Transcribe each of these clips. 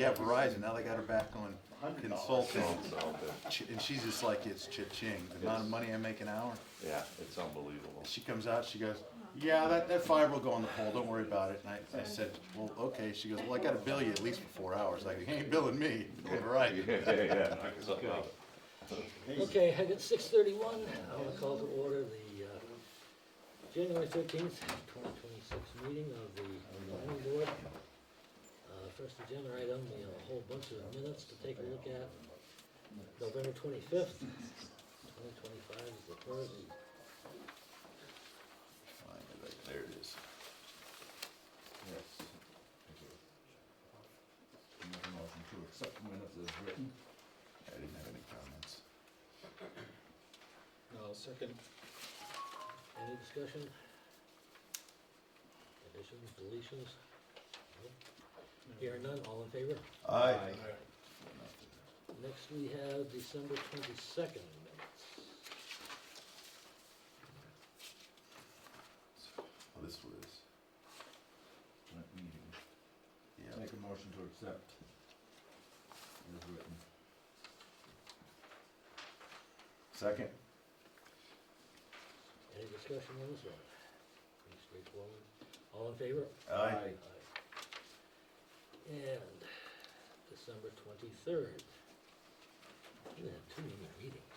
yeah, Verizon, now they got her back on consulting. So, And she's just like, it's cha-ching, the amount of money I make an hour. yeah, it's unbelievable. She comes out, she goes, yeah, that fiber will go on the pole, don't worry about it. And I said, well, okay. She goes, well, I gotta bill you at least for 4 hours. I go, you ain't billing me, go Verizon. Yeah. Something else. Okay, I got 6:31. I want to call to order the January 13th, 2026 meeting of the planning board. First agenda item, we have a whole bunch of minutes to take a look at. November 25th, 2025 is the first. Find it right there it is. Yes. Make a motion to accept the minutes as written. I didn't have any comments. No, second. Any discussion? Additions, deletions? Nope. Hearing none, all in favor? Aye. Next we have December 22nd minutes. Well, this was, That meeting. yeah. Make a motion to accept as written. Second? Any discussion on this one? Pretty straightforward. All in favor? Aye. And December 23rd. We have too many meetings.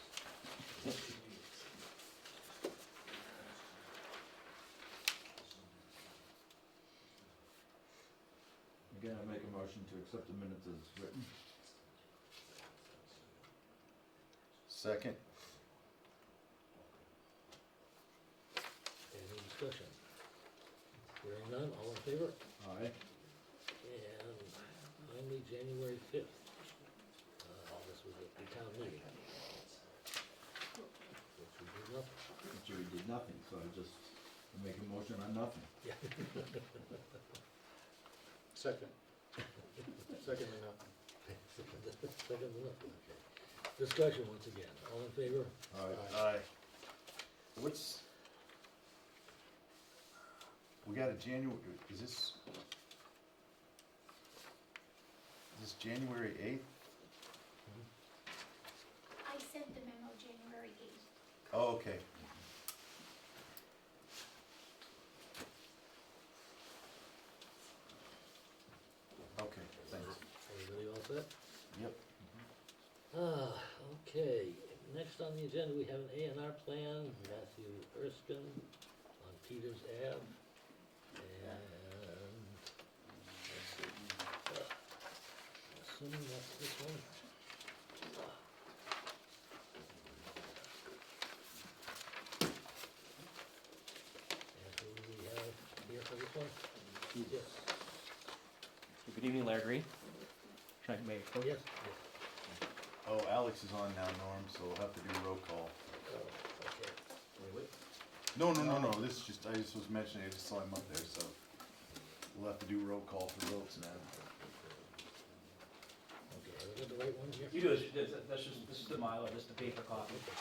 Again, I make a motion to accept the minutes as written. Second? Any discussion? Hearing none, all in favor? Aye. And finally, January 5th. This was at the town meeting. Which we did nothing. So we did nothing, so I just make a motion on nothing. Yeah. Second. Second and nothing. Second to nothing, okay. Discussion once again, all in favor? Aye. What's, we got a January, is this January 8th? I sent the memo January 8th. Oh, okay. Okay, thanks. Everybody all set? Yep. Okay, next on the agenda, we have an A and R plan, Matthew Erskine on Peters Ave. And, let's see, assuming that's this one. And who do we have here for this one? Yes, Good evening, Larry Green. Should I make a yes, yes. Oh, Alex is on now, Norm, so we'll have to do roll call. Oh, okay. No, this is just, I just was mentioning, I just saw him up there, so we'll have to do roll call for votes now. Okay, have I got the right one here? You do, this is the Mylar, this is the paper copy. So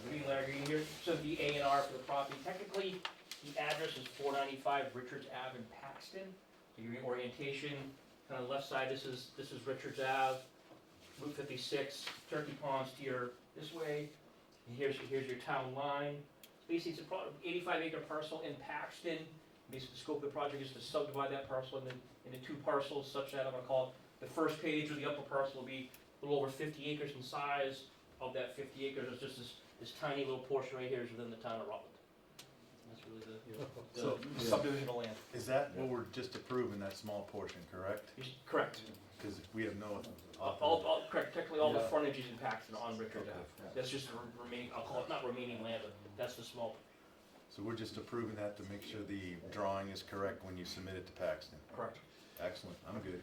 good evening, Larry Green here. So the A and R for the property, technically, the address is 495 Richards Ave in Paxton. So your orientation, kind of left side, this is Richards Ave, Route 56, Turkey Pond's to your, this way. And here's your town line. Basically, it's a 85-acre parcel in Paxton. Basically, the scope of the project is to subdivide that parcel into two parcels, such that I'm gonna call it, the first page or the upper parcel will be a little over 50 acres in size. Of that 50 acres, it's just this tiny little portion right here is within the town of Rutland. That's really the subdivision of land. Is that what we're just approving, that small portion, correct? Correct. Because we have no. Correct, technically all the Yeah. frontage is in Paxton on Richards Okay, Ave. yeah. That's just the remaining, I'll call it, not remaining land, but that's the small. So we're just approving that to make sure the drawing is correct when you submit it to Paxton. Correct. Excellent, I'm good.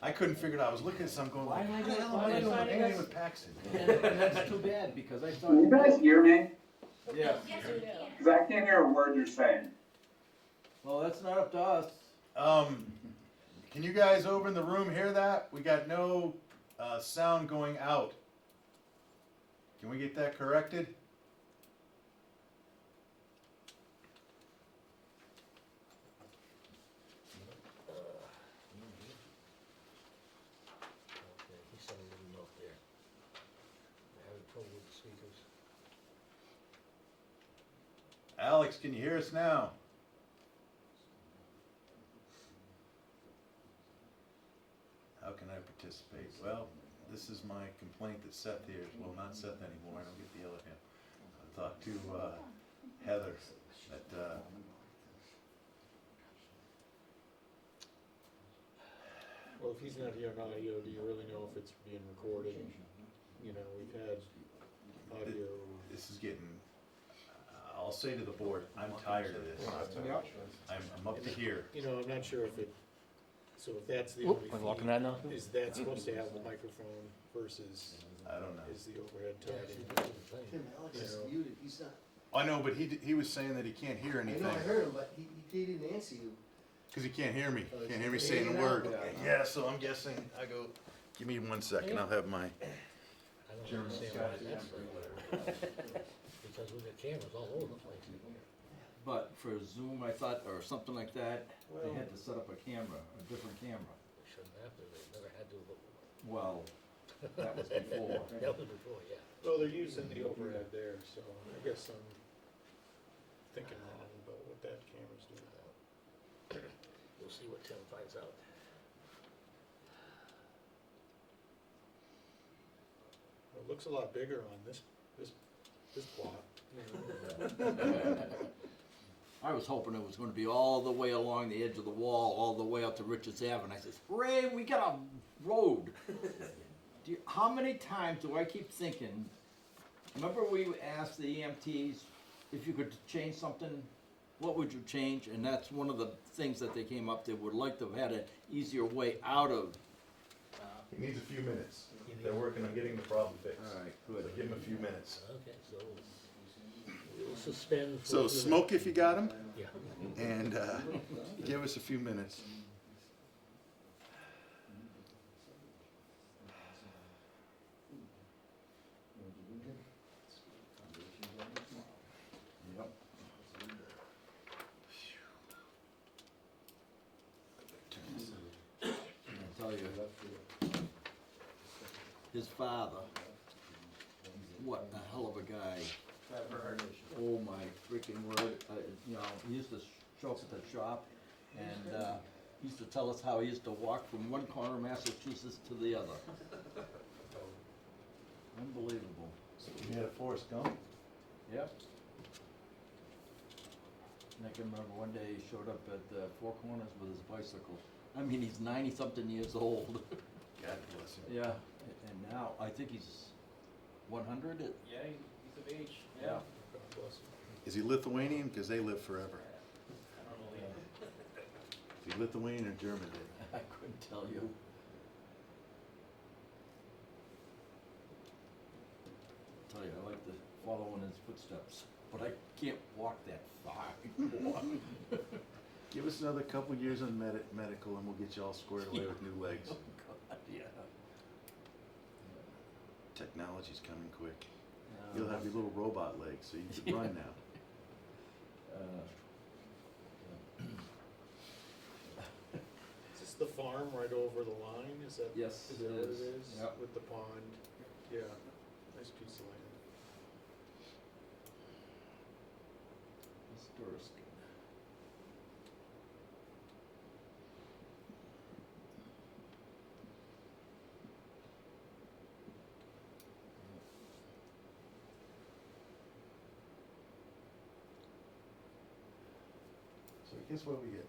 I couldn't figure it out, I was looking at some going, Why like, am I what the doing- hell why am I am I doing signing anything this? with Paxton? And that's too bad, because I thought. Can you guys hear me? Yeah, Yes, we can. Because I can't hear a word you're saying. well, that's not up to us. Can you guys over in the room hear that? We got no, sound going out. Can we get that corrected? Alex, can you hear us now? How can I participate? Well, this is my complaint that Seth here, well, not Seth anymore, I don't get to yell at him. I talked to Heather at, Well, if he's not here on audio, do you really know if it's being recorded? You know, we've had audio. this is getting, I'll say to the board, I'm tired of this. I'm up to here. You know, I'm not sure if it, so if that's the Oop, only I'm walking feed, that now. is that supposed to have a microphone versus I don't know. is the overhead Yeah, tied see, in? that's the thing. Tim, Alex is You know. muted, he's not, I know, but he was saying that he can't hear I anything. know, I heard him, but he didn't answer you. Cause he can't hear me, Oh, can't hear me he's saying a hanging word. out. Yeah, so I'm guessing, I go, give me 1 second, I'll have my, I don't understand why that's like, because we got cameras all over the place. But for Zoom, I thought, or something like that, they Well- had to set up a camera, a different camera. They shouldn't have to, they never had to before. Well, that was before. That was before, yeah. Well, they're using the overhead there, so I guess I'm thinking wrong about what that camera's doing. We'll see what Tim finds out. It looks a lot bigger on this plot. You know. I was hoping it was gonna be all the way along the edge of the wall, all the way up to Richards Ave, and I says, hooray, we got a road. How many times do I keep thinking, remember we asked the EMTs if you could change something, what would you change? And that's one of the things that they came up, they would like to have had an easier way out of. he needs a few minutes. They're working on getting the problem fixed. Alright, So good. give him a few minutes. Okay, so we'll suspend. for So a few smoke if you got him, minutes. Yeah. and give us a few minutes. Yep. I tell you, his father, what a hell of a guy. Oh my freaking word, you know, he used to show up at the shop and, he used to tell us how he used to walk from one corner of Massachusetts to the other. Unbelievable. You had a Forrest Gump? Yep. And I can remember one day he showed up at the Four Corners with his bicycle. I mean, he's 90-something years old. God bless him. Yeah, and now I think he's 100. Yeah, he's of age, Yeah. God bless him. Is he Lithuanian? Because they live forever. I don't know, Is he Lithuanian or German? I couldn't tell you. Tell you, I like to follow in his footsteps, but I can't walk that far anymore. Give us another couple years on medical and we'll get you all squared away with new legs. Oh, God, yeah. Technology's coming quick. You'll have your little robot legs so you can run now. Is this the farm right over the line? Is that? Yes, Is it that what it is. is? Yep. With the pond? Yeah, nice piece of land. Mr. Erskine. So guess what we get?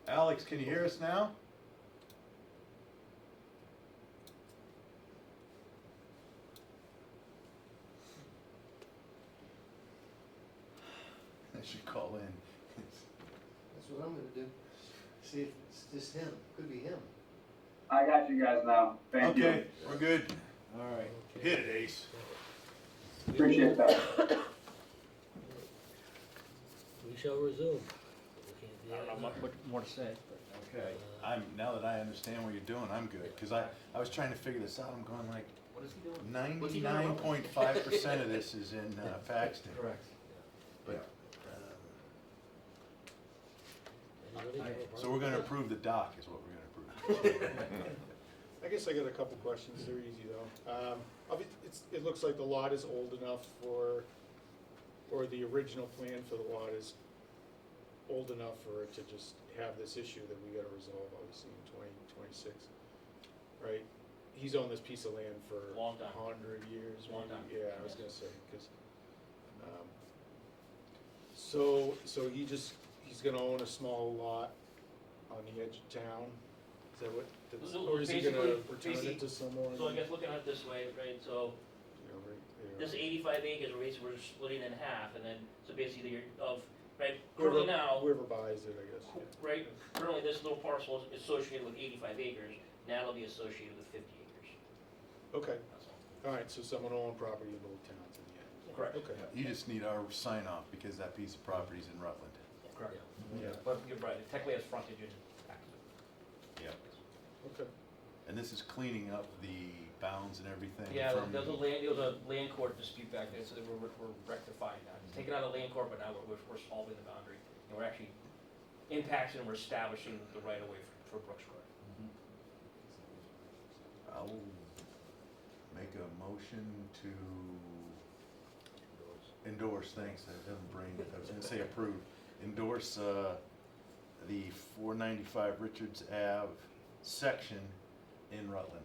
Alex, can you hear us now? I should call in. That's what I'm gonna do. See if it's just him, could be him. I got you guys now. Thank you. Okay, we're good. All right. Hit it, Ace. Appreciate that. We shall resume. I don't know much more to say, but. Okay. Now that I understand what you're doing, I'm good. Cause I was trying to figure this out. I'm going like What is he doing? 99.5% of this is in Paxton. Correct. But, Anybody have a so problem? we're gonna approve the dock is what we're gonna approve. I guess I got a couple questions, they're easy though. It looks like the lot is old enough for or the original plan for the lot is old enough for it to just have this issue that we gotta resolve, obviously, in 2026, right? He's owned this piece of land for Long time. 100 years, Long maybe. time. Yeah, I was gonna say, because, so he's gonna own a small lot on the edge of town, is that what, So or is he gonna return basically- it to someone? So I guess looking at it this way, right, so You know, right there. this 85 acres, we're splitting in half, and then, so basically you're of, right, Whoever- currently now, Whoever buys it, I guess, yeah. right, currently this little parcel is associated with 85 acres, now it'll be associated with 50 acres. Okay, That's all. all right, so someone owned property in both towns in the end. Correct. Okay, You just need our sign off because that piece of property's in Rutland. Correct. yeah, But you're right, it technically has frontage and taxes. Yep. okay. And this is cleaning up the bounds and everything Yeah, from. there was a land court dispute back there, so we're rectifying that. It's taken out of land court, but now we're solving the boundary, and we're actually impacting and we're establishing the right of way for Brooks Road. I'll make a motion to endorse, thanks, I haven't brain, I was gonna say approve. Endorse, the 495 Richards Ave section in Rutland.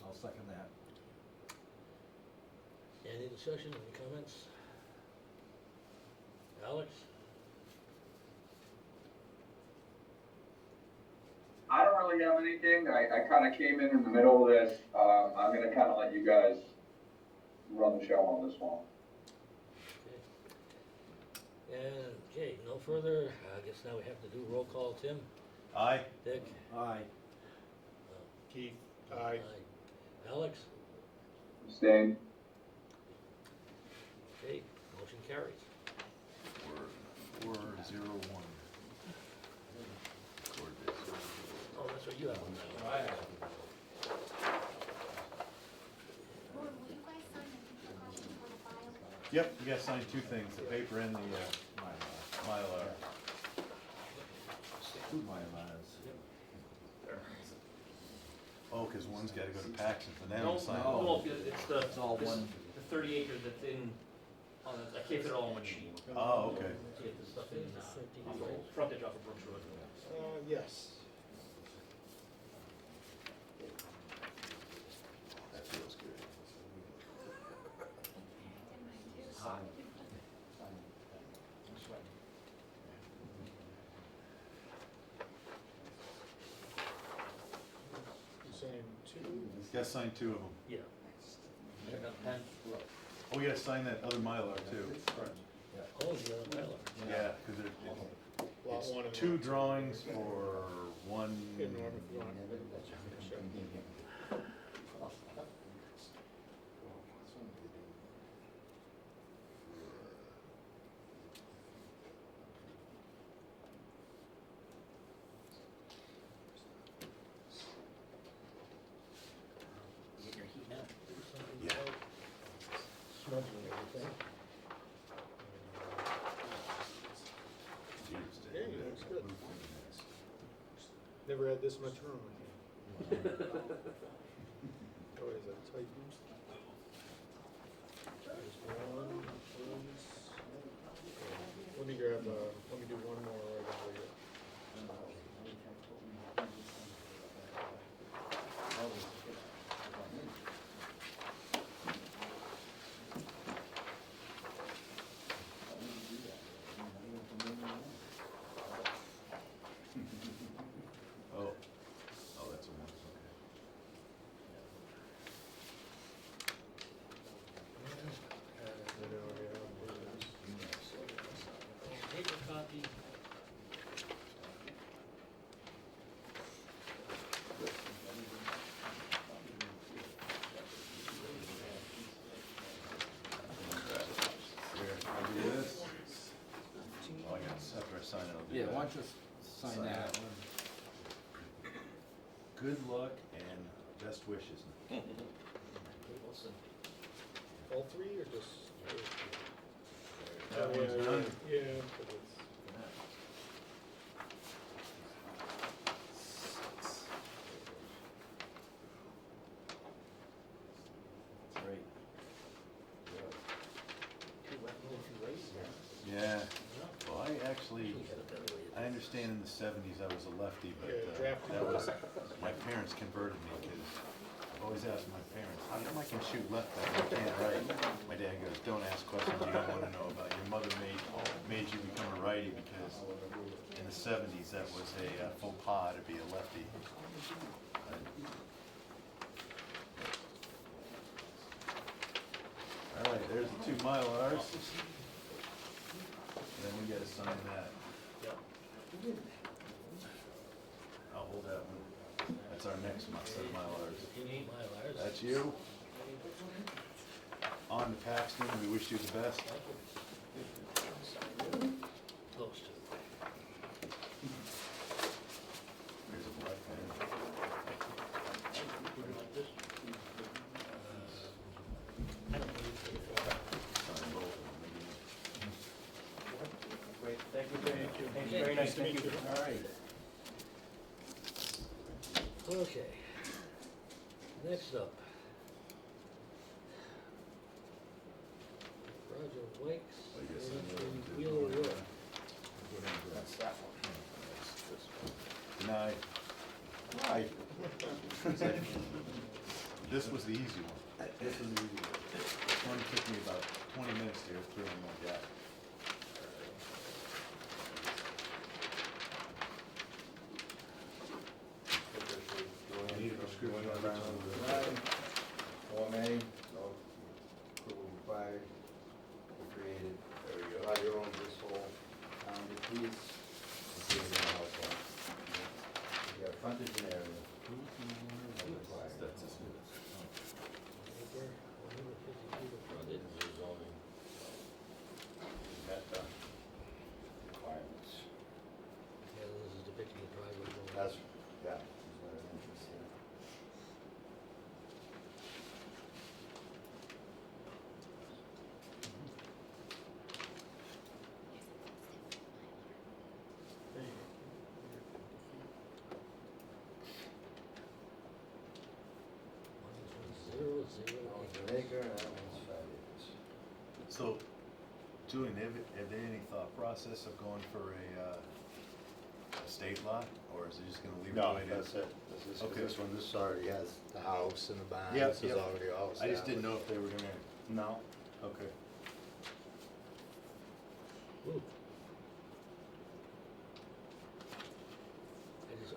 I'll second that. Any discussion, any comments? Alex? I don't really have anything. I kind of came in the middle of this. I'm gonna kind of let you guys run the show on this one. Okay. And, okay, no further, I guess now we have to do roll call, Tim, Aye? Dick, Aye. Keith, aye. Alex, Abstain. okay, motion carries. 401. Record this. Oh, that's what you have on that one. Right. Will you guys sign the paper copy for the file? Yep, you gotta sign two things, the paper and the, Mylar. Two Mylars. Oh, cause one's gotta go to Paxton for them No, to sign. no, it's the, It's all one. the 30 acres that's in, I can't fit it all on one sheet. Oh, okay. See, the stuff in, off the frontage off of Brooks Road. Yes. That feels good. You saying two? You gotta sign two of them. Yeah. Check out the pen. Oh, we gotta sign that other Mylar too. Oh, the other Mylar. Yeah, cause it, Lot it's one and two lot two. drawings for one. Good, Norm, if you want. Sure. Get your heat now. Yeah. Smudging everything. Yeah, it looks good. Never had this much room in here. Oh, is that tight? There's one, please. Let me grab, let me do one more right over here. Oh, oh, that's a one, okay. I know, yeah. Paper copy. Here, I'll do this. Oh, I got, after I sign it, I'll do Yeah, that. why don't you sign that? Good luck and best wishes. All three or just? That Oh, one's yeah, done. Yeah, but it's. Great. Two left, two right. understand in the seventies I was a lefty, but Yeah, drafted. that was, my parents converted me, because I've always asked my parents, how come I can shoot left but I can't right? My dad goes, don't ask questions you don't wanna know about. Your mother made you become a righty, because in the seventies, that was a faux pas to be a lefty. All right, there's the 2 Mylars. Then we gotta sign that. I'll hold that one. That's our next set of Mylars. You need Mylars. That's you. On to Paxton, we wish you the best. Those two. Here's a black pen. Like this? I don't need to. Sign both of them. Great, thank you very much. Thank you, Okay. very nice, thank you. All right. Okay. Next up. Roger Wakes, I guess I'm from going to Wheeler do Road. it. That's that one. Good night. Hi. This was the easy one. This was the easy one. This one took me about 20 minutes to go through and like that. I need a prescription around Form A, no approval required, created. There we go. Allow your own this whole boundary piece. See it in the house lot. You got frontage and area. Required. That's this one. Acre, 150 feet of frontage. Zoning. Met the requirements. Yeah, this is depicting the driveway going. That's, yeah, is what I'm interested in. Zero, That zero, one's an eight. acre, that one's 5 acres. So, Julian, have they any thought process of going for a state lot, or is it just gonna leave it the No, way it is? that's it. This is, 'cause Okay. this one, this already has the house and the barn, Yep, this is yep. already all I just didn't established. know if they were gonna, No. okay. Ooh.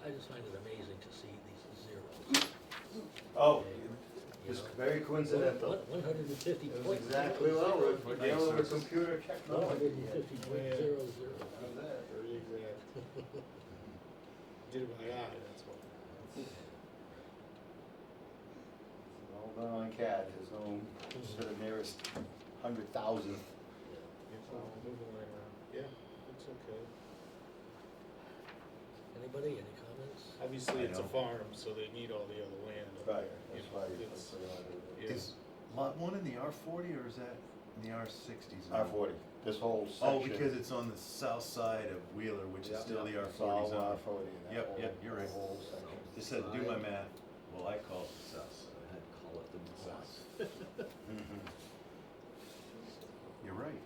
I just find it amazing to see these zeros. Oh, Okay, you it's know. very coincidental. 150 It was point exactly zero, well, zero, we're Nice, dealing with sir. computer technology. 150.00. How's that? Very exact. Did it by eye, that's why. It's all done on CAD, there's no sort of nearest 100,000th. It's all moving right around. Yeah, it's okay. Anybody, any comments? Obviously, I it's a know. farm, so they need all the other land up Right, there. that's You know, why it's- yeah. Is lot 1 in the R40, or is that in the R60s? R40, this whole section. Oh, because it's on the south side of Wheeler, which is still the It's all R40 zone. R40, that Yep, whole- yep, you're right. whole section. Just had to do my math. Well, I call it the south side. I'd call it the south. Mhm. You're right.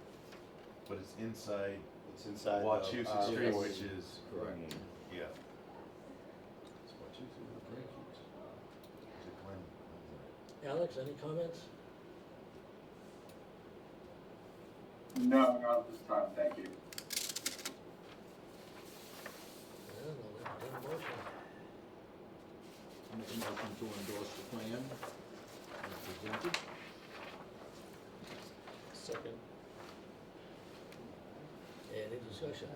But it's inside It's inside the Wachusett Street, R40. which is, Correct. yeah. It's Wachusett, is it Quinn? Alex, any comments? No, not at this time, thank you. Yeah, we'll entertain a motion. I'll make a motion to endorse the plan as presented. Second. Any discussion?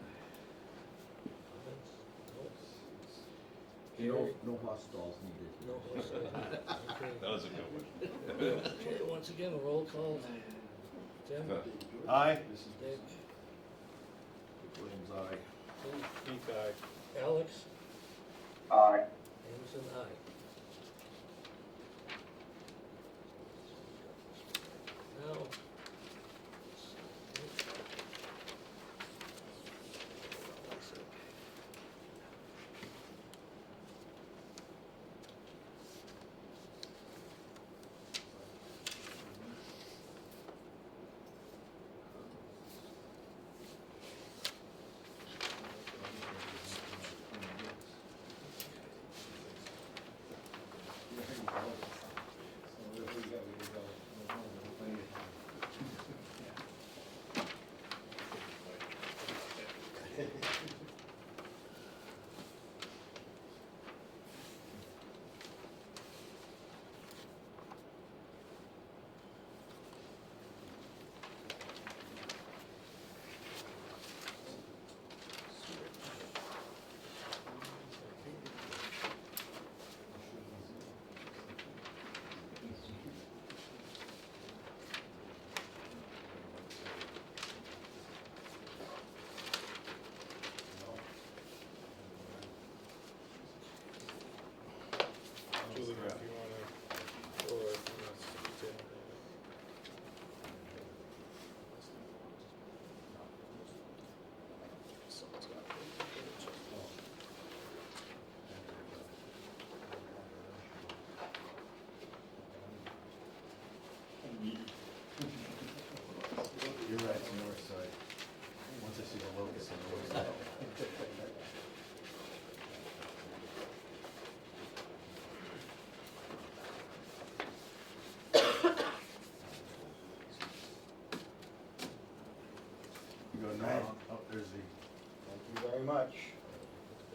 Comments? No hostiles needed. No? No discussion? Okay. That was a good one. Okay, once again, a roll call. Tim? Aye. Dick? Williams, aye. Keith, aye. Alex? Aye. Anderson, aye. Now.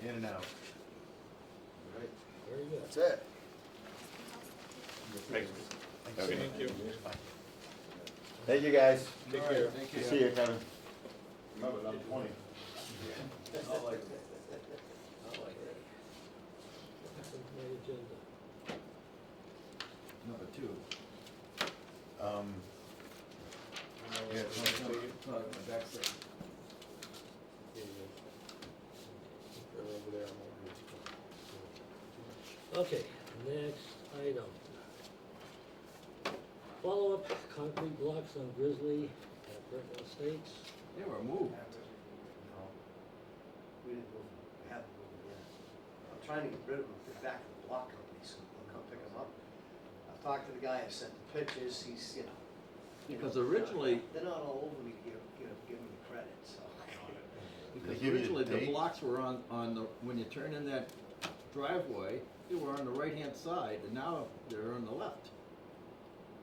In and out. Right. Very good. That's it. Thanks. Okay. Thank you. Thank you, guys. Take care. Thank Good to see you, Kevin. Remember, I'm 20. Not like that. That's on my agenda. Number 2. Yeah, Backside. They're over there. Okay, next item. Follow-up concrete blocks on Grizzly at Brintnal Estates. They were moved. No. We didn't move them, we haven't moved them yet. I'm trying to get rid of them, get back to the block company, so they'll come pick them up. I've talked to the guy, I sent the pictures, he's, you know. Because originally, They're not all over me to give me the credit, so. because They give you a originally the date? blocks were on the, when you turn in that driveway, they were on the right-hand side, and now they're on the left,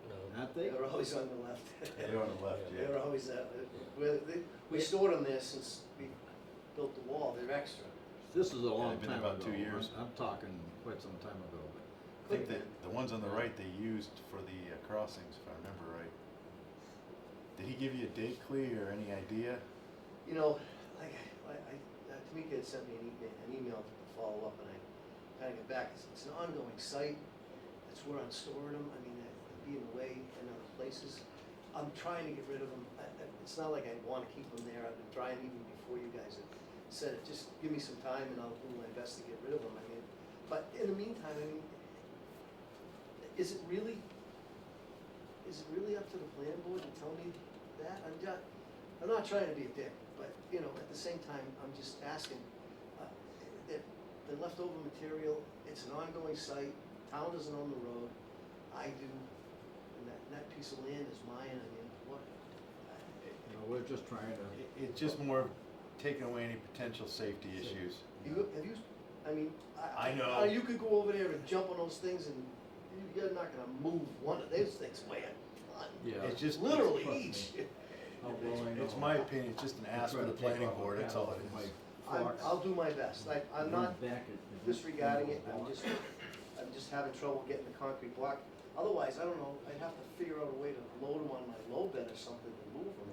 No, aren't they? They were always on the left. They're on the left, They were yeah. always, we stored them there since we built the wall, they're extra. This is a long been time about ago. 2 years. I'm talking quite some time ago, but. I think that the ones on the right they used for the crossings, if I remember right. Did he give you a date, Clea, or any idea? You know, like, Tamika had sent me an email to follow up, and I kind of get back, it's an ongoing site, that's where I'm storing them, I mean, they'd be in the way in other places. I'm trying to get rid of them, it's not like I want to keep them there, I've been trying even before you guys had said it, just give me some time and I'll do my best to get rid of them, I mean, but in the meantime, I mean, is it really up to the planning board to tell me that? I'm not trying to be a dick, but, you know, at the same time, I'm just asking, the leftover material, it's an ongoing site, town doesn't own the road, I do, and that piece of land is mine, I mean, what? You know, we're just trying to. It's just more of taking away any potential safety issues. I mean, I know. You could go over there and jump on those things and you're not gonna move one of those things way a ton. Yeah. It's just, Literally trust each. How well I it's know. my opinion, it's just an ask for the planning board, that's all it is. I'll do my best, I'm not disregarding it, I'm just having trouble getting the concrete block. Otherwise, I don't know, I'd have to figure out a way to load them on my low bed or something to move them.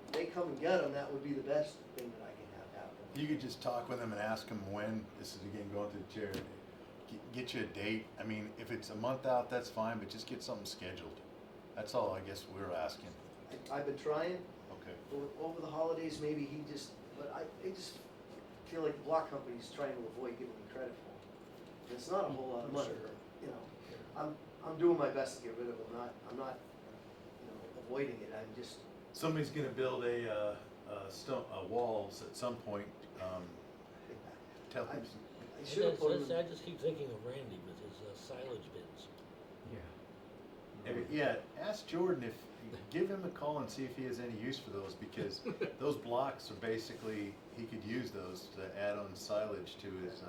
If they come and get them, that would be the best thing that I can have happen. You could just talk with them and ask them when, this is again going to the chair, get you a date. I mean, if it's a month out, that's fine, but just get something scheduled. That's all I guess we're asking. I've been trying, Okay. over the holidays, maybe he just, but I just feel like the block company's trying to avoid giving me credit for them. And it's not a whole lot of money, but, you know, I'm doing my best to get rid of them, I'm not, you know, avoiding it, I'm just, Somebody's gonna build a walls at some point, tell them. I should have put them I in. just keep thinking of Randy with his silage bins. Yeah, ask Jordan if, give him a call and see if he has any use for those, because those blocks are basically, he could use those to add on silage to his,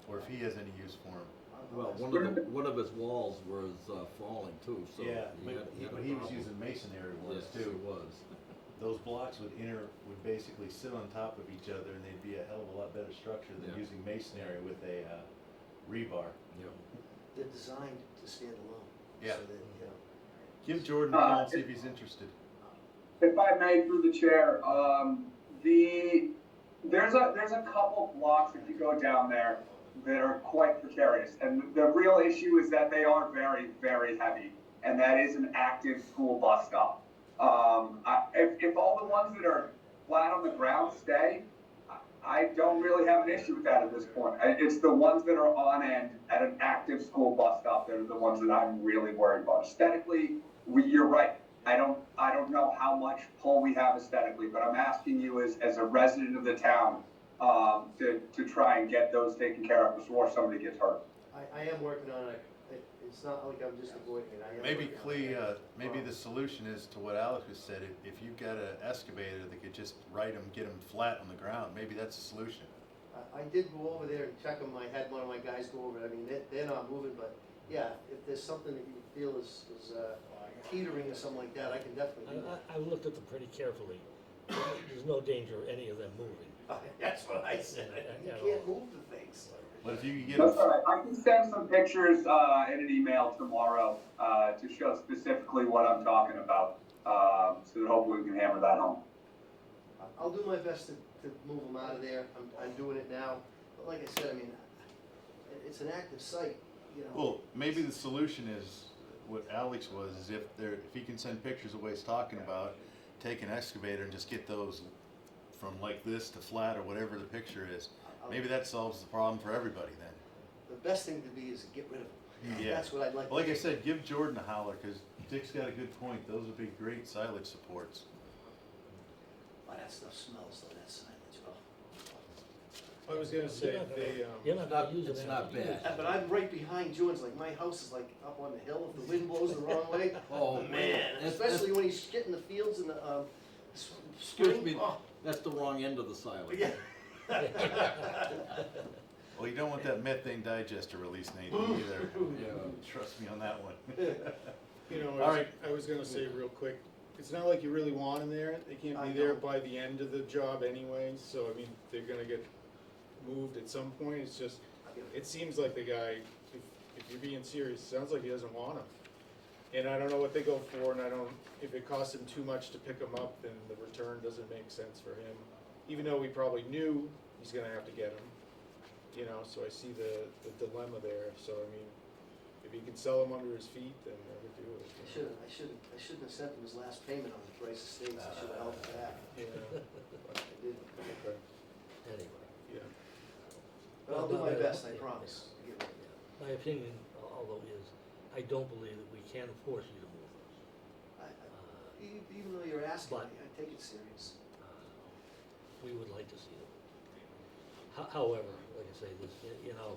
or if he has any use for them. Well, one of his walls was falling too, so. Yeah, he had but a he was problem. using masonry ones Yes, too. he was. Those blocks would basically sit on top of each other, and they'd be a hell of a lot better structure than Yeah. using masonry with a rebar. Yeah. They're designed to stand alone. Yeah. So that, you know. Give Jordan a call and see if he's interested. If I may, through the chair, there's a couple blocks if you go down there that are quite precarious, and the real issue is that they are very, very heavy, and that is an active school bus stop. If all the ones that are flat on the ground stay, I don't really have an issue with that at this point. It's the ones that are on end at an active school bus stop that are the ones that I'm really worried about. Aesthetically, you're right. I don't know how much pull we have aesthetically, but I'm asking you as a resident of the town to try and get those taken care of before somebody gets hurt. I am working on it, it's not like I'm just avoiding it, I am. Maybe working on it. maybe the solution is to what Alex has said, if you've got an excavator that could just get them flat on the ground, maybe that's a solution. I did go over there and check them, I had one of my guys go over it, I mean, they're not moving, but yeah, if there's something that you feel is teetering or something like that, I can definitely do that. I looked at them pretty carefully. There's no danger of any of them moving. That's what I said, you can't move the things. But if you could get That's a, all right. I can send some pictures in an email tomorrow to show specifically what I'm talking about. So that hopefully we can hammer that home. I'll do my best to move them out of there, I'm doing it now, but like I said, I mean, it's an active site, you know. well, maybe the solution is what Alex was, is if he can send pictures of what he's talking about, take an excavator and just get those from like this to flat or whatever the picture is. Maybe that solves the problem for everybody then. The best thing to be is get rid of them. Yeah. That's what I'd like to Like I do. said, give Jordan a holler, cause Dick's got a good point, those would be great silage supports. Oh, that stuff smells though, that silage, oh. I was gonna say, they, You're not gonna use it. It's after not you use it. bad. But I'm right behind Jordan's, like my house is like up on the hill, if the wind blows the wrong way, Oh, man, That's- especially when he's getting the fields in the, Excuse spring, me, oh, that's the wrong end of the silage. yeah. Well, you don't want that methane digester release, Nate, either. Trust me on that one. you know, All right. I was gonna say real quick, it's not like you really want them there. They can't I be there know. by the end of the job anyway, so I mean, they're gonna get moved at some point. It's just, it seems like the guy, if you're being serious, it sounds like he doesn't want them. And I don't know what they go for, and if it costs him too much to pick them up, then the return doesn't make sense for him. Even though we probably knew he's gonna have to get them, you know, so I see the dilemma there. So I mean, if he can sell them under his feet, then I would do it. I shouldn't have sent him his last payment on the Brice Estates, I should have helped with that, Yeah, but I didn't. okay, Anyway, yeah. But I'll do my best, I promise. to get rid of it. my opinion, although is, I don't believe that we can force you to move those. Even though you're asking But- me, I take it serious. We would like to see them. However, like I say, this, you know,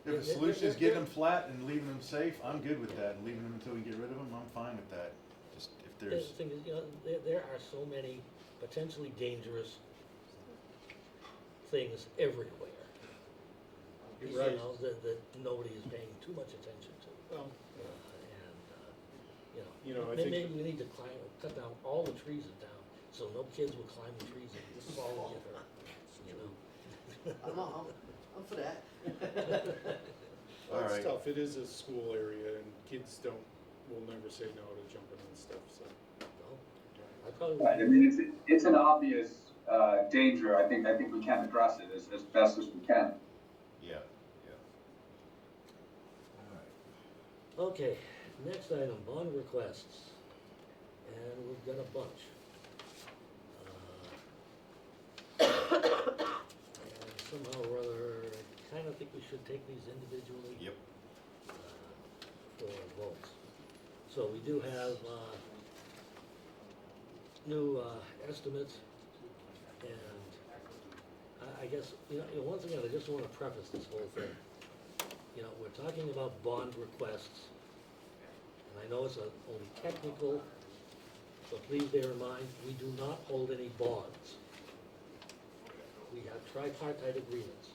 If the solution is getting them flat and leaving them safe, I'm good with that, and leaving them until we get rid of them, I'm fine with that. Just if the there's, thing is, you know, there are so many potentially dangerous things everywhere. You're You right. know, that nobody is paying too much attention to. Well, You You know, know, I think- maybe we need to cut down all the trees in town, so no kids will climb the trees and fall and get hurt, you know? I'm for that. all it's right. tough. It is a school area, and kids will never say no to jumping on stuff. So Well, I probably Right, I would, mean, it's an obvious danger. I think we can address it as best as we can. Yeah, yeah. okay, next item, bond requests, and we've got a bunch. And somehow or other, I kinda think we should take these individually. Yep. For votes. So we do have, new, estimates, and I guess, you know, once again, I just wanna preface this whole thing. You know, we're talking about bond requests, and I know it's only technical, so please bear in mind, we do not hold any bonds. We have tripartite agreements,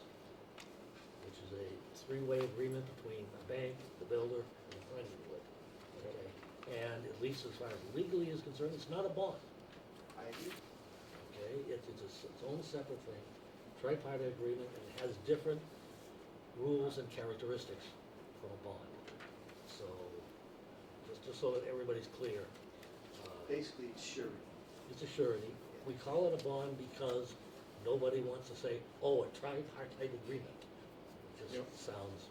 which is a three-way agreement between a bank, the builder, and the planning board. Okay? And at least as far as legally is concerned, it's not a bond. I agree. Okay, it's its own separate thing, tripartite agreement, and it has different rules and characteristics from a bond. So, just so that everybody's clear, Basically, it's surety. it's a surety. We call it a bond because nobody wants to say, oh, a tripartite agreement. It Yep. just sounds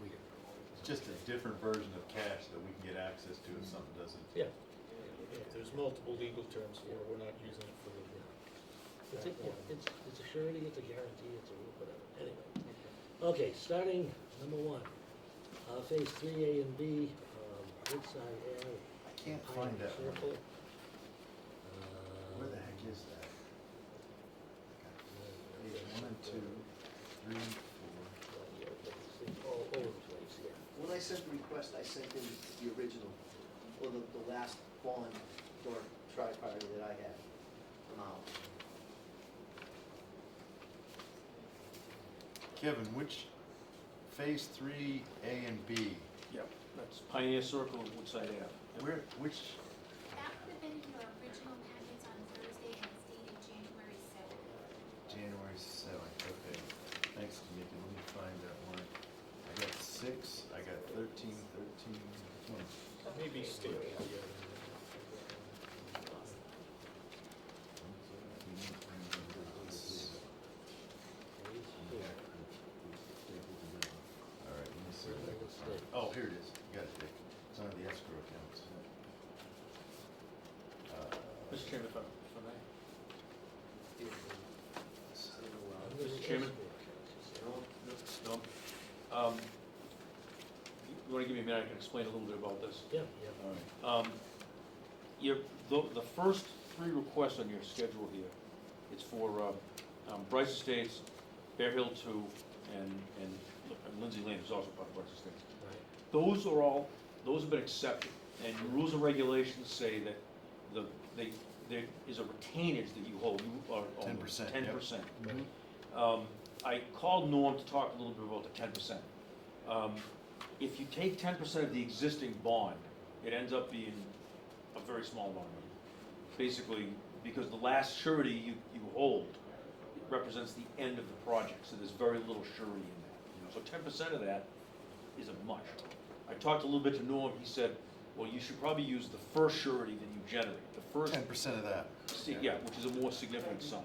weird. It's just a different version of cash that we can get access to if something doesn't. Yeah, there's multiple legal terms for it. We're not using it for the. it's a surety, it's a guarantee, it's a whatever, anyway. Okay, starting number one, phase 3A and B, Woodside Ave. I can't Pioneer find that one. Circle. Where the heck is that? Page 1 and 2, 3, 4. All over the place, yeah. When I sent the request, I sent in the original, or the last bond or tri-party that I had amount. Kevin, which phase 3A and B? Yep, that's Pioneer Circle and Woodside Ave. Yep. Which? That would have been in your original packets on Thursday, and it's dated nice to make it. Let me find that one. I got 6, I got 13, 20. Maybe stick. All right, let me see. Oh, here it is. You got it, Dick. It's under the escrow accounts. Mr. Chairman, if I may. Mr. Chairman? No? You wanna give me a minute, I can explain a little bit about this? Yeah, All right. The first 3 requests on your schedule here, it's for Brice Estates, Bear Hill 2, and Lindsey Lane is also part of Brice Estates. right. Those have been accepted, and your rules and regulations say that there is a retainage that you hold, you are 10%, yep. 10%. I called Norm to talk a little bit about the 10%. If you take 10% of the existing bond, it ends up being a very small amount of money. Basically, because the last surety you hold, it represents the end of the project, so there's very little surety in that. So 10% of that isn't much. I talked a little bit to Norm, he said, well, you should probably use the first surety that you generate, the first. 10% of that. Yeah, which is a more significant sum.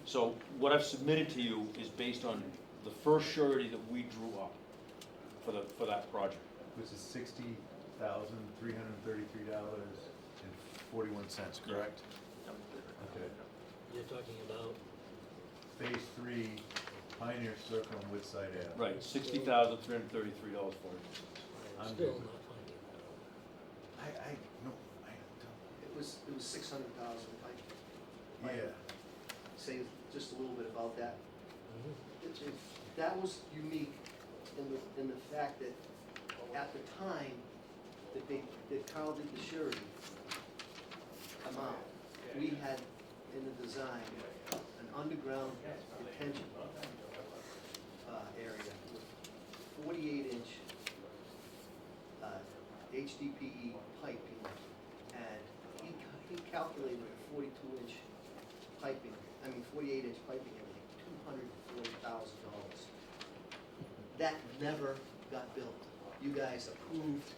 So what I've submitted to you is based on the first surety that we drew up for that project. Which is $60,333.41, correct? Okay. You're talking about, Phase 3, Pioneer Circle and Woodside Ave. Right, $60,333.41. I'm I'm still good. not finding that. No, I It was 600,000, don't. Yeah. say just a little bit about that. Mhm. That was unique in the fact that at the time that Carl did the surety amount, we had in the design an underground detention area with 48-inch HDPE piping, and he calculated a 42-inch piping, 48-inch piping at like $240,000. That never got built. You guys approved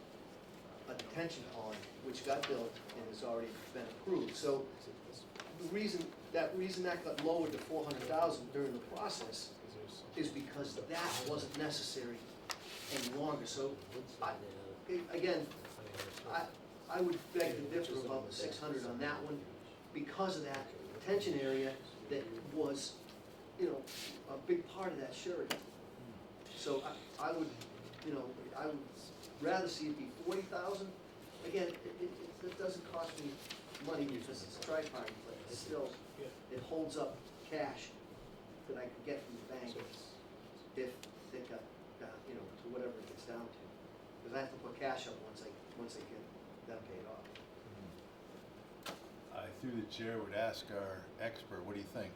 a detention pond, which got built and has already been approved. So the reason that got lowered to 400,000 during the process is because that wasn't necessary any longer. So again, I would beg to differ about the 600 on that one because of that detention area that was, a big part of that surety. So I would rather see it be 40,000. Again, it doesn't cost me money because it's a tri-party, but still, it holds up cash that I could get from the bank if it got, to whatever it gets down to. Because I have to put cash up once I get them paid off. I, through the chair, would ask our expert, what do you think?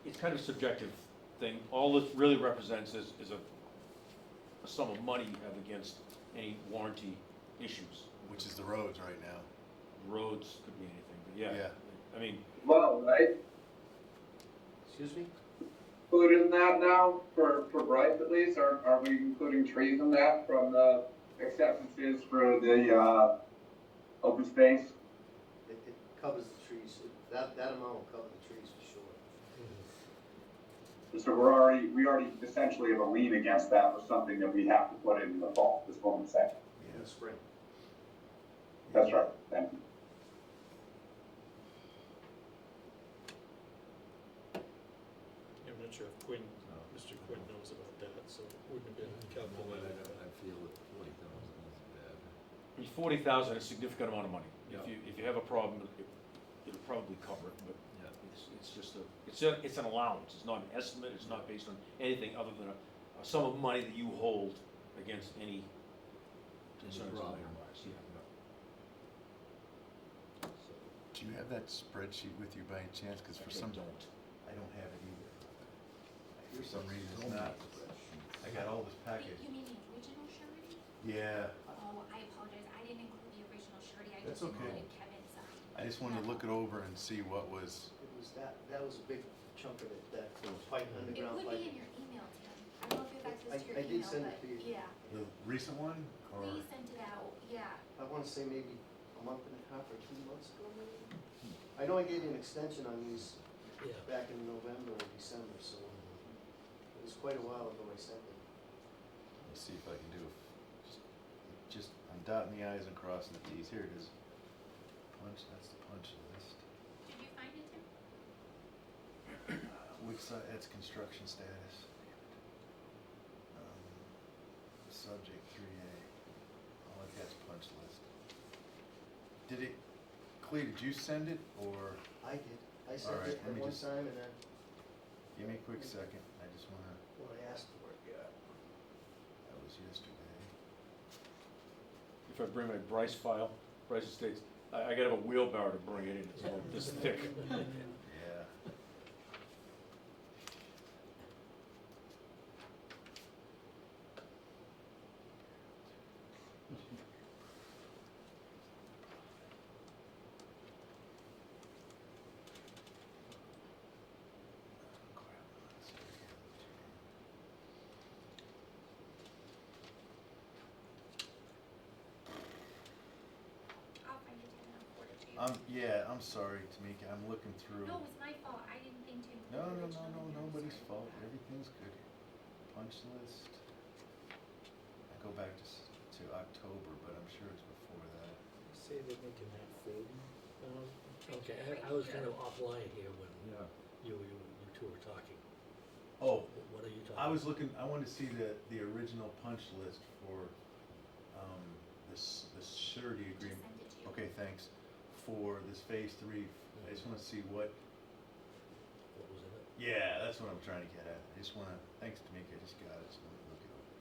It's kind of a subjective thing. All it really represents is a sum of money you have against any warranty issues. Which is the roads right now. Roads could be anything, but yeah. Well, right? Excuse me? Included in that now, for Brice at least, are we including trees in that from the acceptances for the, open space? It covers the trees. That amount will cover the trees for sure. So we already essentially have a lien against that for something that we have to put in the fall, this one second. In the spring. That's right, thank you. I'm not sure if Mr. Quinn knows about that, so it wouldn't have been calculated. I feel that 40,000 isn't bad. 40,000 is a significant amount of money. Yeah. If you have a problem, it'll probably cover it, but Yeah. it's just it's an allowance. It's not an estimate. It's not based on anything other than a sum of money that you hold against any concerns of problem. otherwise. Yeah. Do you have that spreadsheet with you by any chance? Because for some, don't. I don't have it either. For some reason it's not. I got all this package. You mean the original surety? Yeah. Oh, I apologize, I didn't include the original surety, I That's just okay. included Kevin's, I just wanted to look it over and see what was, It was that was a big chunk of it, that pipe, It underground would be in pipe. your email, Tim. I don't know if you have access to your I did email, send it but to you. yeah. the recent one, or? We sent it out, yeah. I wanna say maybe a month and a half or 2 months ago, maybe? I know I gave you an extension on these Yeah. back in November or December, so it was quite a while ago I sent it. Let me see if I can do, just, I'm dotting the i's and crossing the t's, here it is. Punch, that's the punch list. Did you find it, Tim? Woodside, that's construction status. Subject 3A, all I've got is punch list. Did it, Clea, did you send it, or, I did. I sent Alright, it let at me one just- time and then give me a quick second, I just wanna, when I asked for it, yeah. that was yesterday. If I bring my Brice file, Brice Estates, I gotta have a wheelbarrow to bring it in, it's about this thick. Yeah. I'll find it, Tim, and I'll forward it to you. Yeah, I'm sorry, Tamika, I'm looking through. No, it was my fault. I didn't think to include No, the no, no, original no, in there. I'm nobody's sorry fault, about that. everything's good. Punch list. I go back to October, but I'm sure it's before that. Say they're making that 40. Okay, I was kind of offline here when Yeah. you two were talking. Oh, What are you talking? I was looking, I wanted to see the original punch list for, this surety Just agreement. sent it to you. Okay, thanks, for this phase 3, I just wanna see what, What was in it? yeah, that's what I'm trying to get at. I just wanna, thanks Tamika, I just got it, so let me look it over.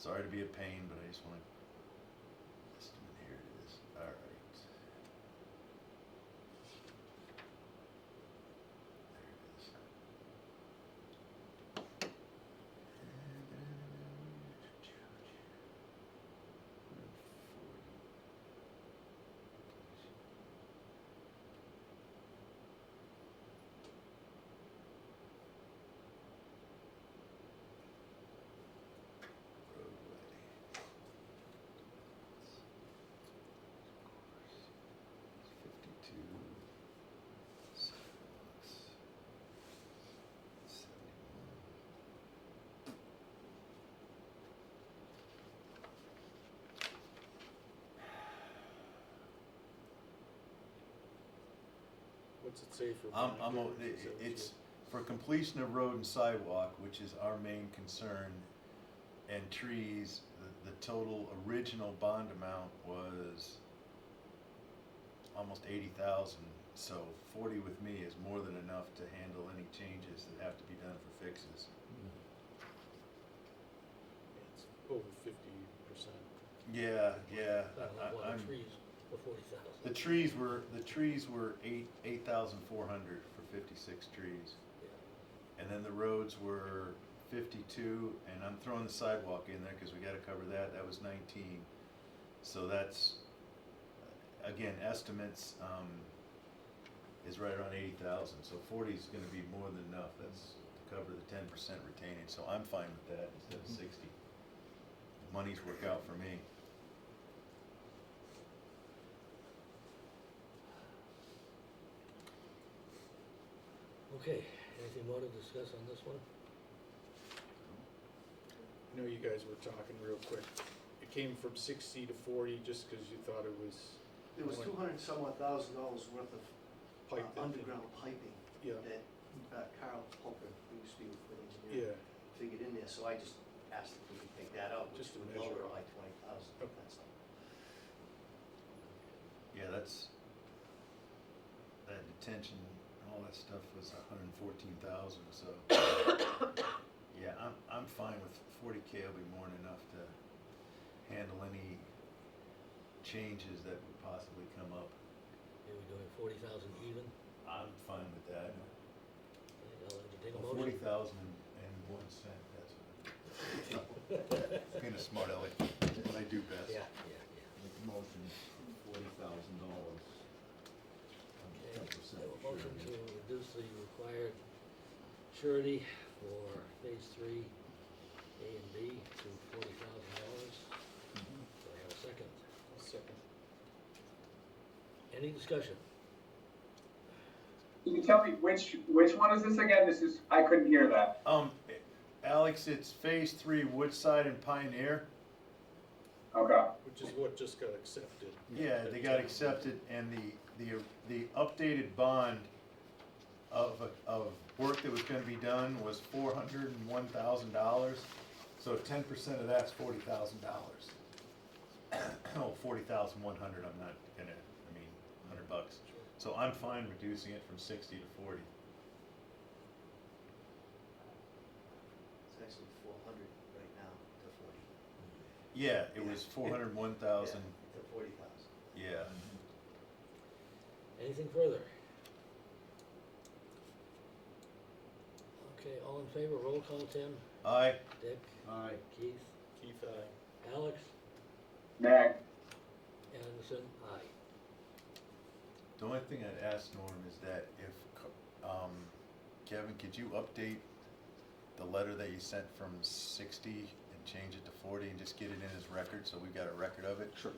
Sorry to be a pain, but I just wanna, here it is, alright. There it is. What's it say for? It's for completion of road and sidewalk, which is our main concern, and trees, the total original bond amount was almost 80,000, so 40 with me is more than enough to handle any changes that have to be done for fixes. It's over 50%. Yeah, A lot I'm, of trees for 40,000. the trees were 8,400 for 56 trees. Yeah. And then the roads were 52, and I'm throwing the sidewalk in there because we got to cover that. That was 19. So that's, again, estimates is right around 80,000. So 40 is going to be more than enough. That's to cover the 10% retaining. So I'm fine with that instead of 60. Money's work out for me. Okay, anything more to discuss on this one? I know you guys were talking real quick. It came from 60 to 40 just because you thought it was. There was $200 some odd thousand worth of Pipe that- underground piping Yeah, that Carl Pulper, who used to be with engineering, yeah, figured in there, so I just asked if we could take that out, which Just to would measure lower it. it by 20,000, Okay. that's all. Yeah, that detention, all that stuff was 114,000. So yeah, I'm fine with 40K. Will be more than enough to handle any changes that would possibly come up. Are we doing 40,000 even? I'm fine with that. Okay, I'll entertain a Well, motion. 40,001 cents. That's being a smart aleck. What I do best. Yeah. Make a motion, $40,000 have a motion to reduce the required surety for phase 3, A and B to $40,000. Do I have a second? Second. Any discussion? Can you tell me which one is this again? I couldn't hear that. Alex, it's phase 3, Woodside and Pioneer. Okay. Which is what just got accepted. Yeah, they got accepted, and the updated bond of work that was gonna be done was $401,000. So 10% of that's $40,000. Oh, 40,100, I'm not gonna, $100. So I'm fine reducing it from 60 to 40. It's actually 400 right now to 40. Yeah, it was 401,000, Yeah, to 40,000. yeah. Anything further? Okay, all in favor, roll call, Tim? Aye. Dick? Aye. Keith? Keith, aye. Alex? Meg. Anderson? Aye. The only thing I'd ask Norm is that if, Kevin, could you update the letter that you sent from 60 and change it to 40 and just get it in his record so we've got a record of it? Sure.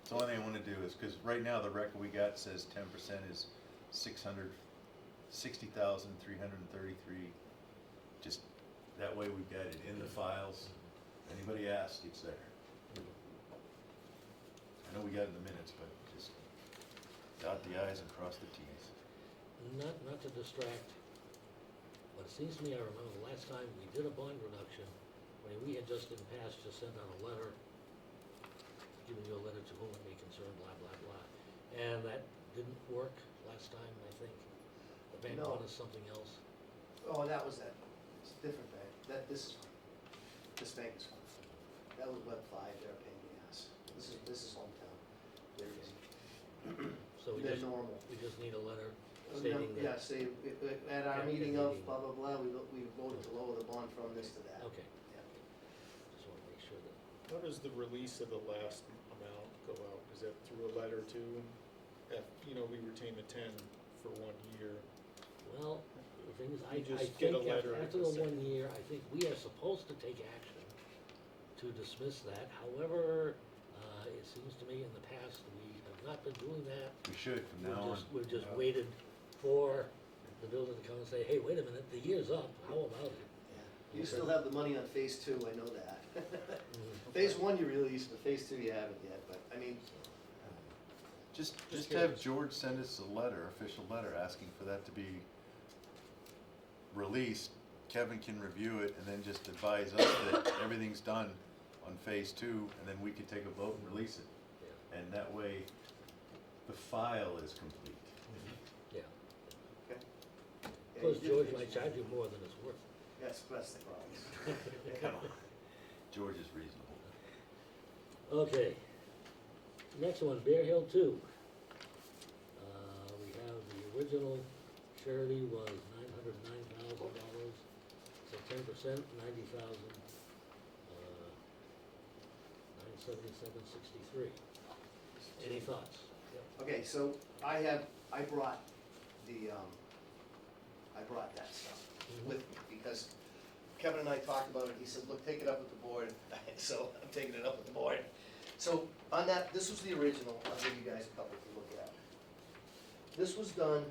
The only thing I wanna do is, cause right now the record we got says 10% is 60,333. Just, that way we've got it in the files. Anybody asks, it's there. I know we got it in the minutes, but just dot the i's and cross the t's. Not to distract, but it seems to me I remember the last time we did a bond reduction, we had just in past just sent out a letter, giving you a letter to whom it may concern, blah, blah, blah. And that didn't work last time, I think. The bank No. wanted something else. Oh, that was that. It's a different bank. This is fine. This bank is fine. That was Web 5, they're a pain in the ass. This is hometown. They're easy. So we They're just, normal. we just need a letter stating Yeah, that. say, at our Yeah, meeting yeah, of meeting. blah, blah, blah, we voted to lower the bond from this to that. Okay, Yeah. just wanna make sure that, How does the release of the last amount go out? Is that through a letter too? We retain the 10 for 1 year. well, the thing is, I You just think get a letter after to the say- 1 year, I think we are supposed to take action to dismiss that. However, it seems to me in the past, we have not been doing that. We should from now on. We've just waited for the builder to come and say, hey, wait a minute, the year's up, how about it? Yeah. You still have the money on phase 2, I know that. Phase 1 you released, but phase 2 you haven't yet, but, I mean, Just Just have curious. George send us a letter, official letter, asking for that to be released. Kevin can review it and then just advise us that everything's done on phase 2, and then we can take a vote and release it. Yeah. And that way, the file is complete. Yeah, okay. of Yeah, course, you did George phase might 1. charge you more than it's worth. Yes, that's the problem. Come on. George is reasonable. Okay, next one, Bear Hill 2. We have the original surety was $909,000, so 10%, $90,000, $977.63. Any thoughts? Okay, so I brought that stuff with me, because Kevin and I talked about it, he said, look, take it up with the board, so I'm taking it up with the board. So, on that, this was the original, I'll give you guys a couple to look at. This was done.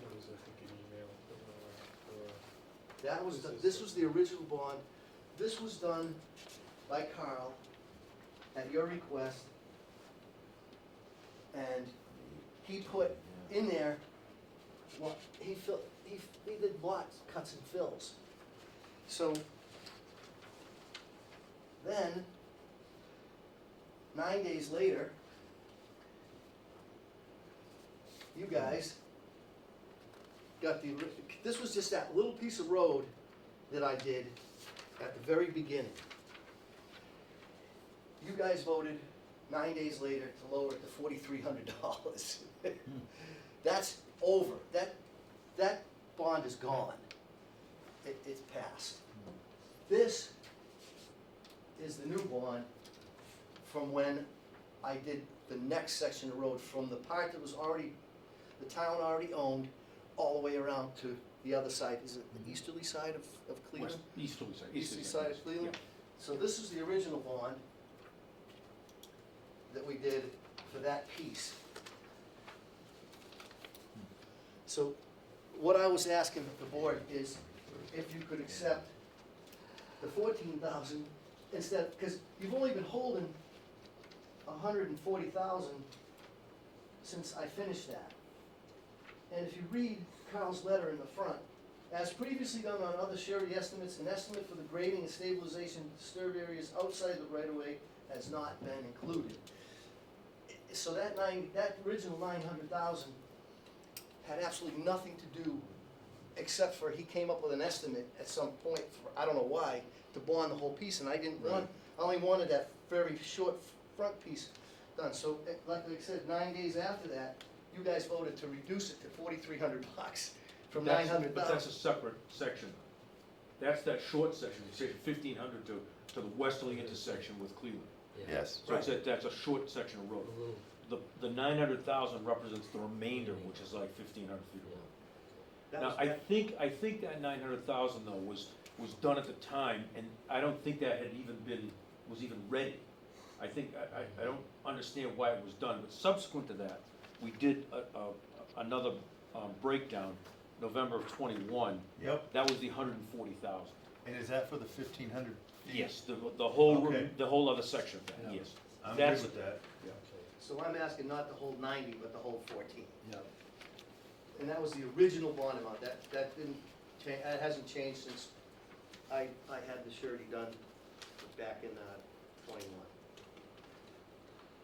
What is, I think, an email That was, this was the original bond. This was done by Carl at your request. And he put in there, what, he did lots, cuts and fills. So, then, 9 days later, you guys got this was just that little piece of road that I did at the very beginning. You guys voted 9 days later to lower it to $4,300. That's over. That bond is gone. It's passed. This is the new bond from when I did the next section of road from the part that was already, the town already owned, all the way around to the other side. Is it the easterly side of Cleveland? Easterly side. Easterly side of Cleveland? So this is the original bond that we did for that piece. So what I was asking the board is if you could accept the 14,000 instead, because you've only been holding 140,000 since I finished that. And if you read Carl's letter in the front, as previously done on other surety estimates, an estimate for the grading and stabilization of disturbed areas outside the right-of-way has not been included. So that original 900,000 had absolutely nothing to do, except for he came up with an estimate at some point, for, I don't know why, to bond the whole piece, and I didn't want, I only wanted that very short front piece done. So, like I said, 9 days after that, you guys voted to reduce it to $4,300 from That's- 900,000. But that's a separate section. That's that short section, section 1,500 to the westerly intersection with Cleveland. Yeah. Yes. So that's a short section of road. A little, The 900,000 represents the remainder, which is like 1,500 feet of road. That Now, was I back- think that 900,000 though was done at the time, and I don't think that had was even ready. I think, I don't understand why it was done, but subsequent to that, we did another breakdown, November of '21. Yep. That was the 140,000. And is that for the 1,500 feet? Yes, the whole, Okay. the whole other section of that, Yeah. yes. I'm That's- good with that. So I'm asking not to hold 90, but to hold 14. yeah. And that was the original bond amount, that didn't change, that hasn't changed since I had the surety done back in 21.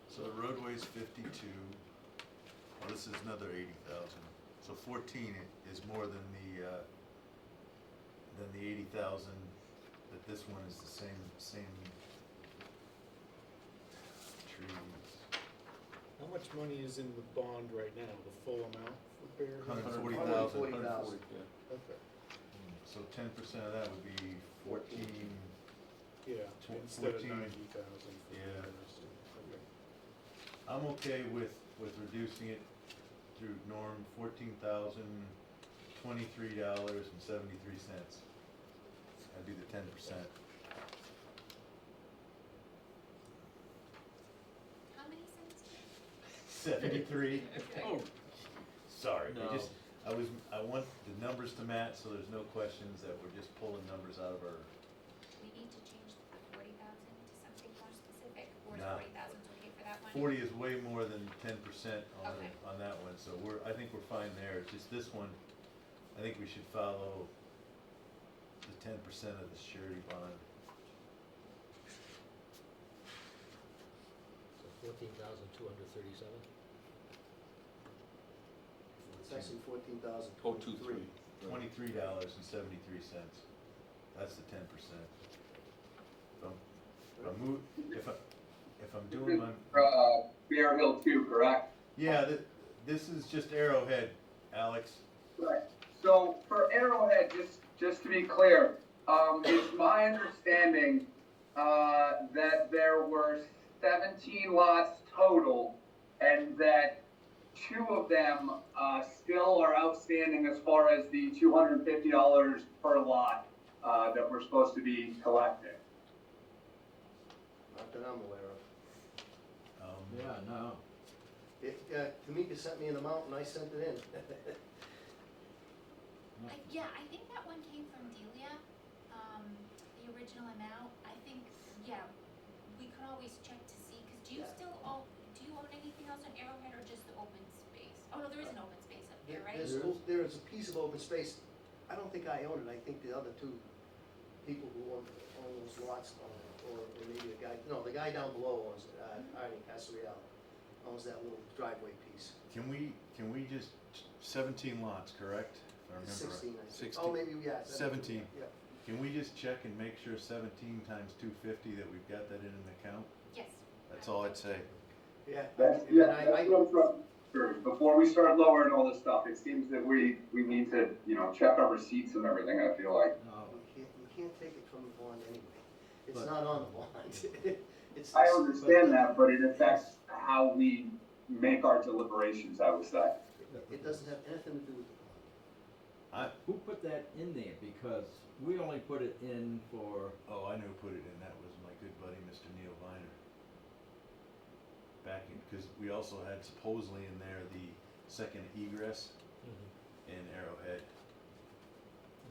So the roadway's 52, well, this is another 80,000. So 14 is more than the 80,000, that this one is the same trees. How much money is in the bond right now, the full amount for Bear? 140,000. 140,000. Okay, So 10% of that would be 14. yeah, Tw- instead of 14. 90,000. Yeah. Okay. I'm okay with reducing it through Norm, $14,023.73. That'd be the 10%. How many cents? 73. Oh, Sorry, No. I want the numbers to match, so there's no questions that we're just pulling numbers out of our, We need to change the 40,000 to something more specific, or is No. 40,000 okay for that one? 40 is way more than 10% Okay. on that one, so I think we're fine there. It's just this one, I think we should follow the 10% of the surety bond. So 14,237. It's actually 14,000. Oh, 2-3. $23.73. That's the 10%. If I'm doing my, Bear Hill 2, correct? yeah, this is just Arrowhead, Alex. Right. So for Arrowhead, just to be clear, it's my understanding that there were 17 lots total, and that 2 of them still are outstanding as far as the $250 per lot that we're supposed to be collecting. Not that I'm aware of. yeah, no. Tamika sent me an amount and I sent it in. Yeah, I think that one came from Delia, the original amount. I think, yeah, we could always check to see, because do you Yeah. still own, do you own anything else on Arrowhead or just the open space? Oh, no, there is an open space up there, right? There is a piece of open space. I don't think I own it. I think the other 2 people who own those lots or maybe the guy down below owns it, Arnie Casariel, owns that little driveway piece. Can we just, 17 lots, correct? If I remember right. 16, I think. 16. Oh, maybe, yeah. 17. Yeah. Can we just check and make sure 17 times 250 that we've got that in an account? Yes. That's all I'd say. Yeah. That's, And yeah, I- that's what I'm trying- sure. Before we start lowering all this stuff, it seems that we need to, check our receipts and everything, I feel like. No. You can't take it from the bond anyway. It's But- not on the bond. It's I understand that, but it affects how we make our deliberations, I would say. It doesn't have anything to do with the bond. Who put that in there? Because we only put it in for, Oh, I know who put it in, that was my good buddy, Mr. Neil Viner. Back in, because we also had supposedly in there the second egress Mhm. in Arrowhead,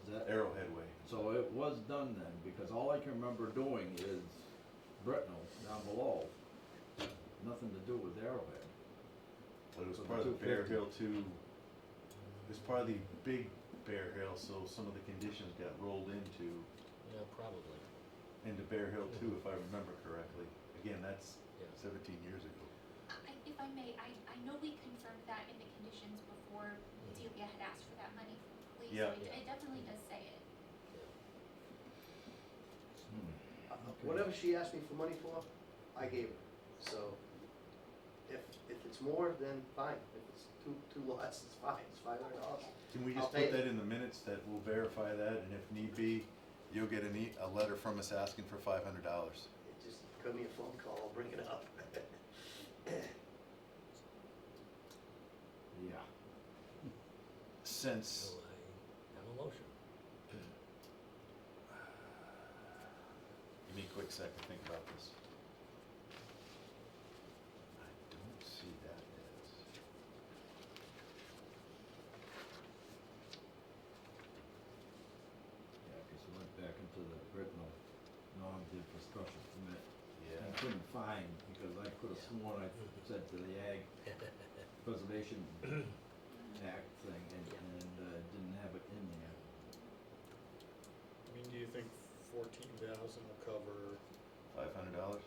is that, Arrowhead Way. so it was done then, because all I can remember doing is Brintnal down below. Nothing to do with Arrowhead. But it was So part of the 250. Bear Hill too, it was part of the big Bear Hill, so some of the conditions got rolled into Yeah, probably, Bear Hill too, if I remember correctly. Again, that's yeah. 17 years ago. If I may, I know we confirmed that in the conditions before Delia had asked for that money from the police. Yeah. So it definitely does say it. Whatever she asked me for money for, I gave her. So if it's more, then fine. If it's two lots, it's fine. It's $500. Can we I'll just pay put it. that in the minutes that we'll verify that, and if need be, you'll get a letter from us asking for $500. Just give me a phone call, I'll bring it up. Yeah. Since, So I have a motion. give me a quick sec to think about this. I don't see that as. Yeah, because we went back into the Brintnal, non-did for special permit. Yeah. I couldn't find, because I could have sworn I said to the Ag Preservation Act thing, and didn't have it in there. I mean, do you think 14,000 will cover, $500?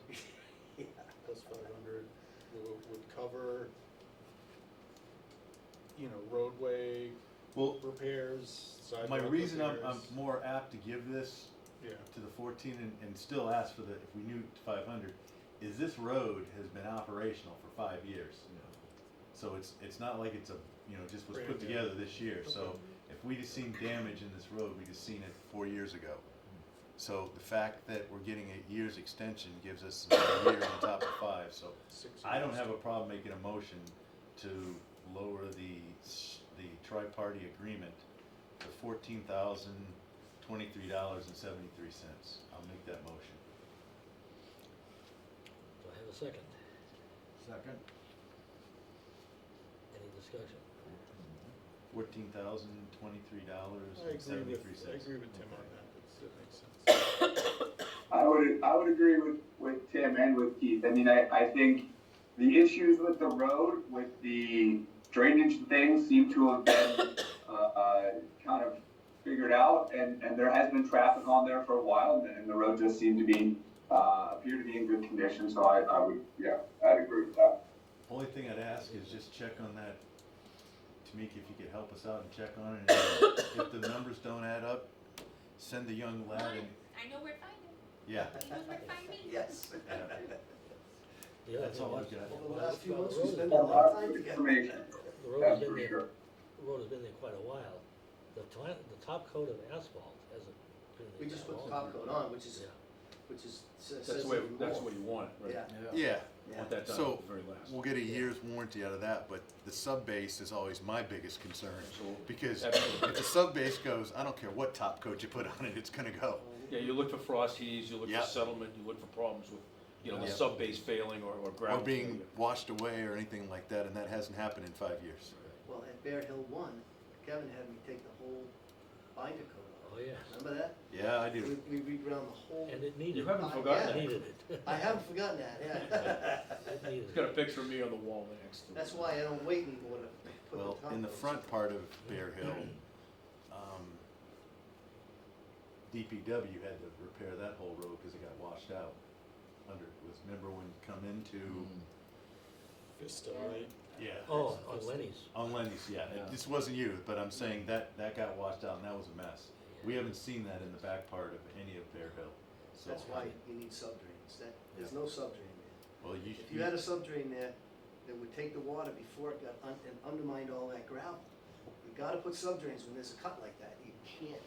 Yeah. plus 500, would cover, you know, roadway Well, repairs, sidewalk my reason I'm repairs? more apt to give this Yeah, to the 14 and still ask for the, if we knew 500, is this road has been operational for 5 years. So it's not like it's just was put Brand new. together this year. So Okay. if we just seen damage in this road, we just seen it 4 years ago. So the fact that we're getting a year's extension gives us a year on top of 5. So 6 I don't years. have a problem making a motion to lower the tri-party agreement to $14,023.73. I'll make that motion. Do I have a second? Second? Any discussion? $14,023.73. I agree with Tim on that, that makes sense. I would agree with Tim and with Keith. I mean, I think the issues with the road, with the drainage things seem to have been kind of figured out, and there has been traffic on there for a while, and the road just seemed to be, appear to be in good condition, so I'd agree with that. Only thing I'd ask is just check on that, Tamika, if you could help us out and check on it. And if the numbers don't add up, send the young lad and, I know where to find him. yeah. He knows where to find me. Yes. The other That's thing all is, I've got. Over the last few the months, road we has spent been a A lot lot of of time good together. information, The road has that's been for there, sure. the road has been there quite a while. The top coat of asphalt hasn't been there. We just that put the long. top coat on, which is, Yeah. says That's the way, even that's more. what you want, right? Yeah. Yeah, Want that done So, at the very last. we'll get a year's warranty out of that, but the sub base is always my biggest concern. Absolutely. Because Absolutely. if the sub base goes, I don't care what top coat you put on it, it's gonna go. Yeah, you look for frost heaves, you look Yep. for settlement, you look for problems with, the Yep. sub base failing or Or ground being failure. washed away or anything like that, and that hasn't happened in 5 years. Well, at Bear Hill 1, Kevin had me take the whole binder coat Oh, off. yeah, Remember that? Yeah, I do. We reground the whole, and it You needed, haven't Yeah. forgotten it that. needed it. I haven't forgotten that, yeah. It needed It's got a it. picture of me on the wall next to it. That's why I don't wait anymore to put Well, the top in the coats front on. part of Bear Hill, DPW had to repair that whole road because it got washed out. Remember when you come into, Vista, right? yeah. Oh, on Lenny's. On Lenny's, yeah. Yeah. This wasn't you, but I'm saying that got washed out and that was a mess. We haven't seen that in the back part of any of Bear Hill. So, That's why you need subdrains. There's no subdrain there. well, If you had a subdrain there, that would take the water before it got and undermined all that gravel. You gotta put subdrains when there's a cut like that. You can't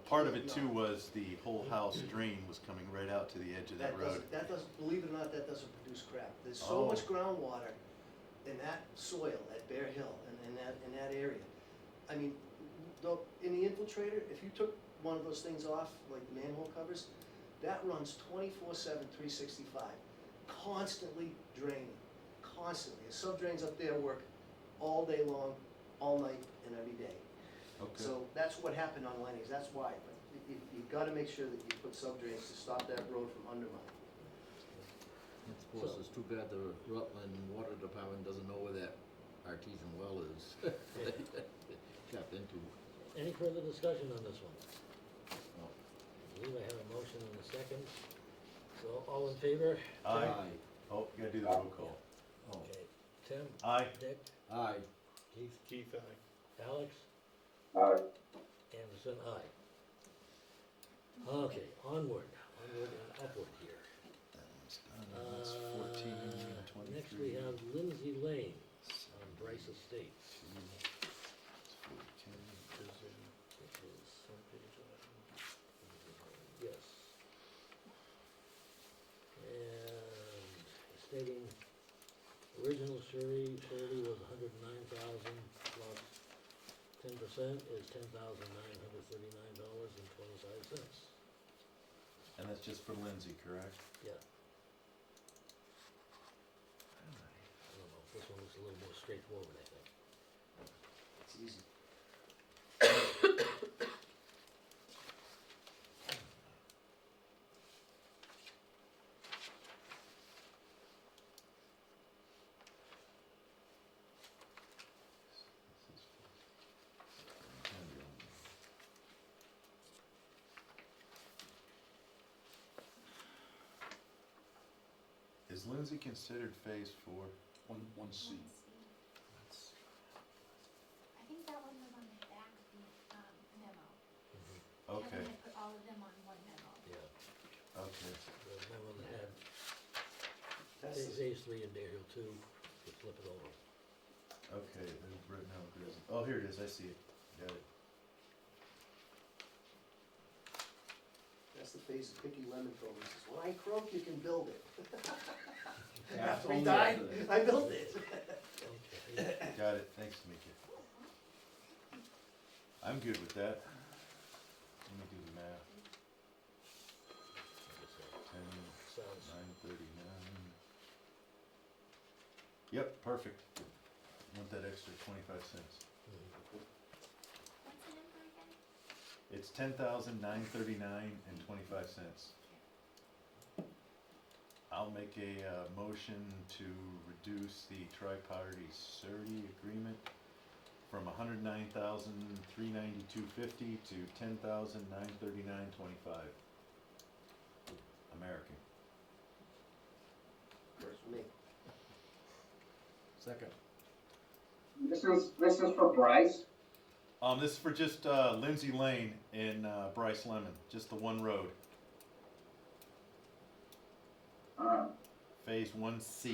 Part of it too was the whole house drain was coming right out to the edge of that road. That doesn't, believe it or not, that doesn't produce crap. There's so much Oh. groundwater in that soil at Bear Hill and in that area. I mean, in the infiltrator, if you took one of those things off, like the manhole covers, that runs 24/7, 365, constantly draining, constantly. The sub drains up there work all day long, all night, and every day. Okay. So that's what happened on Lenny's, that's why. But you've gotta make sure that you put sub drains to stop that road from undermining. Of course, it's too bad the Rutland Water Department doesn't know where that artesian well is. Tapped into. Any further discussion on this one? No. I believe I have a motion and a second. So all in favor? Aye. Oh, you gotta do the roll call. Oh, Okay, Tim, Aye. Dick, aye. Keith, Keith, aye. Alex, Uh, Anderson, aye. Okay, onward and upward here. That's 14, Next 23. we have Lindsey Lane on Brice Estates. Which is some page 11. Yes. And stating original surety was $109,000 plus 10% is $10,939.25. And that's just for Lindsay, correct? Yeah. I don't know, this one was a little more straightforward, I think. It's easy. Is Lindsay considered phase 4? One C. I think that one was on the back of the memo. Okay, Kevin had put all of them on one memo. Yeah, okay. the memo that had That's the- phase 3 and Bear Hill 2, you flip it over. Okay, there's Brintnal, Grizzly. Oh, here it is, I see it. Got it. That's the phase of Picky Lemon told me. He says, when I croak, you can build it. Yeah, After he only died, after that. I built it. Okay, Got it, thanks, Tamika. I'm good with that. Let me do the math. 10, sounds, 939. Yep, perfect. Want that extra 25 cents. What's the number again? It's 10,939.25. I'll make a motion to reduce the tri-party surety agreement from $109,392.50 to $10,939.25. American. First for me. Second. this is for Brice. This is for just Lindsay Lane in Brice Lemon, just the one road, phase 1C. Do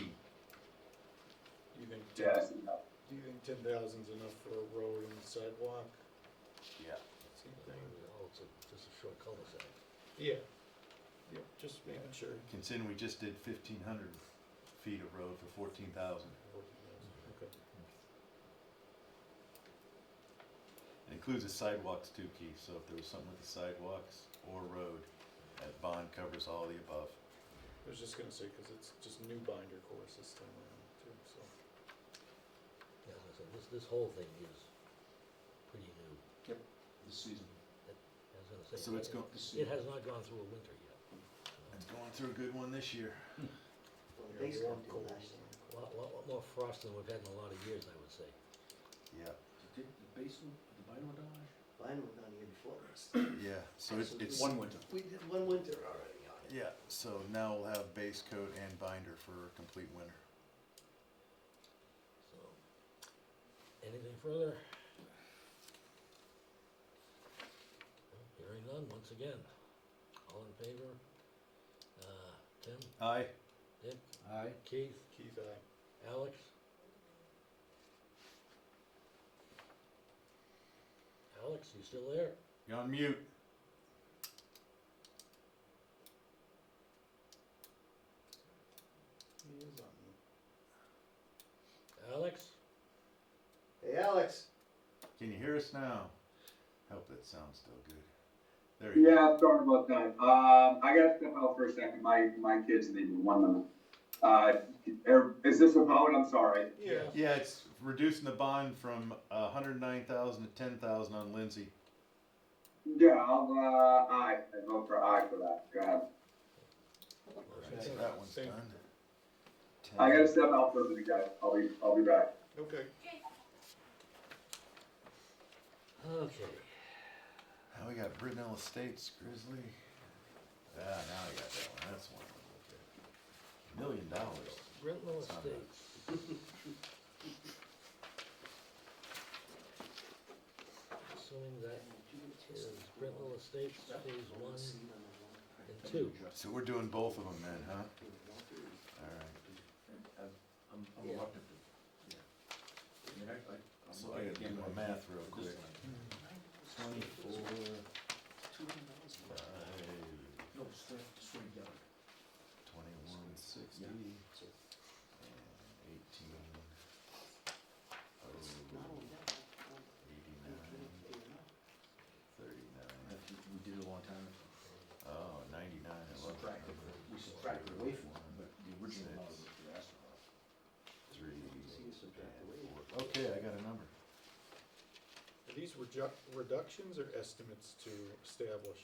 you think, Yes. do you think 10,000's enough for a road and sidewalk? Yeah. Same thing? oh, it's just a short cul-de-sac. Yeah. Yeah, just making sure. Considering we just did 1,500 feet of road for 14,000. Okay. It includes the sidewalks too, Keith, so if there was something with the sidewalks or road, that bond covers all the above. I was just gonna say, cause it's just new binder course this time around too, so. Yeah, as I said, this whole thing is pretty new. This season. I was gonna say, So it's it has not gone through a winter yet. It's going through a good one this year. Well, the base warm, got cold. last year. A lot more frost than we've had in a lot of years, I would say. Yeah, Did the basement, the binder went down last Mine went down the year before last. yeah, so it's, year? One winter. We did one winter already on it. yeah, so now we'll have base coat and binder for a complete winter. So, anything further? Hearing none, once again. All in favor? Tim, Aye. Dick, Aye. Keith, Keith, Alex? Alex, you still there? You're on mute. Can you hear us now? Hope that sounds still good. There you go. Yeah, sorry about that. I gotta step out for a second. My kids need me. 1 minute. Is this a vote? I'm sorry. Yeah. Yeah, it's reducing the bond from 109,000 to 10,000 on Lindsey. Yeah, aye. I vote for aye for that. Go ahead. So that one's Thank- done. I gotta step out for a minute, guys. I'll be back. Okay. Okay. Now we got Brintnal Estates, Grizzly. Ah, now I got that one. That's one. $1 million. Brintnal It's not Estates. Assuming that is Brintnal Estates phase 1 and 2. So we're doing both of them then, huh? Alright. I'm Yeah. reluctant to, yeah. I mean, I'm So looking I gotta do again, my but math real this quick. one. 24, 5, No, swear together. 21, 60, Yeah. and 18, 89, 39, We did it a long time ago. oh, 99, I love that number. We subtracted away from it, but the original amount was the rest of it. 3, and 4. Okay, I got a number. Are these reductions or estimates to establish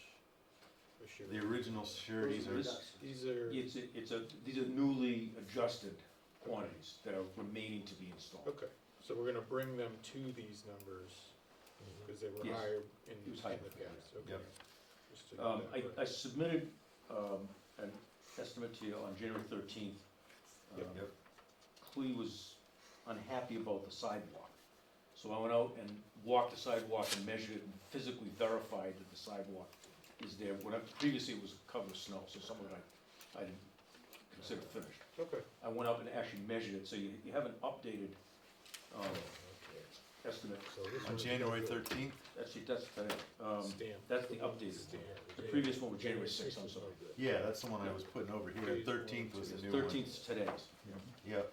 a surety? The original sureties are, These are, These are newly adjusted quantities that are remaining to be installed. okay, so we're gonna bring them to these numbers, because they were Yes. higher in It was the higher. past, okay. Yep. Just to know that, I submitted, an estimate to you on January 13th. Yep. Yep. Clea was unhappy about the sidewalk. So I went out and walked the sidewalk and measured it and physically verified that the sidewalk is there. Previously it was covered with snow, so some of it I didn't consider finished. Okay, I went up and actually measured it, so you have an updated, estimate. So this on one's January good. 13th, That's today. stamp. That's the updated Stamp. one. The previous one was January 6th, I'm is no sorry. good. yeah, that's the one I was putting over here, Phase 13th one, was the two. new one. 13th is today's. Yep.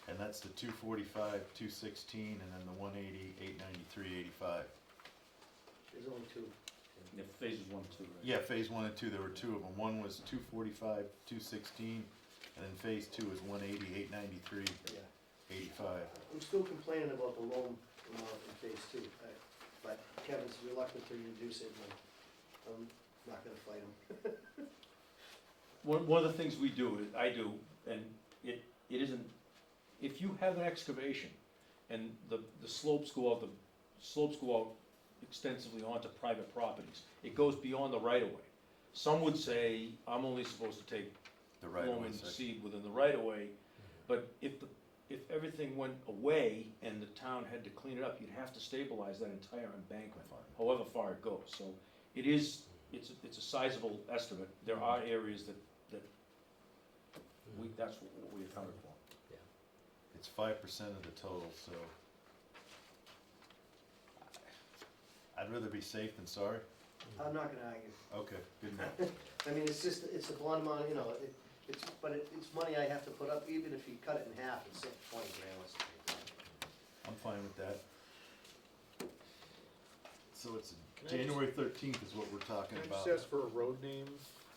And that's the 245, 216, and then the 180, 893, 85. There's only two. Yeah, phases 1 and 2, right? Yeah, phase 1 and 2, there were two of them. One was 245, 216, and then phase 2 was 180, 893, Yeah. 85. I'm still complaining about the loan amount in phase 2, but Kevin's reluctant to reduce it, and I'm not gonna fight him. One of the things we do, I do, and it isn't, if you have an excavation and the slopes go out extensively onto private properties, it goes beyond the right of way. Some would say, I'm only supposed to take The right loam one and section. seed within the right of way, but if everything went away and the town had to clean it up, you'd have to stabilize that entire embankment, however far it goes. So it's a sizable estimate. There are areas that that's what we accounted for. It's 5% of the total, so. I'd rather be safe than sorry. I'm not gonna argue. Okay, good enough. I mean, it's just, it's a blunt amount, you know, it's money I have to put up, even if you cut it in half, it's like 20 grand or something. I'm fine with that. So it's Can I January 13th is what we're talking Can I about. just ask for a road name?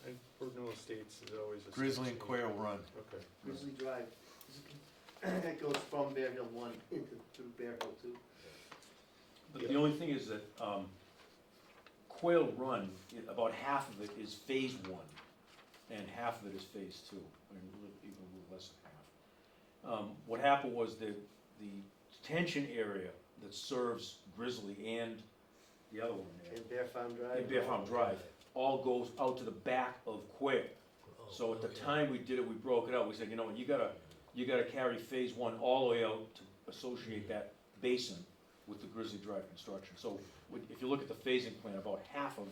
And Brintnal Estates is always a. Grizzly and Quail Run. Okay. Grizzly Drive, it goes from Bear Hill 1 through Bear Hill 2. But the only thing is that Quail Run, about half of it is phase 1, and half of it is phase 2, and even a little less than half. What happened was the detention area that serves Grizzly and the other one there, And Bear Farm Drive. and Bear Farm Drive, all goes out to the back of Quail. Oh, So at the okay. time we did it, we broke it out, we said, you know what, you gotta carry phase 1 all the way out to associate that basin with the Grizzly Drive construction. So if you look at the phasing plan, about half of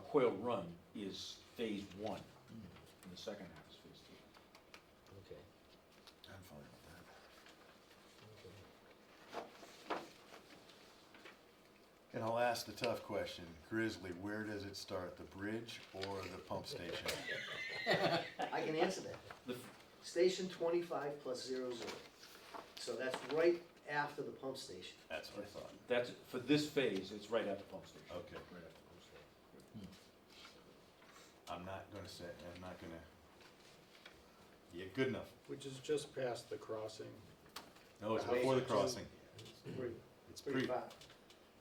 Quail Run is phase 1, and the second half is phase 2. Okay, I'm fine with that. okay. And I'll ask the tough question. Grizzly, where does it start, the bridge or the pump station? I can answer that. The- Station 25 plus 00. So that's right after the pump station. That's what I thought. That's, for this phase, it's right at the pump station. Okay. Right at the pump station. I'm not gonna say, I'm not gonna, yeah, good enough. Which is just past the crossing. No, it's The house before the is- crossing. Pretty- It's pretty pre, far.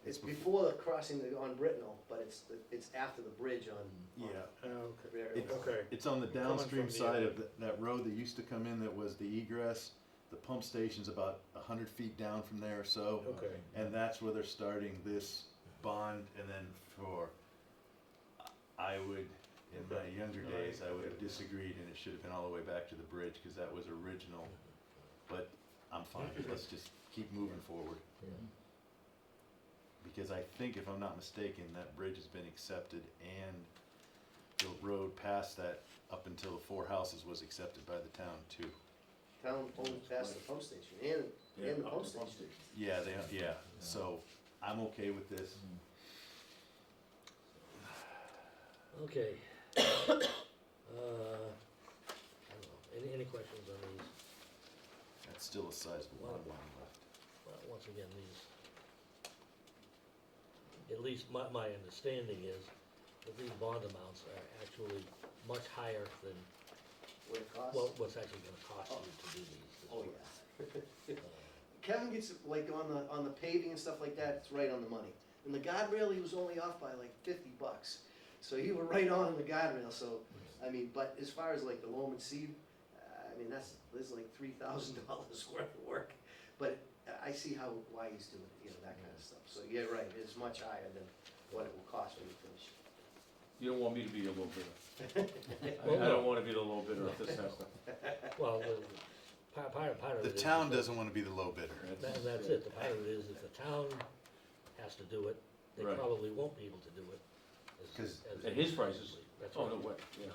It's before the crossing on Brintnal, but it's after the bridge on. yeah. Okay. It's- Okay. It's on the Coming downstream from the side other- of that road that used to come in that was the egress. The pump station's about 100 feet down from there or so. Okay. And that's where they're starting this bond, and then for, I would, in my younger days, I would have disagreed, and it should have been all the way back to the bridge, because that was original. But I'm fine, let's just keep moving forward. Yeah. Because I think, if I'm not mistaken, that bridge has been accepted, and the road past that, up until the 4 houses, was accepted by the town too. Town owns past the pump station and the up pump to station. Yeah, yeah, so I'm okay with this. Okay. I don't know, any questions on these? That's still a sizable lot of money left. Well, once again, at least my understanding is that these bond amounts are actually much higher than What it costs? what's actually gonna cost you to do these. Oh, yeah. Uh, Kevin gets, like, on the paving and stuff like that, it's right on the money. And the guardrail, he was only off by like $50. So you were right on the guardrail, so, I mean, but as far as like the loam and seed, I mean, there's like $3,000 worth of work. But I see why he's doing, that kind of stuff. So you're right, it's much higher than what it will cost me to finish. You don't want me to be a little bidder. I don't wanna be the low bidder if this has to. Well, part of The it is. town doesn't wanna be the low bidder. That's it, the part of it is if the town has to do it, they Right. probably won't be able to do it. 'Cause at his prices, That's oh, right. no way, yeah.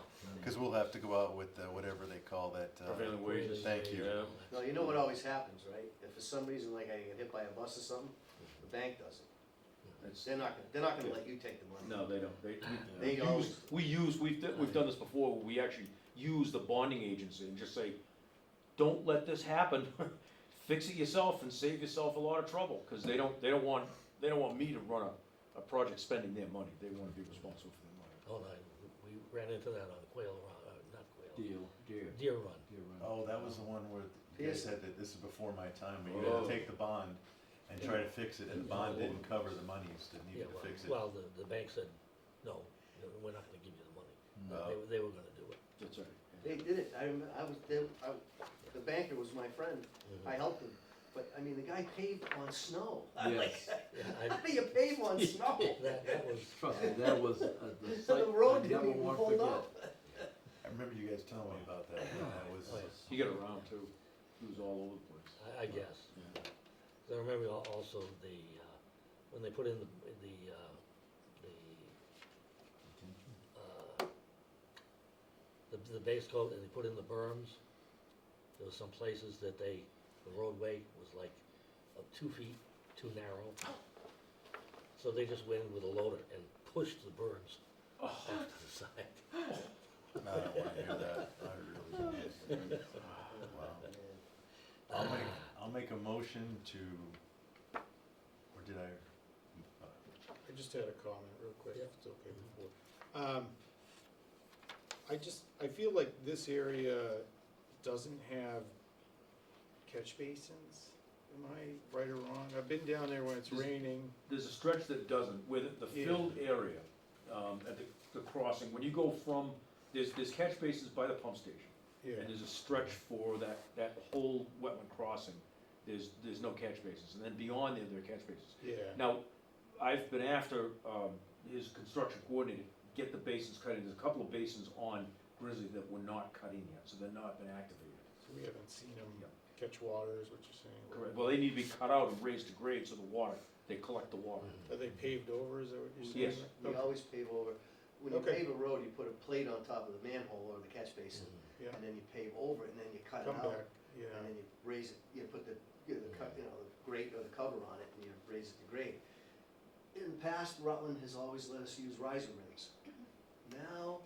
Cause we'll have to go out with, whatever they call that, Prevailing wages. thank you. Yeah. No, you know what always happens, right? If for some reason, like, I get hit by a bus or something, the bank does it. It's- They're not gonna let you take the money. No, they don't, They always, we've done this before, where we actually use the bonding agency and just say, don't let this happen. Fix it yourself and save yourself a lot of trouble, cause they don't want me to run a project spending their money, they wanna be responsible for their money. Oh, no, we ran into that on Quail, not Quail, Deer Deer Run. run. Oh, that was the one where you guys Yes. said that this is before my time, where you had to take the bond and try to fix it, and the bond didn't cover the monies that Yeah, needed to fix it. well, the bank said, no, we're not gonna give you the money. They were gonna do it. That's right. they did it. I remember, I was there, the banker was my friend. I helped him. But, I mean, the guy paved on snow. I'm like, Yeah, how do you pave on snow? that was, Trust me, that was the So sight the road I didn't never even want to hold forget. up. I remember you guys telling me about that, and that was, oh, yeah, He got around too, he was all over the place. I guess. Yeah. 'Cause I remember also when they put in the base coat and they put in the berms, there was some places that the roadway was like 2 feet too narrow. So they just went in with a loader and pushed the berms off to the side. I don't wanna hear that, I really don't. Wow. I'll make a motion to, or did I? I just had a comment real quick, if it's okay before. I feel like this area doesn't have catch basins. Am I right or wrong? I've been down there when it's raining. There's a stretch that doesn't, where the filled area, at the crossing, when you go from, there's catch basins by the pump station. Yeah. And there's a stretch for that whole wetland crossing, there's no catch basins, and then beyond there are catch basins. Yeah. Now, I've been after, his construction coordinator, get the basins cut in, there's a couple of basins on Grizzly that were not cut in yet, so they're not been activated. So we haven't seen them Yeah. catch water, is what you're saying? Correct, well, they need to be cut out and raised to grade, so the water, they collect the water. Are they paved over, is that what you're saying? Yes. We Okay. always pave over. When you Okay. pave a road, you put a plate on top of the manhole or the catch basin, Yeah, and then you pave over it, and then you cut it come out. back, yeah. And then you raise it, you put the grate or the cover on it, and you raise it to grade. In the past, Rutland has always let us use riser rims. Now,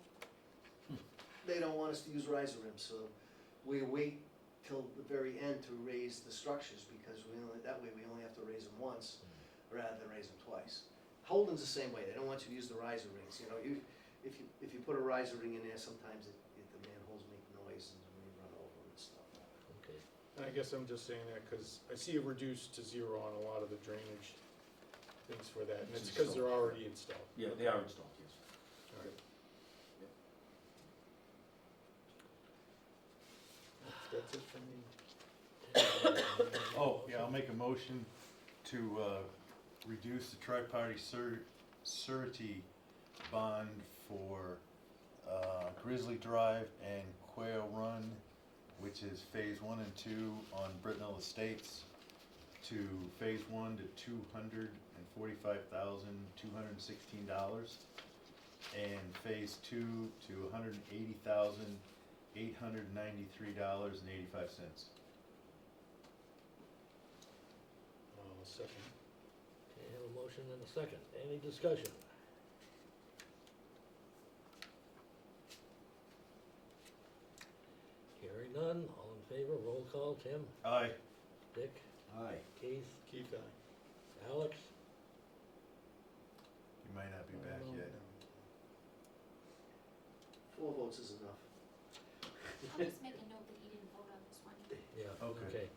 they don't want us to use riser rims, so we wait till the very end to raise the structures, because that way we only have to raise them once, rather than raise them twice. Holden's the same way, they don't want you to use the riser rings, you know, if you put a riser ring in there, sometimes the manholes make noise and you run over them and stuff. Okay. And I guess I'm just saying that because I see it reduced to zero on a lot of the drainage things for that, and it's because they're already installed. Yeah, they are installed, yes. All right. That's it for me. Oh, yeah, I'll make a motion to reduce the tri-party surety bond for Grizzly Drive and Quail Run, which is phase 1 and 2 on Brintnal Estates, to phase 1 to $245,216, and phase 2 to $180,893.85. Second. Okay, have a motion and a second. Any discussion? Hearing none, all in favor, roll call, Tim, Aye. Dick, Aye. Keith, Keith, aye. Alex, You might not be back yet. 4 votes is enough. I'll just make a note that he didn't vote on this one. yeah, Okay. okay.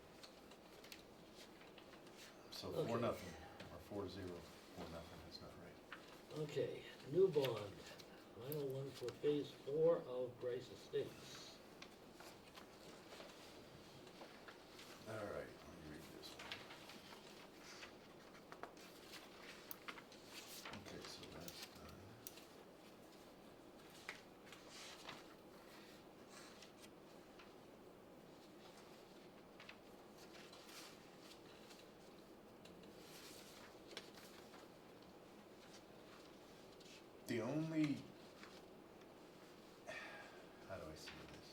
So Okay. 4-0, or 4-0, 4-0, that's not right. Okay, new bond, final one for phase 4 of Brice Estates. All right, let me read this one. Okay, so that's done. The only, how do I say this?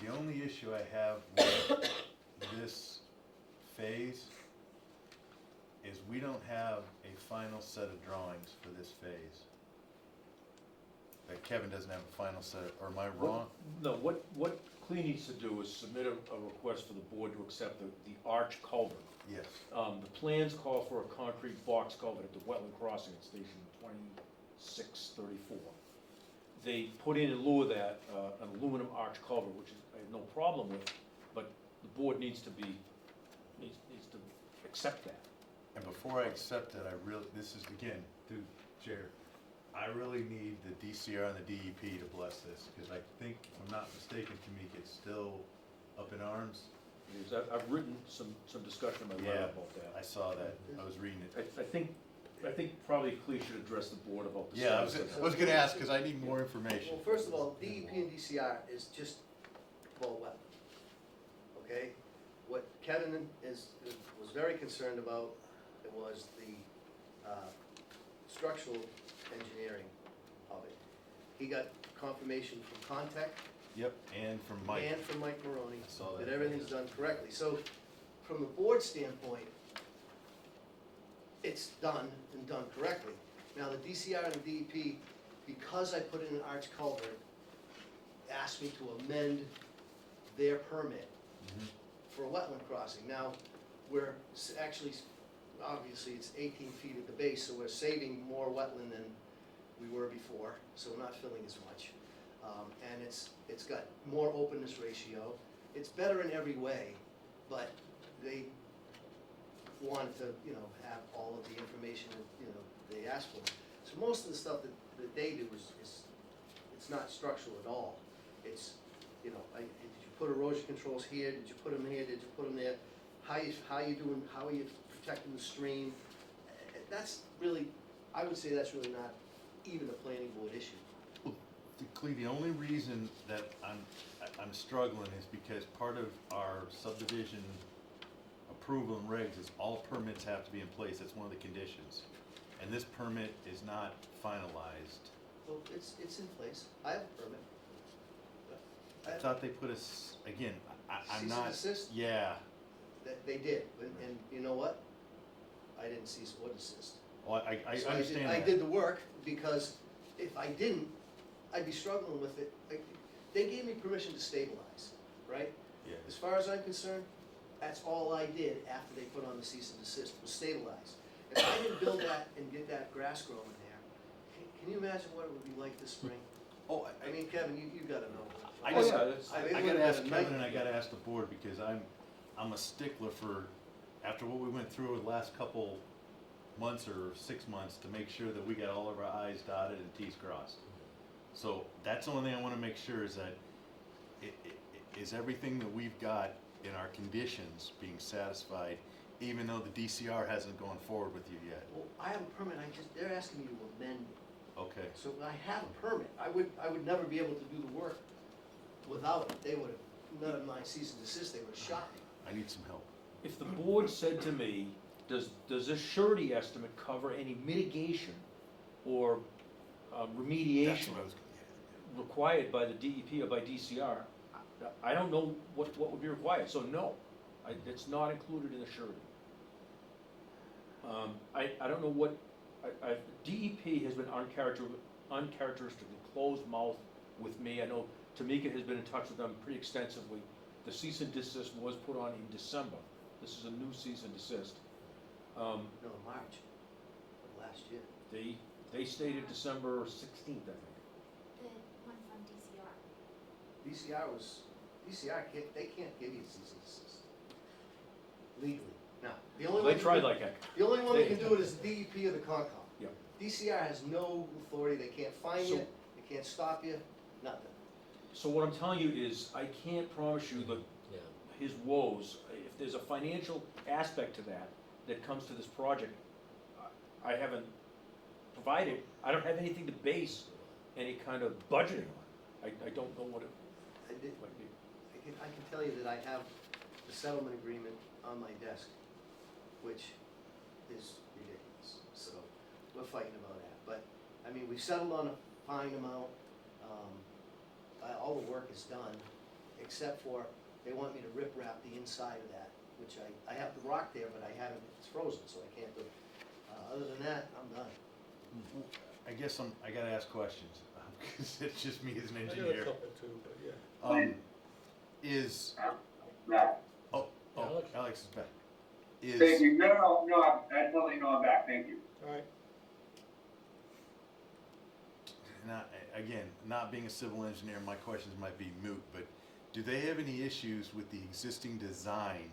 The only issue I have with this phase is we don't have a final set of drawings for this phase. That Kevin doesn't have a final set, or am I wrong? No, what Clea needs to do is submit a request for the board to accept the arch culvert. Yes. The plans call for a concrete box culvert at the wetland crossing at station 2634. They put in lieu of that, an aluminum arch culvert, which I have no problem with, but the board needs to accept that. And before I accept it, this is again, through Chair, I really need the DCR and the DEP to bless this, because I think, if I'm not mistaken, Tamika, it's still up in arms. Because I've written some discussion in my letter Yeah, about that. I saw that, I was reading it. I think probably Clea should address the board about the Yeah, status of I was gonna ask, because I need more information. Well, first of all, DEP and DCR is just about wetland, okay? What Kevin was very concerned about, it was the structural engineering of it. He got confirmation from Contech Yep, and from Mike. and from Mike Maroney I saw that. that everything's done correctly. So, from the board standpoint, it's done and done correctly. Now, the DCR and the DEP, because I put in an arch culvert, asked me to amend their permit Mhm. for a wetland crossing. Now, we're actually, obviously, it's 18 feet at the base, so we're saving more wetland than we were before, so we're not filling as much. And it's got more openness ratio. It's better in every way, but they wanted to, have all of the information that, they asked for. So most of the stuff that they do is it's not structural at all. It's, did you put erosion controls here, did you put them here, did you put them there? How you doing, how are you protecting the stream? That's really, I would say that's really not even a planning board issue. Clea, the only reason that I'm struggling is because part of our subdivision approval and regs is all permits have to be in place, that's one of the conditions. And this permit is not finalized. Well, it's in place. I have a permit. I thought they put us, again, I'm Cease and not. desist? Yeah, They did, and you know what? I didn't cease or desist. well, I So understand I that. did the work, because if I didn't, I'd be struggling with it. They gave me permission to stabilize, right? Yeah. As far as I'm concerned, that's all I did after they put on the cease and desist, was stabilize. If I didn't build that and get that grass growing there, can you imagine what it would be like this spring? Oh, I mean, Kevin, you gotta know. I Oh, just, yeah, that's, I- I it gotta would've ask been a Kevin and I nightmare. gotta ask the board, because I'm a stickler for, after what we went through the last couple months or 6 months, to make sure that we got all of our i's dotted and t's crossed. So that's the only thing I wanna make sure is that is everything that we've got in our conditions being satisfied, even though the DCR hasn't gone forward with you yet? Well, I have a permit, they're asking me to amend it. Okay, So I have a permit. I would never be able to do the work without it. They would have, none of my cease and desist, they would have shot me. I need some help. if the board said to me, does this surety estimate cover any mitigation or That's remediation what I was, required by the DEP or by DCR? I don't know what would be required, so no, it's not included in the surety. I don't know what, DEP has been uncharacteristically closed mouth with me. I know Tamika has been in touch with them pretty extensively. The cease and desist was put on in December. This is a new cease and desist. No, March of last year. They stated December 16th, I think. The one from DCR. DCR can't, they can't give you a cease and desist. Legally. Now, the only They one. tried like heck. The only one that can do it is the DEP or the Concom. Yeah. DCR has no authority, they can't fine you, So- they can't stop you, nothing. So what I'm telling you is, I can't promise you that Yeah. his woes, if there's a financial aspect to that comes to this project, I haven't provided, I don't have anything to base any kind of budgeting on. I don't know what it I did, might be. I can tell you that I have the settlement agreement on my desk, which is ridiculous, so we're fighting about that. But, I mean, we settled on a fine amount, all the work is done, except for they want me to rip wrap the inside of that, which I have the rock there, but I haven't, it's frozen, so I can't do it. Other than that, I'm done. I guess I gotta ask questions, because it's just me as an I got a engineer. couple too, but yeah. Is, Matt, oh, Alex? Alex is back. thank Is, you. No, I totally know I'm back, thank you. All right. not being a civil engineer, my questions might be moot, but do they have any issues with the existing design?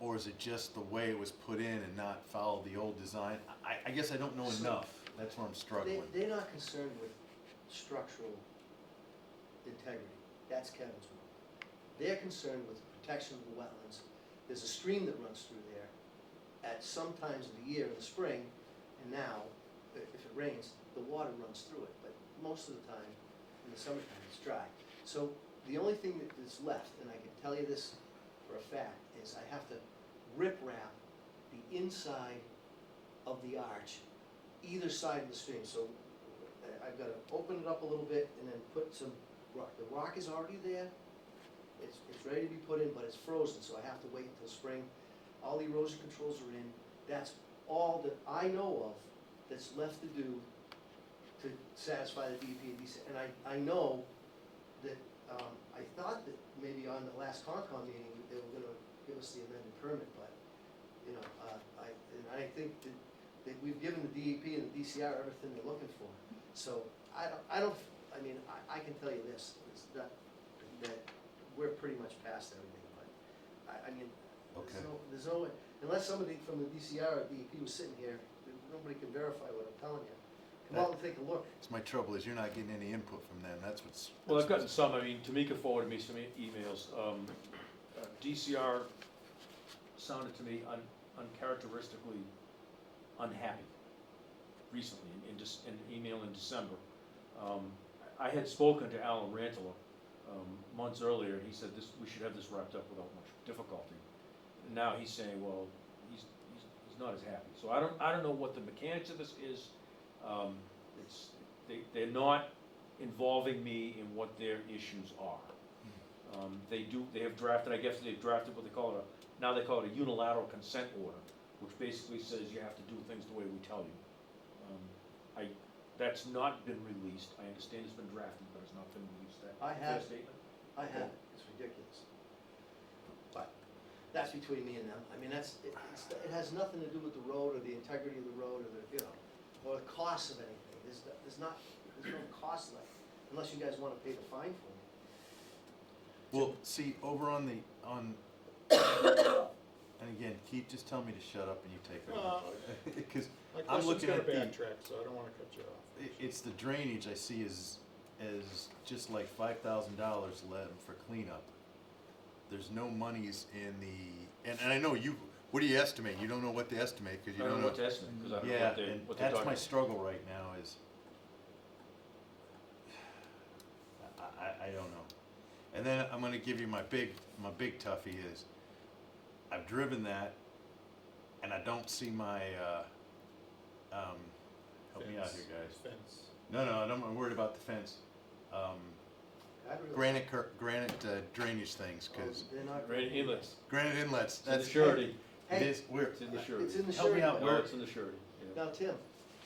Or is it just the way it was put in and not follow the old design? I guess I don't know So- enough, that's where I'm struggling. They're not concerned with structural integrity, that's Kevin's role. They're concerned with the protection of the wetlands. There's a stream that runs through there at some times of the year in the spring, and now, if it rains, the water runs through it, but most of the time, in the summertime, it's dry. So the only thing that is left, and I can tell you this for a fact, is I have to rip wrap the inside of the arch, either side of the stream. So I've got to open it up a little bit and then put some rock. The rock is already there. It's ready to be put in, but it's frozen, so I have to wait until spring. All the erosion controls are in. That's all that I know of that's left to do to satisfy the DEP and DC. And I know that, I thought that maybe on the last Concom meeting, they were gonna give us the amended permit, but, you know, I think that we've given the DEP and the DCR everything they're looking for. So, I can tell you this, is that we're pretty much past everything, but, I mean, Okay. there's no, unless somebody from the DCR or DEP was sitting here, nobody can verify what I'm telling you. Come out and take a look. It's my trouble is you're not getting any input from them, that's what's. Well, I've gotten some, I mean, Tamika forwarded me some emails. DCR sounded to me uncharacteristically unhappy recently, in email in December. I had spoken to Alan Rantala months earlier, and he said we should have this wrapped up without much difficulty. And now he's saying, well, he's not as happy. So I don't know what the mechanics of this is. They're not involving me in what their issues are. They have drafted, I guess they've drafted what they call now they call it a unilateral consent order, which basically says you have to do things the way we tell you. That's not been released. I understand it's been drafted, but it's not been released. I have. Fair statement? I have, it's ridiculous. That's between me and them. I mean, it has nothing to do with the road or the integrity of the road or the, or the cost of anything. There's no cost left, unless you guys wanna pay the fine for it. Well, see, over on and again, Keith, just tell me to shut up and you take over. Because My I'm question's looking gonna at the, backtrack, so I don't wanna cut you off. it's the drainage I see as just like $5,000 left for cleanup. There's no monies in the, and I know you, what do you estimate? You don't know what to estimate, because I you don't don't know know. what to estimate, because I don't know Yeah, what they, and what they're that's talking my about. struggle right now is, I don't know. And then I'm gonna give you my big toughie is, I've driven that, and I don't see my, help me out here, guys. Fence. No, I'm worried about the fence. I'd really- Granite drainage things, cause They're not. Right, inlets, granite inlets, it's in the that's. surety, It Hey, is, where, it's in the surety. it's in the Help me surety. out, No, where- it's in the surety, yeah. Now, Tim,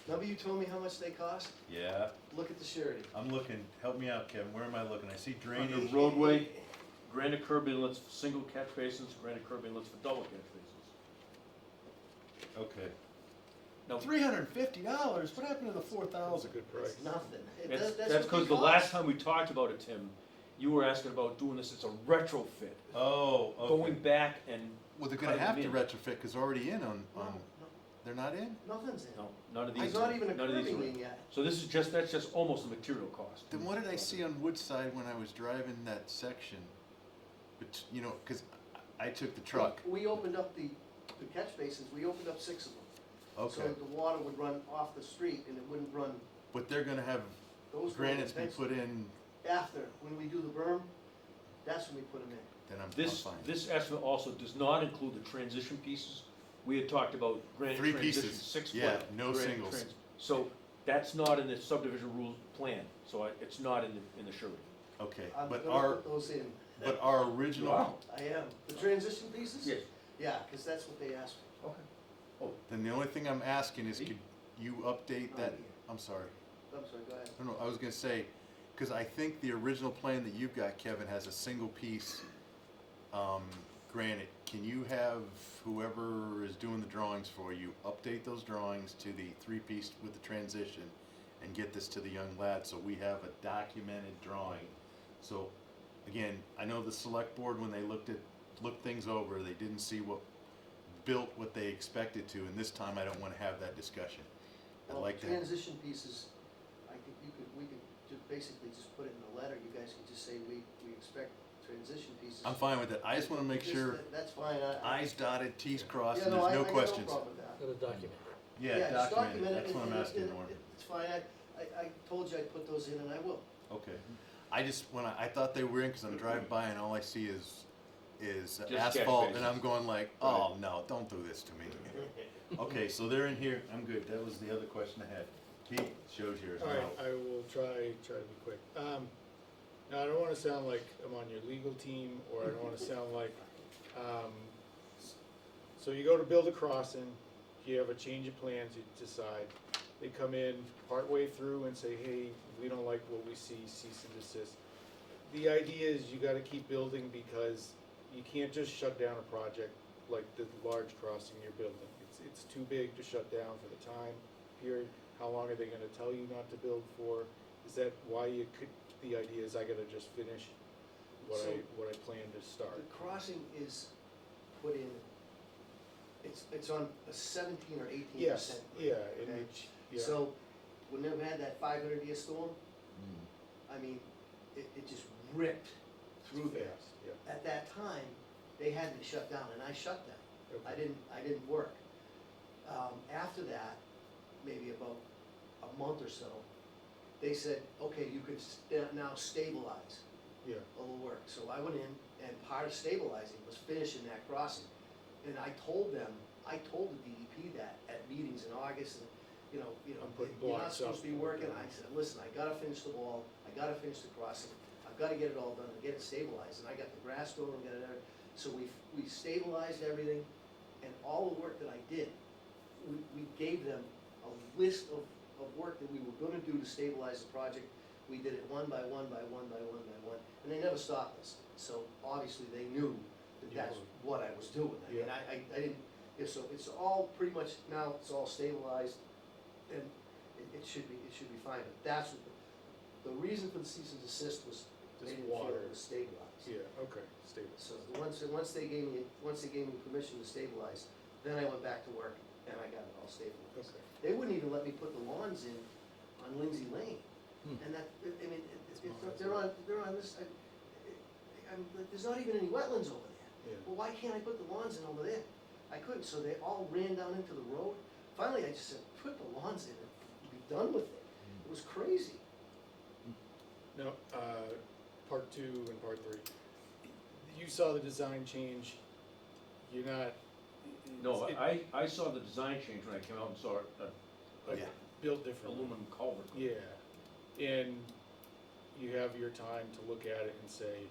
remember you told me how much they cost? yeah, Look at the surety. I'm looking, help me out, Kevin, where am I looking? I see Under drainage. roadway, granite curb inlets for single catch basins, granite curb inlets for double catch basins. Okay. Now, $350, what happened to the That's a 4,000? good price. It's nothing. that's That's what because they the last cost. time we talked about it, Tim, you were asking about doing this as a retrofit, Oh, okay. going back and, Well, they're gonna cutting have to them in. retrofit, cause they're already in on, No, they're not in? nothing's in. no, none of There's these, not even a none of these curbing are in yet. So this is just, that's just almost a material cost. Then what did I see on Woodside when I was driving that section? But, cause I took the truck. We opened up the catch basins, we opened up 6 of them. So Okay, the water would run off the street and it wouldn't run, but they're gonna have those were granites be intense. put in, After, when we do the berm, that's when we put them in. then I'm This, fine. this estimate also does not include the transition pieces. We had talked about granite 3 transition, pieces. 6 foot. Yeah, no granite singles. So that's not in the subdivision rules plan, so it's not in the surety. Okay, I'm but gonna put those in. our original, Wow. I am. The transition pieces? Yes. Yeah, because that's what they asked for. Okay. then the only thing I'm asking is, could you update that? I'm sorry. I'm sorry, go ahead. No, I was gonna say, cause I think the original plan that you've got, Kevin, has a single piece, granite. Can you have whoever is doing the drawings for you, update those drawings to the 3-piece with the transition and get this to the young lad, so we have a documented drawing? So, again, I know the select board, when they looked things over, they didn't see built what they expected to, and this time I don't wanna have that discussion. I'd Well, like to. transition pieces, we could just basically just put it in the letter. You guys could just say, we expect transition pieces. I'm fine with it. I just wanna make Just sure That's fine. I's dotted, T's crossed, Yeah, and no, there's no I got questions. no problem with that. Gotta document it. Yeah, just document it, document that's what I'm and- asking, and Norm. It's fine. I told you I'd put those in and I will. Okay. I just, I thought they were in, cause I'm driving by and all I see is Just asphalt, sketch and I'm bases. going like, oh, no, don't do this to me. Okay, so they're in here, I'm good, that was the other question I had. Pete, shows yours All right, now. I will try to be quick. Now, I don't wanna sound like I'm on your legal team, or I don't wanna sound like, so you go to build a crossing, you have a change of plans, you decide. They come in partway through and say, hey, we don't like what we see, cease and desist. The idea is you gotta keep building, because you can't just shut down a project like the large crossing you're building. It's too big to shut down for the time period. How long are they gonna tell you not to build for? Is that why the idea is I gotta just finish what I plan to start? The crossing is put in, it's on a 17 or 18%. Yes, yeah, in Okay. which, yeah. So, when they had that 500-year storm, I mean, it just ripped through there. Fast, yeah. At that time, they had me shut down, and I shut down. Okay. I didn't work. After that, maybe about a month or so, they said, okay, you can now stabilize Yeah, all the work. So I went in, and part of stabilizing was finishing that crossing. And I told the DEP that at meetings in August, and, I'm putting you're not blocks supposed up. to be working. I said, listen, I gotta finish the wall, I gotta finish the crossing, I've gotta get it all done, and get it stabilized, and I got the grass going, and got it, so we stabilized everything, and all the work that I did, we gave them a list of work that we were gonna do to stabilize the project. We did it one by one by one by one by one, and they never stopped us. So obviously they knew that that's what I was doing. I mean, Yeah. I didn't, yeah, so it's all pretty much, now it's all stabilized, and it should be fine, but that's what the reason for the cease and desist was, they Just didn't feel water. it was stabilized. Yeah, okay, stable. So once they gave me permission to stabilize, then I went back to work and I got it all stabilized. Okay. They wouldn't even let me put the lawns in on Lindsey Lane. And that, I mean, they're on this, there's not even any wetlands over there. Yeah. Well, why can't I put the lawns in over there? I couldn't, so they all ran down into the road. Finally, I just said, put the lawns in and be done with it. It was crazy. Now, part 2 and part 3. You saw the design change. You're not. No, it- I saw the design change when I came out and saw a Yeah. Built differently. aluminum culvert. Yeah, and you have your time to look at it and say,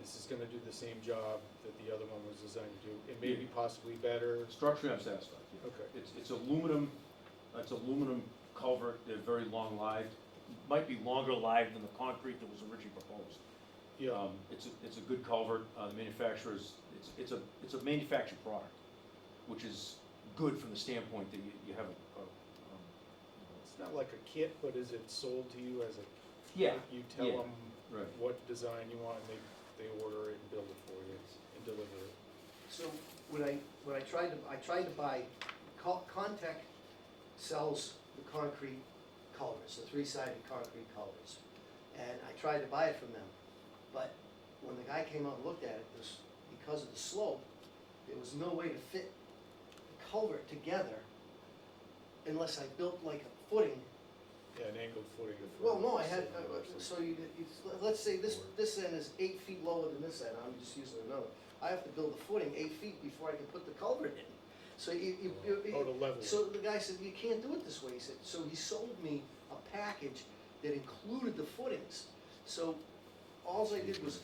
this is gonna do the same job that the other one was designed to do, and maybe possibly better. Structurally, I'm satisfied, yeah. Okay. It's aluminum culvert, they're very long lived, might be longer lived than the concrete that was originally proposed. Yeah, It's a good culvert, the manufacturer's, it's a manufactured product, which is good from the standpoint that you have it's not like a kit, but is it sold to you as a? yeah, You tell yeah, them right. what design you want, and they order it and build it for you and deliver it. So when I tried to buy, Contech sells the concrete culverts, the 3-sided concrete culverts. And I tried to buy it from them, but when the guy came out and looked at it, because of the slope, there was no way to fit the culvert together unless I built like a footing. Yeah, an angled footing. Well, no, I had, so let's say this end is 8 feet lower than this end, I'm just using a number. I have to build a footing 8 feet before I can put the culvert in. So Oh, to level it. so the guy said, you can't do it this way. He said, so he sold me a package that included the footings. So alls I did was,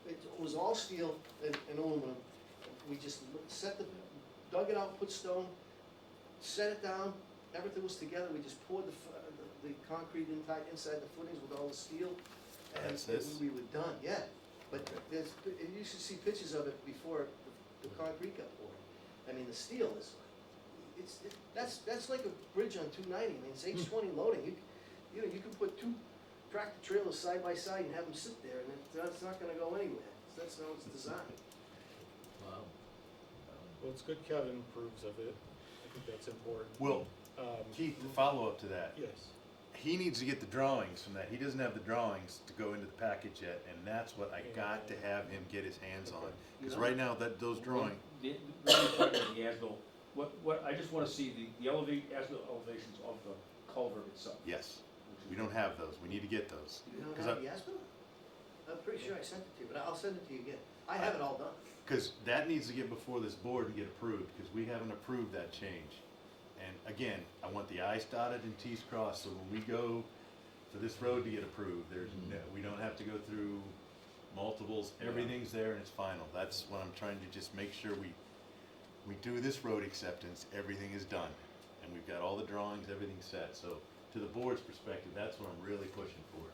it was all steel and aluminum. We just dug it out, put stone, set it down, everything was together. We just poured the concrete inside the footings with all the steel. And That's this? we were done, yeah. But you should see pictures of it before the concrete got poured. I mean, the steel is, that's like a bridge on 290. I mean, it's H20 loading. You can put 2 tractor trailers side by side and have them sit there, and it's not gonna go anywhere. That's how it's designed. Wow. Well, it's good Kevin approves of it. I think that's important. Well, Um, Keith, the follow-up to that, yes. he needs to get the drawings from that. He doesn't have the drawings to go into the package yet, and that's what I got to have him get his hands on. Because right now, those drawings, The as-built, what, I just wanna see the as-built elevations of the culvert itself. yes, we don't have those. We need to get those. You don't 'Cause have I- the as-built? I'm pretty sure I sent it to you, but I'll send it to you again. I have it all done. Because that needs to get before this board and get approved, because we haven't approved that change. And again, I want the i's dotted and t's crossed, so when we go for this road to get approved, we don't have to go through multiples, everything's there and it's final. That's what I'm trying to just make sure we do this road acceptance, everything is done. And we've got all the drawings, everything's set, so to the board's perspective, that's what I'm really pushing for.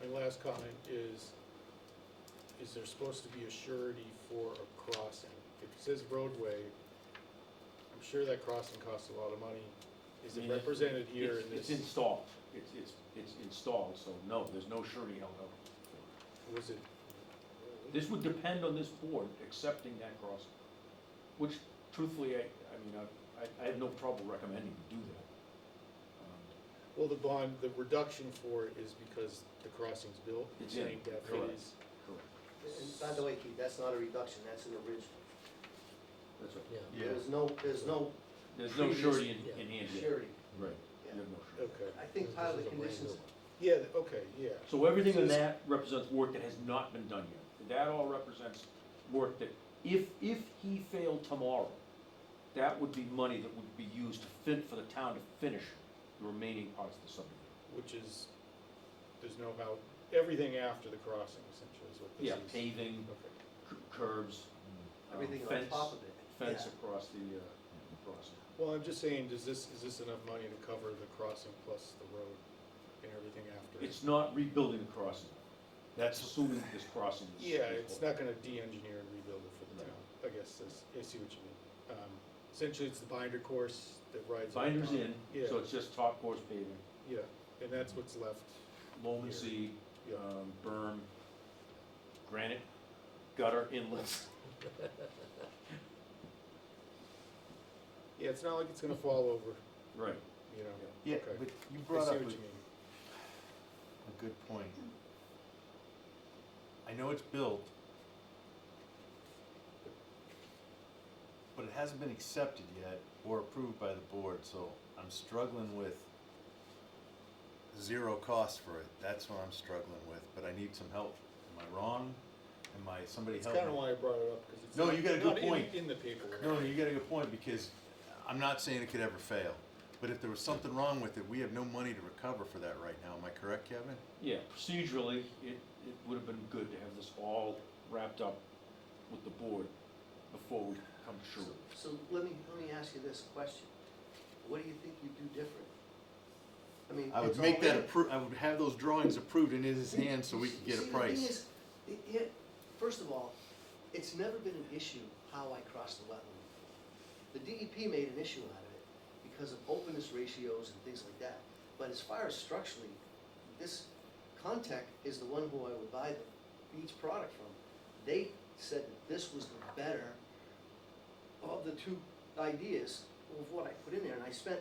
My last comment is there supposed to be a surety for a crossing? If it says roadway, I'm sure that crossing costs a lot of money. Is it represented here in It's this? installed, it's installed, so no, there's no surety held out. Was it? This would depend on this board accepting that crossing, which truthfully, I have no trouble recommending to do that. Well, the reduction for it is because the crossing's built, It's you're in, saying that correct. is. Correct, And by the way, Keith, that's not a reduction, that's an original. that's right. Yeah. Yeah. There's no There's no Previous- surety in yeah. hand yet. surety. Right, Yeah. you have no surety. Okay, I think part of the This is a brand conditions, new one. yeah, okay, yeah. So everything So in this- that represents work that has not been done yet. That all represents work that, if he failed tomorrow, that would be money that would be used for the town to finish the remaining parts of the subdivision. Which is, there's no how, everything after the crossing essentially is what this Yeah, is. paving, Okay. curbs, everything on fence, top of it. fence Yeah. across the crossing. Well, I'm just saying, is this enough money to cover the crossing plus the road and everything after? It's not rebuilding the crossing. That's assuming this crossing is. Yeah, it's not gonna de-engineer and rebuild it for the town, I guess, I see what you mean. Essentially, it's the binder course that rides. on Binders top. in, Yeah, so it's just top course paving, yeah, and that's what's left. loam and Here. seed, Yeah. berm, granite, gutter inlets. Yeah, it's not like it's gonna fall over, Right. you know. Yeah, Okay. but you I brought see up what a you mean. good point. I know it's built, but it hasn't been accepted yet or approved by the board, so I'm struggling with zero cost for it. That's what I'm struggling with, but I need some help. Am I wrong? Am I, somebody It's help me? kinda why I brought it up, cause it's No, not, you got a good not in, point. in the paperwork. No, you got a good point, because I'm not saying it could ever fail. But if there was something wrong with it, we have no money to recover for that right now. Am I correct, Kevin? Yeah, procedurally, it would have been good to have this all wrapped up with the board before we come to shore. So let me ask you this question. What do you think you'd do different? I mean, I would it's make that already- I would have those drawings approved in his hands so we could get a See, the thing price. is, first of all, it's never been an issue how I cross the wetland. The DEP made an issue out of it because of openness ratios and things like that. But as far as structurally, this Contech is the one who I would buy the beach product from. They said that this was the better of the two ideas of what I put in there, and I spent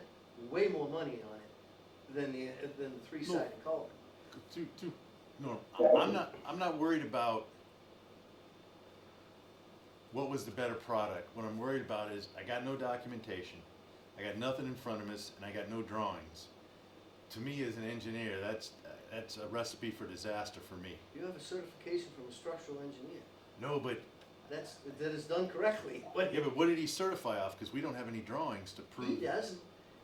way more money on it than the three-sided culvert. No, I'm not worried about what was the better product. What I'm worried about is I got no documentation, I got nothing in front of us, and I got no drawings. To me, as an engineer, that's a recipe for disaster for me. You have a certification from a structural engineer. No, but, That is done correctly. But yeah, but what did he certify off? Because we don't have any drawings to prove. he does.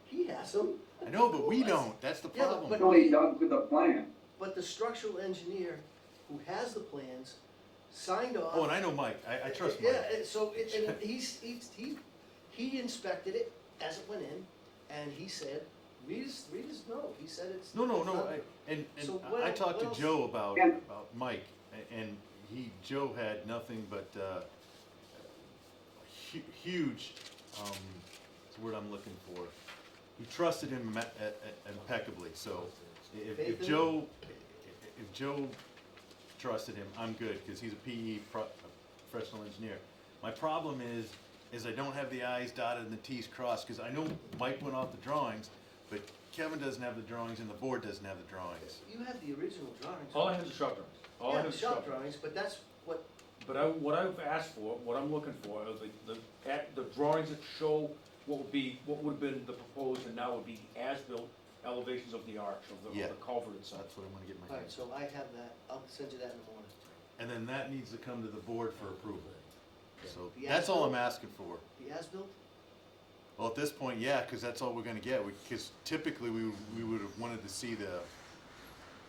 He has them. I know, but we don't. That's the Yeah, problem. but- So he does with the plan. But the structural engineer who has the plans signed off. Oh, and I know Mike. I trust Mike. Yeah, so and he inspected it as it went in, and he said, read his note. He said it's. No, it's not- and So what I else- talked to what else? Joe about Yeah. Mike, and Joe had nothing but huge, what's the word I'm looking for? He trusted him impeccably, so Faith if in Joe trusted him, I'm good, because he's a PE professional engineer. My problem is I don't have the I's dotted and the T's crossed, because I know Mike went off the drawings, but Kevin doesn't have the drawings and the board doesn't have the drawings. You have the original drawings. All I have is shop drawings. All I Yeah, have the is shop drawings, but that's what, But what I've asked for, what I'm looking for, are the drawings that show what would have been the proposed and now would be as-built elevations of the arch, of the Yeah. culvert itself. That's what I want to get my all right, hands so on. I have that. I'll send you that in the morning. And then that needs to come to the board for approval. So The that's all I'm as-built? asking for. The as-built? Well, at this point, yeah, because that's all we're gonna get, because typically we would have wanted to see the,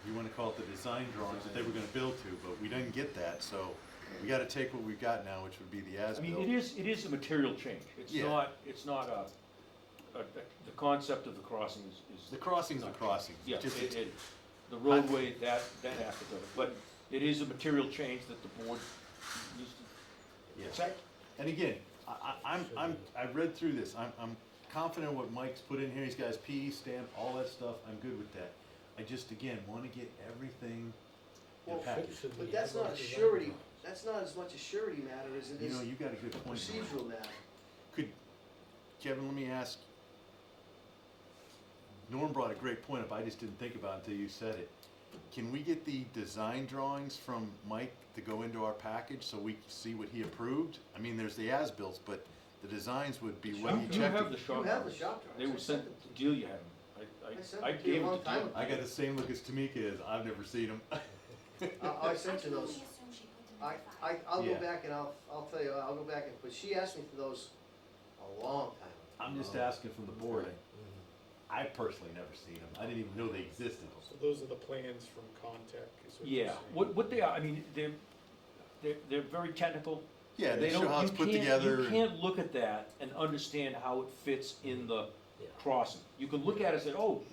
you wanna call it the design drawings that they were gonna build to, but we didn't get that, so we gotta take what we've got now, which would be the I as-built. mean, it is a material change. Yeah. It's not the concept of the crossing is. The crossings are crossings. Yeah, Just- the roadway, that aspect of it, but it is a material change that the board needs to Yeah. accept. And again, I read through this, I'm confident what Mike's put in here, he's got his PE stamp, all that stuff, I'm good with that. I just, again, wanna get everything in Well, package. Should we But that's have not a design surety, drawings? that's not as much a surety matter as it You is know, you got a good a point. Mike. procedural matter. Could, Kevin, let me ask, Norm brought a great point up, I just didn't think about it until you said it. Can we get the design drawings from Mike to go into our package so we can see what he approved? I mean, there's the as-bills, but the designs would be what he You checked. have the shop You have the drawings. shop drawings. They I were sent sent, them to you. Delia had them. I sent I them to you gave a them long to time Delia. ago. I got the same look as Tamika is, I've never seen them. I sent you can those. only assume she put them in the file. I'll go Yeah. back and I'll tell you, I'll go back and, but she asked me for those a long time ago. I'm just asking from the board, I personally never seen them, I didn't even know they existed. So those are the plans from Contech, is what you're Yeah, saying. what they are, I mean, they're very technical. Yeah, they show don't- how you it's put can't- together. You and- can't look at that and understand how it fits in the Yeah. crossing. You can look at it and say, oh,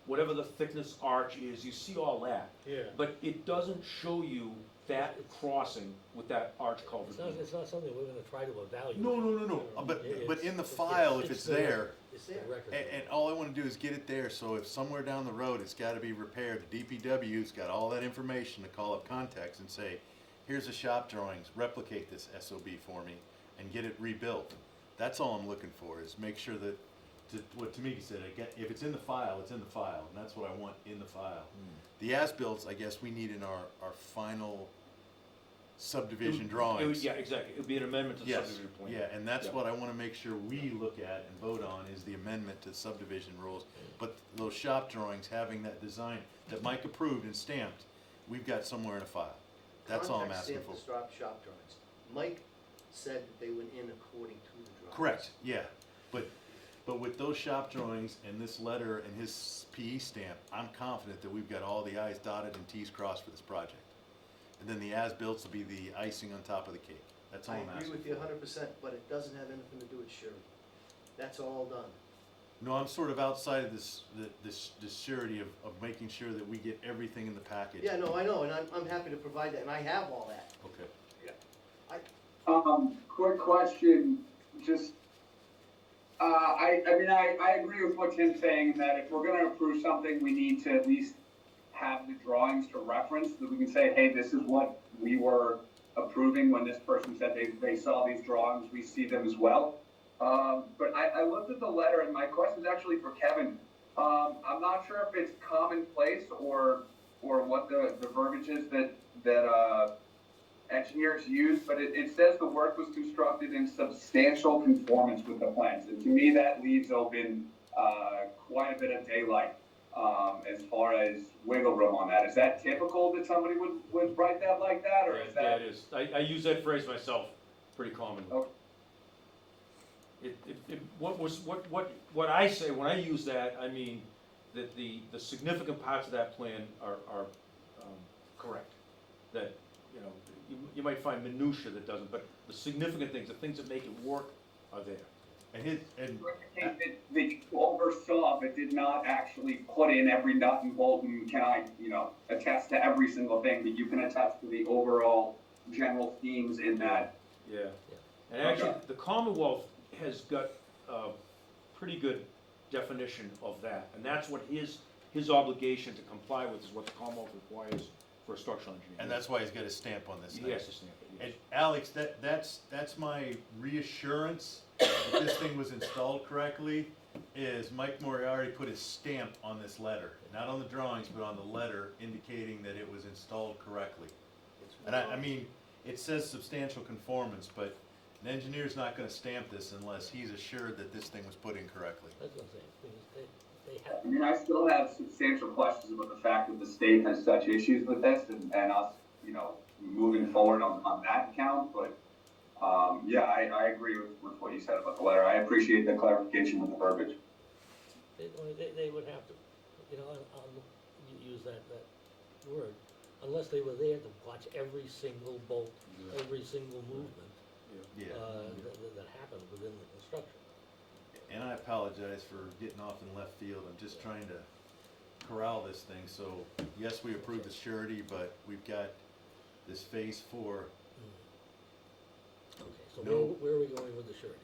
whatever the thickness arch is, you see all that. Yeah. But it doesn't show you that crossing with that arch culvert. It's not something we're gonna try to evaluate. No. But in the file, if it's the there, record. It's the record. and all I wanna do is get it there, so if somewhere down the road it's gotta be repaired, the DPW's got all that information to call up contacts and say, here's the shop drawings, replicate this SOB for me, and get it rebuilt. That's all I'm looking for, is make sure that, what Tamika said, if it's in the file, it's in the file, and that's what I want in the file. The as-bills, I guess we need in our final subdivision drawings. Yeah, exactly, it would be an amendment to the Yes, subdivision plan. yeah, and that's Yeah. what I wanna make sure we look at and vote on, is the amendment to subdivision rules. But those shop drawings, having that design that Mike approved and stamped, we've got somewhere in a file. That's all I'm Contact asking stamp for. the shop drawings. Mike said that they went in according to the drawings. Correct, yeah, but with those shop drawings and this letter and his PE stamp, I'm confident that we've got all the i's dotted and t's crossed for this project. And then the as-built will be the icing on top of the cake. That's all I I'm agree asking with you for. 100%, but it doesn't have anything to do with surety. That's all done. No, I'm sort of outside of this surety of making sure that we get everything in the package. Yeah, no, I know, and I'm happy to provide that, and I have all that. Okay. Quick question, just, I mean, I agree with what Tim's saying, that if we're gonna approve something, we need to at least have the drawings to reference, that we can say, hey, this is what we were approving when this person said they saw these drawings, we see them as well. But I looked at the letter, and my question is actually for Kevin. I'm not sure if it's commonplace or what the verbiage is that engineers use, but it says the work was constructed in substantial conformance with the plans. And to me, that leaves open quite a bit of daylight as far as wiggle room on that. Is that typical that somebody would write that like that, or is that? Yeah, it is. I use that phrase myself pretty commonly. Okay. What I say when I use that, I mean that the significant parts of that plan are correct. That, you know, you might find minutia that doesn't, but the significant things, the things that make it work, are there. That you oversaw, but did not actually put in every nut and bolt, and can I, attest to every single thing, but you can attest to the overall general themes in that. Yeah. And actually, the Commonwealth has got a pretty good definition of that, and that's what his obligation to comply with is what the Commonwealth requires for a structural engineer. And that's why he's got his stamp on this thing. He has to stamp it, yes. And Alex, that's my reassurance that this thing was installed correctly, is Mike Moriarty put his stamp on this letter. Not on the drawings, but on the letter indicating that it was installed correctly. And I mean, it says substantial conformance, but an engineer's not gonna stamp this unless he's assured that this thing was put in correctly. That's what I'm saying, because they have. I mean, I still have substantial questions about the fact that the state has such issues with this and us, moving forward on that account, but, yeah, I agree with what you said about the letter. I appreciate the clarification with the verbiage. They would have to, use that word, unless they were there to watch every single bolt, every single movement, Yeah. that happened within the construction. And I apologize for getting off in left field. I'm just trying to corral this thing. So, yes, we approved the surety, but we've got this phase 4. Okay, so No. where are we going with the surety?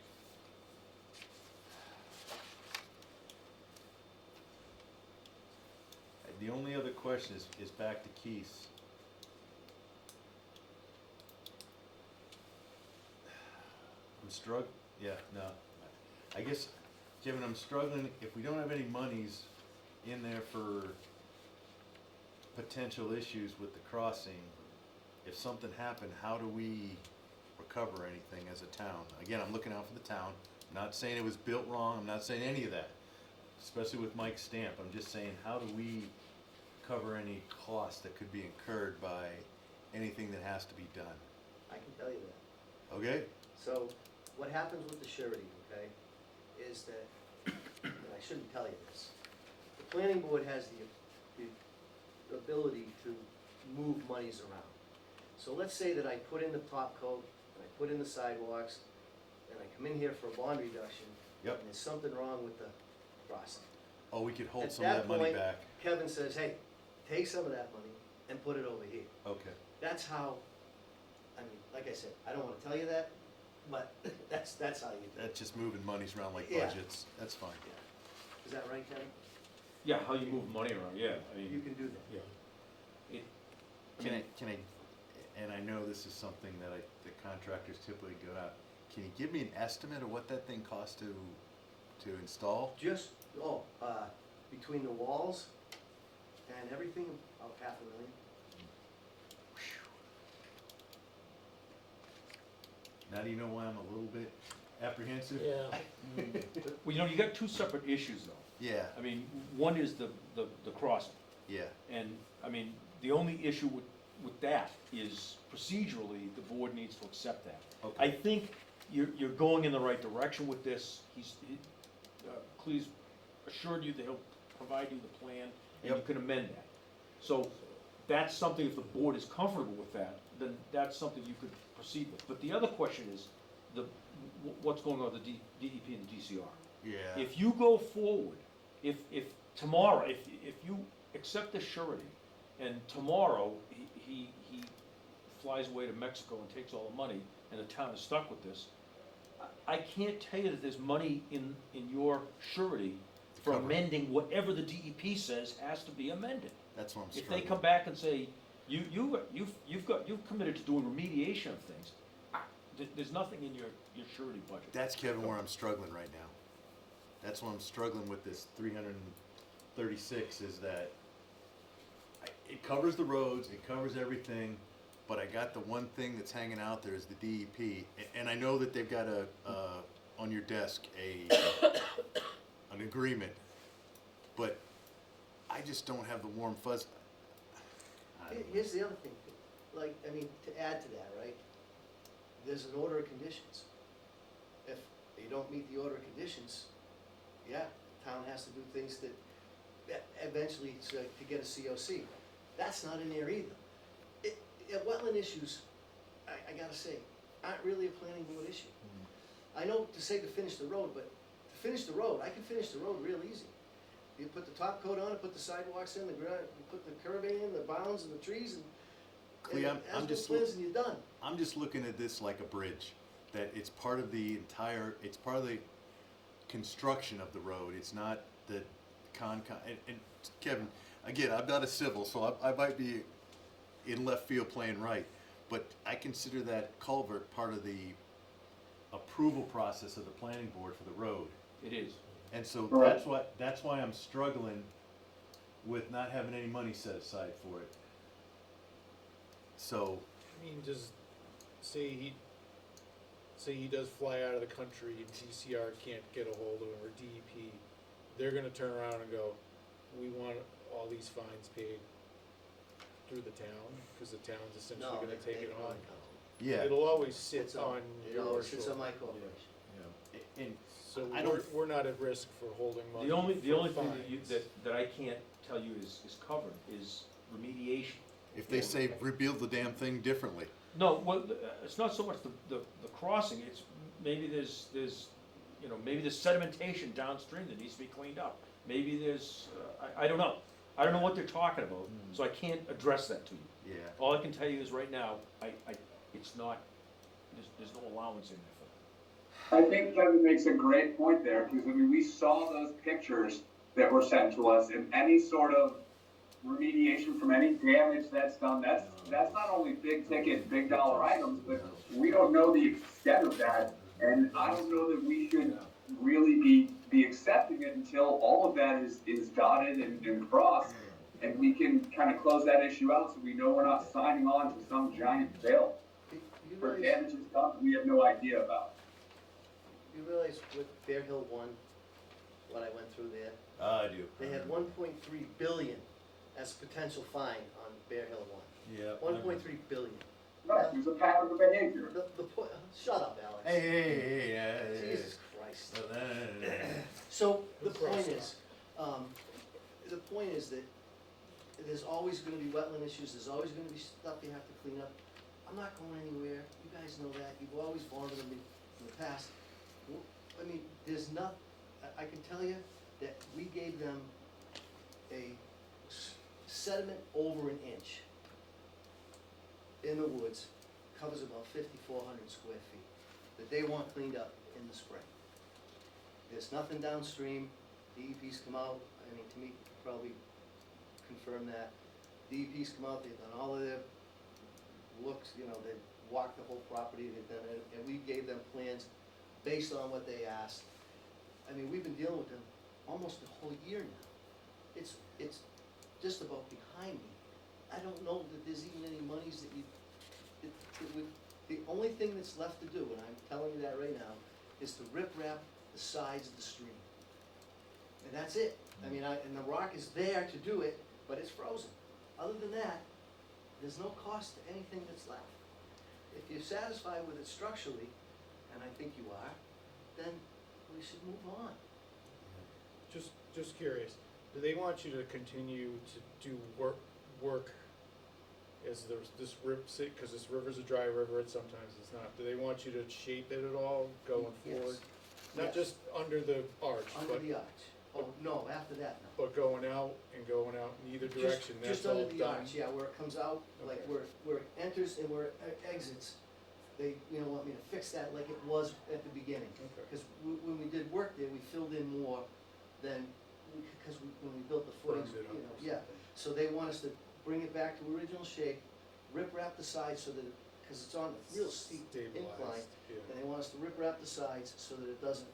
The only other question is back to Keith's. I'm struggling, I guess, Kevin, I'm struggling, if we don't have any monies in there for potential issues with the crossing, if something happened, how do we recover anything as a town? Again, I'm looking out for the town, I'm not saying it was built wrong, I'm not saying any of that, especially with Mike's stamp, I'm just saying, how do we cover any cost that could be incurred by anything that has to be done? I can tell you that. Okay? So, what happens with the surety, okay, is that, and I shouldn't tell you this, the planning board has the ability to move monies around. So let's say that I put in the top coat, and I put in the sidewalks, and I come in here for a bond reduction. Yep. And there's something wrong with the crossing. Oh, we could hold At some of that money point, back. Kevin says, hey, take some of that money and put it over here. Okay. That's how, I mean, like I said, I don't wanna tell you that, but that's how you do it. That's just moving monies around like Yeah. budgets. That's fine. Is that right, Kevin? Yeah, how you move money around, yeah, I You mean, can do that. yeah. Can I, and I know this is something that the contractors typically go out, can you give me an estimate of what that thing costs to install? Just, between the walls and everything, about $500,000. Now do you know why I'm a little bit apprehensive? Yeah, Well, you know, you got two separate issues though. Yeah, I mean, one is the crossing, yeah. and, I mean, the only issue with that is procedurally, the board needs to accept that. I Okay. think you're going in the right direction with this. Cleese assured you that he'll provide you the plan, and you Yep. can amend that. So that's something, if the board is comfortable with that, then that's something you could proceed with. But the other question is, what's going on with the DEP and the DCR? Yeah. If you go forward, if tomorrow, if you accept the surety, and tomorrow he flies away to Mexico and takes all the money, and the town is stuck with this, I can't tell you that there's money in your surety for Cover it. amending whatever the DEP says has to be amended. That's what I'm If struggling. they come back and say, you've committed to doing remediation of things, there's nothing in your surety budget. That's, Kevin, where I'm struggling right now. That's why I'm struggling with this 336, is that it covers the roads, it covers everything, but I got the one thing that's hanging out there is the DEP, and I know that they've got on your desk, an agreement, but I just don't have the warm fuzz. I don't know. Here's the other thing, like, I mean, to add to that, right? There's an order of conditions. If you don't meet the order of conditions, yeah, the town has to do things that eventually to get a COC. That's not in there either. Wetland issues, I gotta say, aren't really a planning board issue. I know to say to finish the road, but to finish the road, I can finish the road real easy. You put the top coat on it, put the sidewalks in, the ground, you put the curbing in, the bounds and the trees, and Clea, I'm just plans and you're done. I'm just looking at this like a bridge, that it's part of the construction of the road. It's not the and Kevin, again, I'm not a civil, so I might be in left field playing right, but I consider that culvert part of the approval process of the planning board for the road. It is. And so Right. that's why I'm struggling with not having any money set aside for it. So, I mean, say he does fly out of the country and DCR can't get a hold of him, or DEP, they're gonna turn around and go, we want all these fines paid through the town, cause the town's essentially No, gonna take it on. yeah. It'll always sit It's on It your always sits on shoulders. my corporation. And So I don't- we're not at risk for holding money The only for thing fines. that I can't tell you is covered is remediation. if they say rebuild the damn thing differently, No, well, it's not so much the crossing, it's maybe there's, maybe there's sedimentation downstream that needs to be cleaned up. Maybe there's, I don't know. I don't know what they're talking about, so I can't address that to you. yeah. All I can tell you is right now, it's not, there's no allowance in there for that. I think Kevin makes a great point there, because I mean, we saw those pictures that were sent to us, and any sort of remediation from any damage that's done, that's not only big ticket, big dollar items, but we don't know the extent of that, and I don't know that we should really be accepting it until all of that is dotted and crossed, and we can kind of close that issue out, so we know we're not signing on to some giant bill You for realize, damages done we have no idea about. you realize with Bear Hill 1, what I went through there? I do. They had 1.3 billion as potential fine on Bear Hill 1. Yeah. 1.3 billion. Right, there's a pattern of behavior. The point, shut up, Alex. Hey. Jesus Christ. So the point is, that there's always gonna be wetland issues, there's always gonna be stuff you have to clean up. I'm not going anywhere, you guys know that, you've always bonded with me in the past. I mean, there's not, I can tell you, that we gave them a sediment over an inch in the woods, covers about 5,400 square feet, that they want cleaned up in the spring. There's nothing downstream, DEP's come out, I mean, to me, probably confirm that. DEP's come out, they've done all of their looks, you know, they've walked the whole property, they've done it, and we gave them plans based on what they asked. I mean, we've been dealing with them almost a whole year now. It's just about behind me. I don't know that there's even any monies that the only thing that's left to do, and I'm telling you that right now, is to rip wrap the sides of the stream. And that's it. I mean, and the rock is there to do it, but it's frozen. Other than that, there's no cost to anything that's left. If you're satisfied with it structurally, and I think you are, then we should move on. Just curious, do they want you to continue to do work as there's this because this river's a dry river, and sometimes it's not. Do they want you to shape it at all going forward? Not Yes. just under the arch, Under but, the arch. Oh, no, after that, no. but going out in either direction, that's Just all under the done? arch, yeah, where it comes out, like Okay. where it enters and where it exits. They, want me to fix that like it was at the beginning. Okay. Because when we did work there, we filled in more than, because when we built the footings, Burned it up or yeah. something. So they want us to bring it back to original shape, rip wrap the sides so that, because it's on a real steep incline. Stabilized, yeah. And they want us to rip wrap the sides so that it doesn't,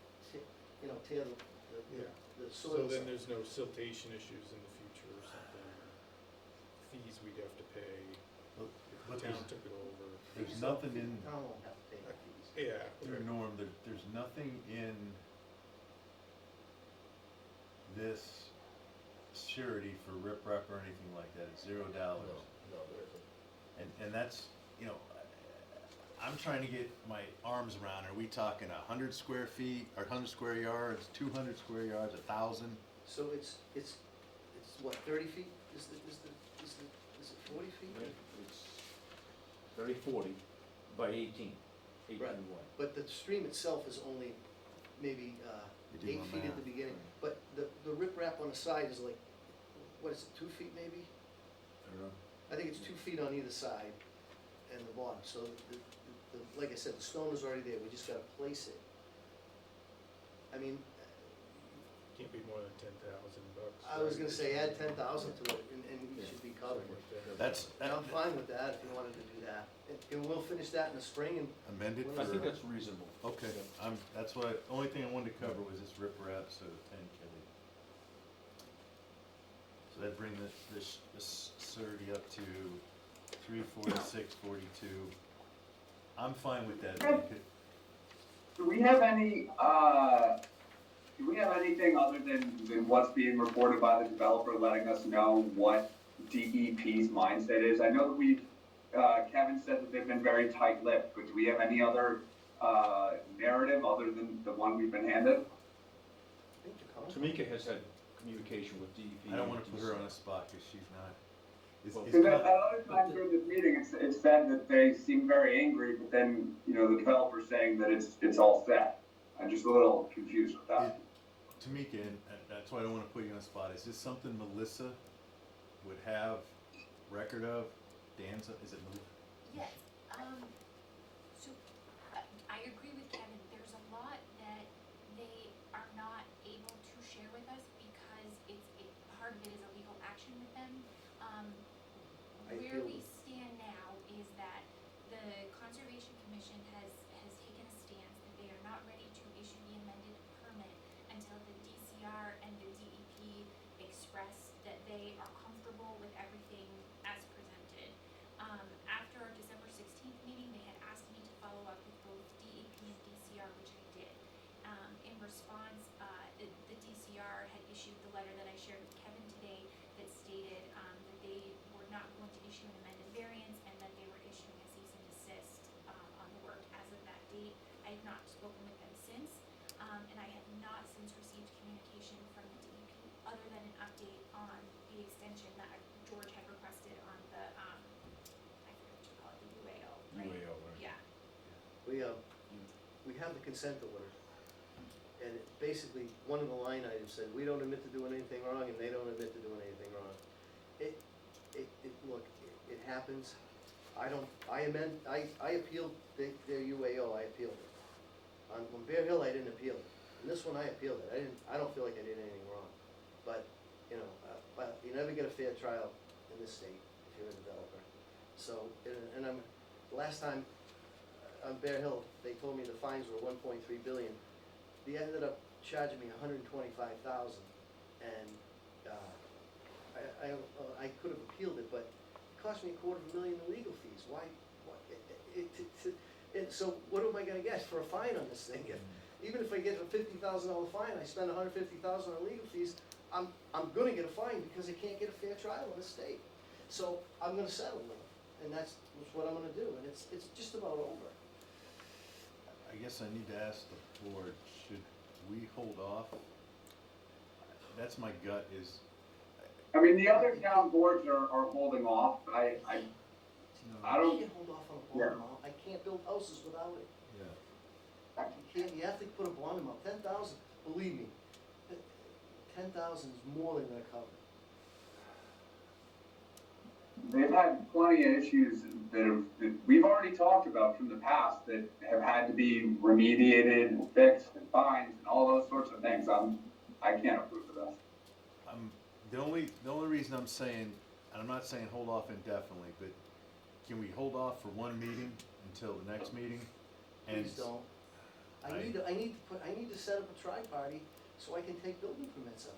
tear Yeah. the So soil. then there's no siltation issues in the future or something, or fees we'd have to pay But if the town took it over. there's nothing in, Town won't have to pay the fees. Yeah, through okay. Norm, there's nothing in this surety for riprap or anything like that, it's $0. No, there isn't. And that's, I'm trying to get my arms around, are we talking 100 square feet, or 100 square yards, 200 square yards, 1,000? So it's what, 30 feet? Is it 40 feet? It's 30-40 by 18 Right. wide. But the stream itself is only maybe You did 8 my feet at the math. beginning. But the riprap on the side is like, what is it, 2 feet maybe? I don't know. I think it's 2 feet on either side and the bottom. So like I said, the stone is already there, we just gotta place it. I mean, Can't be more than $10,000. I was gonna say add 10,000 to it and you should be covered. That's, And I'm fine with that if you wanted to do that. And we'll finish that in the spring and amended I think for, that's reasonable. okay, that's what, only thing I wanted to cover was this riprap, so 10 Kelly. So that brings this surety up to 346.42. I'm fine with that. Do we have any, do we have anything other than what's being reported by the developer letting us know what DEP's mindset is? I know that we've, Kevin said that they've been very tight-lipped, but do we have any other, narrative other than the one we've been handed? I think you're calling. Tamika has had communication with DEP. I don't wanna put her on the spot, cause she's not. Well, Because at other times during this meeting, it's said that they seem very angry, but then, the developer's saying that it's all set. I'm just a little confused with that. Tamika, and that's why I don't wanna put you on the spot, is this something Melissa would have record of? Danza, is it Melissa? Yes, so I agree with Kevin, there's a lot that they are not able to share with us because part of it is a legal action with them. Where we stand now is that the Conservation Commission has taken a stance that they are not ready to issue the amended permit until the DCR and the DEP express that they are comfortable with everything as presented. After our December 16th meeting, they had asked me to follow up with both DEP and DCR, which I did. In response, the DCR had issued the letter that I shared with Kevin today that stated that they were not going to issue an amended variance and that they were issuing a cease and desist on the work as of that date. I have not spoken with them since, and I have not since received communication from the DEP other than an update on the extension that George had requested on the, I forget what you call it, the UAO, right? UAO, right. Yeah. We have the consent order, and basically, one of the line items said, we don't admit to doing anything wrong, and they don't admit to doing anything wrong. Look, it happens. I appealed their UAO, I appealed it. On Bear Hill, I didn't appeal it. And this one, I appealed it. I don't feel like I did anything wrong. But, but you never get a fair trial in this state if you're a developer. So, last time on Bear Hill, they told me the fines were 1.3 billion. They ended up charging me 125,000, and I could have appealed it, but it cost me $250,000 in legal fees. Why? So what am I gonna get for a fine on this thing? Even if I get a $50,000 fine, I spend $150,000 on legal fees, I'm gonna get a fine because I can't get a fair trial in the state. So I'm gonna settle with them, and that's what I'm gonna do, and it's just about over. I guess I need to ask the board, should we hold off? That's my gut is, I mean, the other town boards are holding off. I don't. You can't hold off on a bond amount. I can't build houses without it. yeah. You can't, you have to put a bond amount. 10,000, believe me, 10,000 is more than gonna cover it. They've had plenty of issues that we've already talked about from the past that have had to be remediated and fixed and fines and all those sorts of things. I can't approve of this. The only reason I'm saying, and I'm not saying hold off indefinitely, but can we hold off for one meeting until the next meeting? And Please don't. I need to set up a tri-party so I can take building permits up.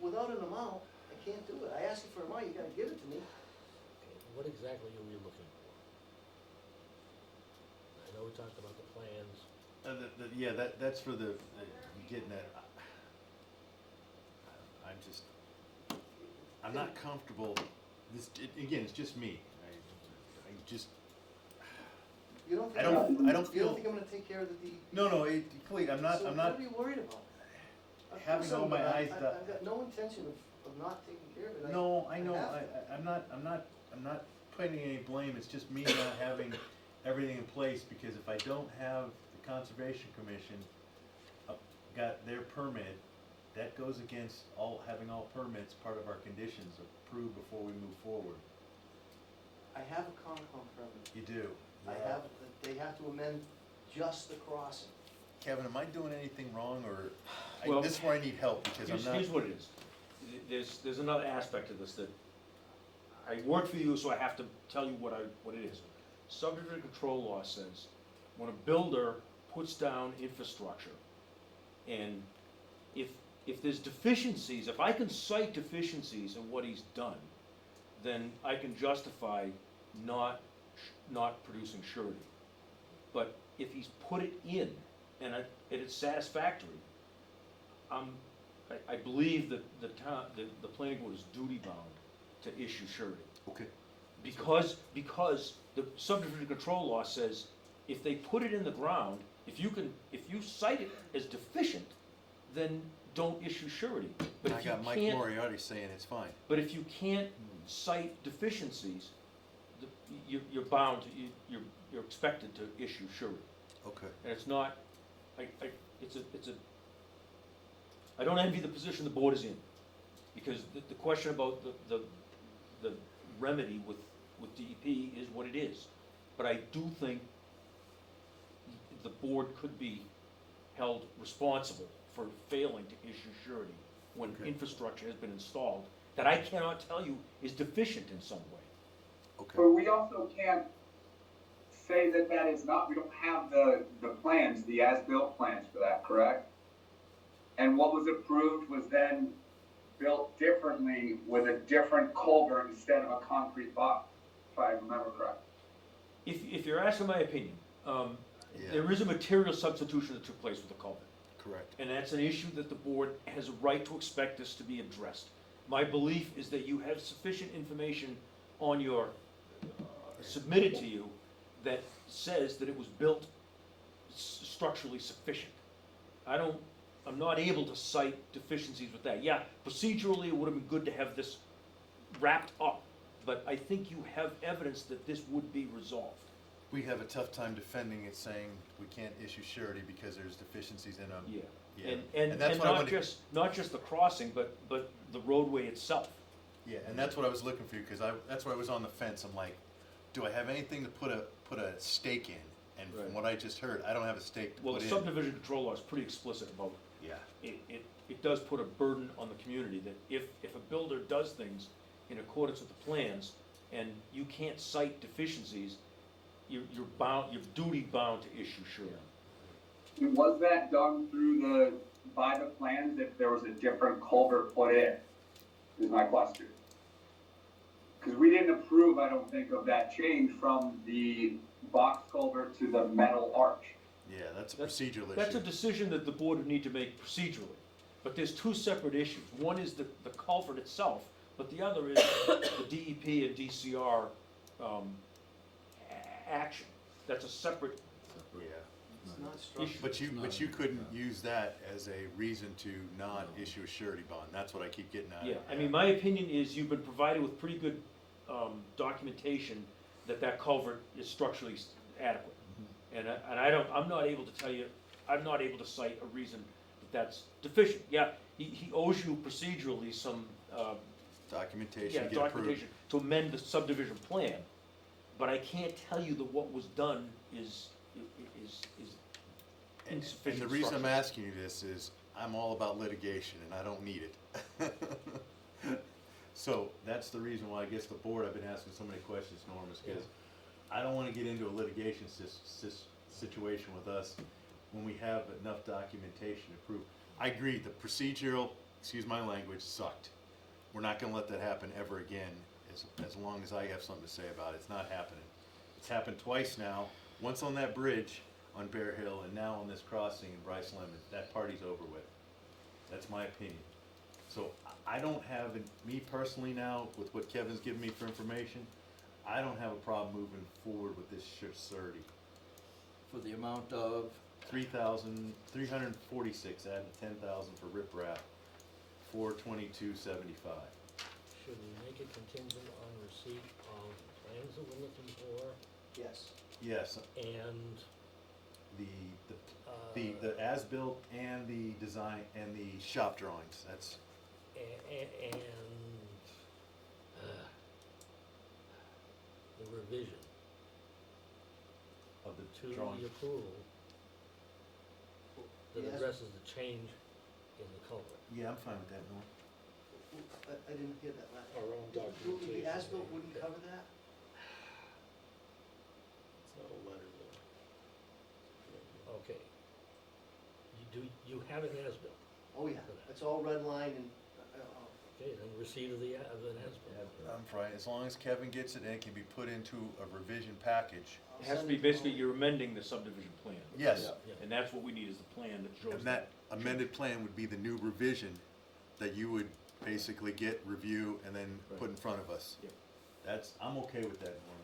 Without an amount, I can't do it. I ask you for a amount, you gotta give it to me. Okay, what exactly are we looking for? I know we talked about the plans. yeah, that's for the getting that. I'm not comfortable. Again, it's just me. I just. You don't think, I don't you don't feel. think I'm gonna take care of the DEP? No, please, I'm not. So what are you worried about? Of Having course all my eyes I've got no intention of not taking care of it. No, I know. have to. I'm not putting any blame. It's just me not having everything in place, because if I don't have the Conservation Commission got their permit, that goes against having all permits part of our conditions approved before we move forward. I have a Concom permit. You do. They have to amend just the crossing. Kevin, am I doing anything wrong, or Well, this is where I need help, because I'm not. Here's what it is. There's another aspect of this that I work for you, so I have to tell you what it is. Subdivision control law says when a builder puts down infrastructure, and if there's deficiencies, if I can cite deficiencies in what he's done, then I can justify not producing surety. But if he's put it in and it's satisfactory, I believe that the planning board is duty bound to issue surety. Okay. Because the subdivision control law says if they put it in the ground, if you cite it as deficient, then don't issue surety. But I if you got Mike can't, Moriarty saying it's fine. but if you can't cite deficiencies, you're bound to, you're expected to issue surety. Okay. And it's not, I don't envy the position the board is in, because the question about the remedy with DEP is what it is. But I do think the board could be held responsible for failing to issue surety when Okay. infrastructure has been installed that I cannot tell you is deficient in some way. Okay. But we also can't say that is not, we don't have the plans, the as-built plans for that, correct? And what was approved was then built differently with a different culvert instead of a concrete box, if I remember correct. If you're asking my opinion, Yeah. there is a material substitution that took place with the culvert. Correct. And that's an issue that the board has a right to expect this to be addressed. My belief is that you have sufficient information on your, submitted to you, that says that it was built structurally sufficient. I'm not able to cite deficiencies with that. Yeah, procedurally, it would have been good to have this wrapped up, but I think you have evidence that this would be resolved. We have a tough time defending it, saying we can't issue surety because there's deficiencies in them. Yeah. Yeah. And that's what I wanted- not just the crossing, but the roadway itself. Yeah, and that's what I was looking for, because that's why I was on the fence. I'm like, do I have anything to put a stake in? And Right. from what I just heard, I don't have a stake to Well, put the in. subdivision control law is pretty explicit about, Yeah, it does put a burden on the community that if a builder does things in accordance with the plans and you can't cite deficiencies, you're duty bound to issue surety. Was that done by the plans if there was a different culvert put in, is my question. Because we didn't approve, I don't think, of that change from the box culvert to the metal arch. yeah, that's a That's- procedural That's a issue. decision that the board would need to make procedurally, but there's two separate issues. One is the culvert itself, but the other is the DEP and DCR, action. That's a separate, Yeah, It's not structured. but you couldn't use that as a reason to not issue a surety bond. That's what I keep getting at. yeah, I mean, my opinion is you've been provided with pretty good, documentation that culvert is structurally adequate. And I'm not able to tell you, I'm not able to cite a reason that's deficient. Yeah, he owes you procedurally some, Documentation, yeah, get approved. documentation to amend the subdivision plan, but I can't tell you that what was done is And insufficient the reason I'm structure. asking you this is, I'm all about litigation, and I don't need it. So, that's the reason why I guess the board, I've been asking so many questions, Norm, is because I don't wanna get into a litigation situation with us when we have enough documentation to prove. I agree, the procedural, excuse my language, sucked. We're not gonna let that happen ever again, as long as I have something to say about it. It's not happening. It's happened twice now, once on that bridge on Bear Hill, and now on this crossing in Brice Lemon. That party's over with. That's my opinion. So I don't have, me personally now, with what Kevin's given me for information, I don't have a problem moving forward with this surety. For the amount of, 3,346, adding 10,000 for riprap, 422.75. Should we make it contingent on receipt of plans that we're looking for Yes. Yes, and, the as-built and the design and the shop drawings, that's, and, the revision of the to drawing. the approval that Yes. addresses the change in the culvert. Yeah, I'm fine with that, Norm. I didn't hear that last. Our own The documentation. as-built wouldn't cover that? It's not a letter though. Okay. You have an as-built, Oh, yeah, For that. it's all red line and, okay, then receipt of an as-built. I'm fine, as long as Kevin gets it and it can be put into a revision package. I'll It has to send be, it basically, all. you're amending the subdivision plan. Yes, Yeah. And that's what we need, is the plan that shows and that amended plan would be the new revision that you would basically get, review, and then put in front of us. Yep. I'm okay with that, Norm,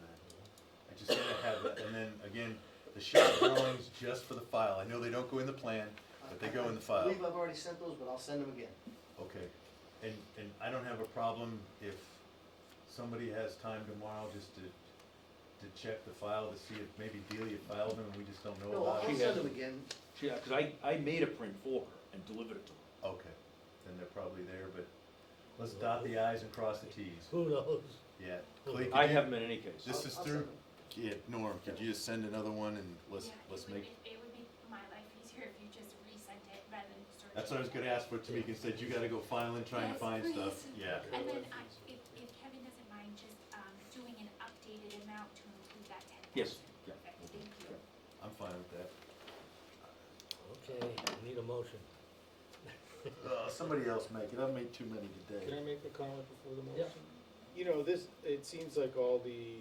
I just gotta have that, and then, again, the shop drawings just for the file. I know they don't go in the plan, but they go in the I file. believe I've already sent those, but I'll send them again. Okay, and I don't have a problem if somebody has time tomorrow just to check the file to see if maybe Delia filed them and we just don't know No, about I'll it. She send has them them. again. Yeah, cause I made a print for her and delivered it to her. Okay, then they're probably there, but let's dot the i's and cross the t's. Who knows? Yeah. Clay, could I you- have them in any case. This is I'll through, send them. yeah, Norm, could you just send another one and let's Yeah, make, it would make my life easier if you just resent it rather than searching. that's what I was gonna ask for, Tamika said you gotta go filing, trying to Yes, find please. stuff, yeah. And then if Kevin doesn't mind just, doing an updated amount to include that 10,000. Yes, yeah. Perfect, thank you. I'm fine with that. Okay, we need a motion. Somebody else make it, I've made too many Can today. I make a comment before the Yeah. motion? You know, it seems like all the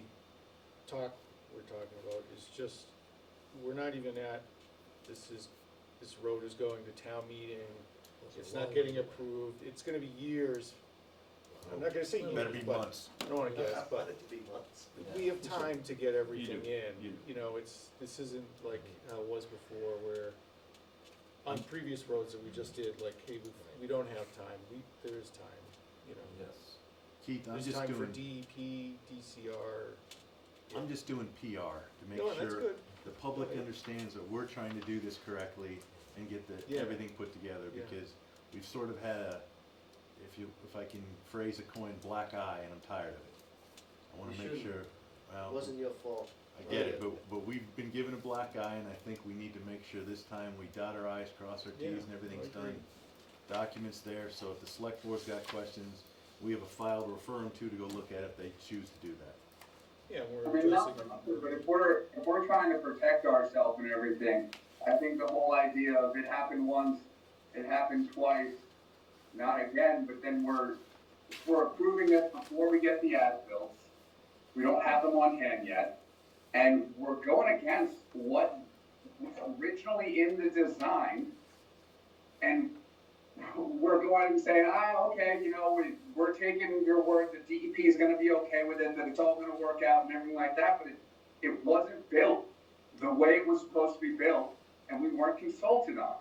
talk we're talking about is just, we're not even at, this road is going to town meeting, it's not getting approved, it's gonna be years. I'm not gonna say Better be years, but, months. I don't wanna guess, I but want it to be months. we have time to get everything do, in. you do. You know, this isn't like how it was before where on previous roads that we just did, like, hey, we don't have time, there's time, you know. Keith, I'm There's just time for doing, DEP, DCR, I'm just doing PR to make No, that's sure good. the public understands that we're trying to do this correctly and get Yeah. everything put together, Yeah. because we've sort of had a, if I can phrase a coin, black eye, and I'm tired of it. I wanna You make shouldn't. sure, It well, wasn't your fault. I get it, but we've been given a black eye, and I think we need to make sure this time we dot our i's, cross our t's, Yeah, and everything's I agree. done. Documents there, so if the select board's got questions, we have a file to refer them to go look at if they choose to do that. Yeah, I we're mean, not addressing. for nothing, but if we're trying to protect ourselves and everything, I think the whole idea of it happened once, it happened twice, not again, but then we're approving this before we get the as-bills. We don't have them on hand yet, and we're going against what was originally in the design, and we're going and saying, okay, we're taking your word that DEP is gonna be okay with it, that it's all gonna work out and everything like that, but it wasn't built the way it was supposed to be built, and we weren't consulted on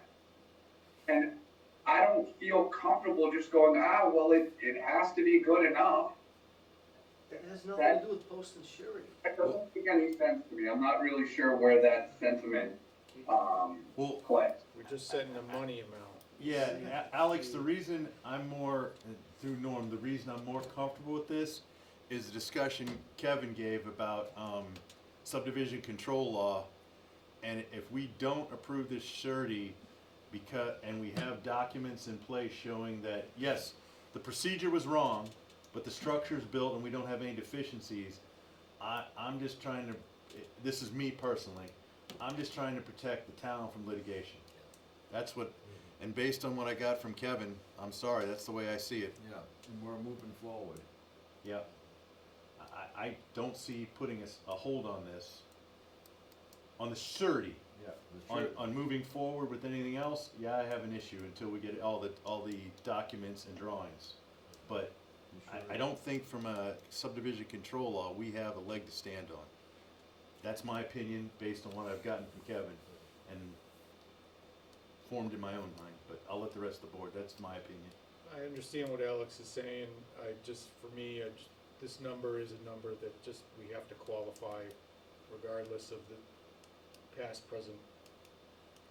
it. And I don't feel comfortable just going, well, it has to be good enough. It has nothing to do with post and surety. That doesn't make any sense to me. I'm not really sure where that sentiment, Well, plays. We're just setting a money amount. yeah, Alex, the reason I'm more, through Norm, the reason I'm more comfortable with this is the discussion Kevin gave about, subdivision control law. And if we don't approve this surety and we have documents in place showing that, yes, the procedure was wrong, but the structure's built and we don't have any deficiencies, I'm just trying to, this is me personally, I'm just trying to protect the town from litigation. That's what, and based on what I got from Kevin, I'm sorry, that's the way I see it. Yeah, and we're moving forward. Yeah. I don't see putting a hold on this, on the surety. Yeah. On moving forward with anything else, yeah, I have an issue until we get all the documents and drawings. But I don't think from a subdivision control law, we have a leg to stand on. That's my opinion based on what I've gotten from Kevin and formed in my own mind, but I'll let the rest of the board, that's my opinion. I understand what Alex is saying. This number is a number that we have to qualify regardless of the past, present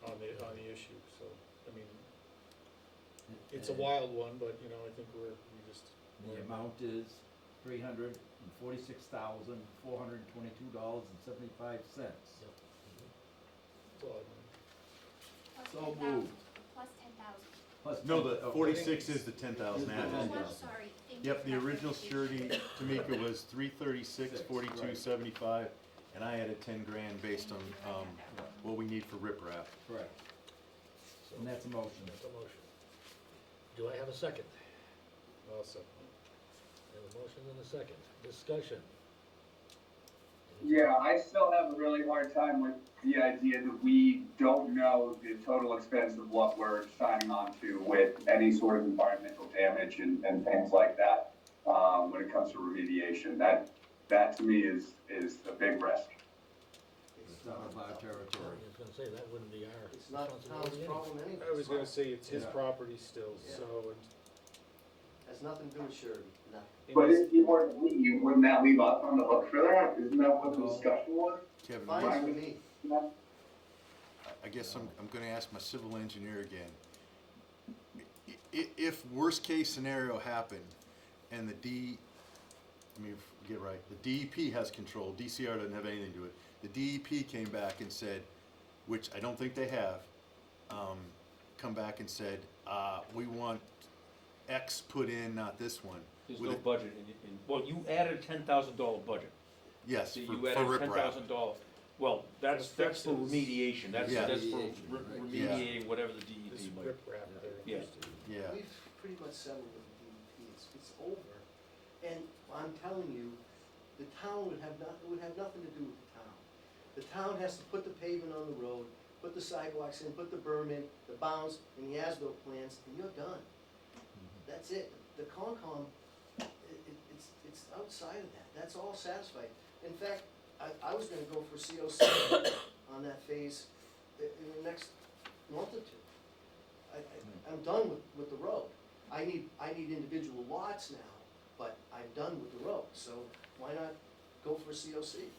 on the issue, so, I mean, it's a wild one, but, I think we just. The amount is $346,422.75. It's all I Plus So 10,000, moved. plus 10,000. Plus No, the 10,000. 46 is the 10,000 Is the added. Oh, 10,000. I'm sorry, thank you. Yep, for the that original clarification. surety, Tamika, was 336, 42, 75, and I added 10 grand based on, what we need for riprap. Correct. So, And that's a motion. that's a motion. Do I have a second? Also, I have a motion and a second. Discussion. Yeah, I still have a really hard time with the idea that we don't know the total expense of what we're signing on to with any sort of environmental damage and things like that, when it comes to remediation. That to me is a big risk. It's out of our I territory. was gonna say, that wouldn't be our It's not the town's responsibility anyway. problem anyway. I was gonna say it's his Yeah. property still, Yeah. so, Has nothing to do with surety, nothing. But if he were to leave, wouldn't that leave us on the hook for that? Isn't that what the No. discussion was? Kevin, Fine with me. I guess I'm gonna ask my civil engineer again. If worst case scenario happened and let me get right, the DEP has control, DCR doesn't have anything to do it. The DEP came back and said, which I don't think they have, come back and said, we want X put in, not this one. There's Would no it- budget well, you added a $10,000 budget. Yes, So for you added riprap. $10,000. Well, that's for remediation, that's Yeah. for Remediation, right. remediating whatever the this DEP might. riprap they're Yeah. interested in. Yeah, We've pretty much settled with the DEP, it's over. And I'm telling you, the town would have nothing to do with the town. The town has to put the pavement on the road, put the sidewalks in, put the berm in, the bounds, and the as-built plans, and you're done. That's it. The Concom, it's outside of that, that's all satisfied. In fact, I was gonna go for COC on that phase in the next month or two. I'm done with the road. I need individual lots now, but I'm done with the road, so why not go for COC?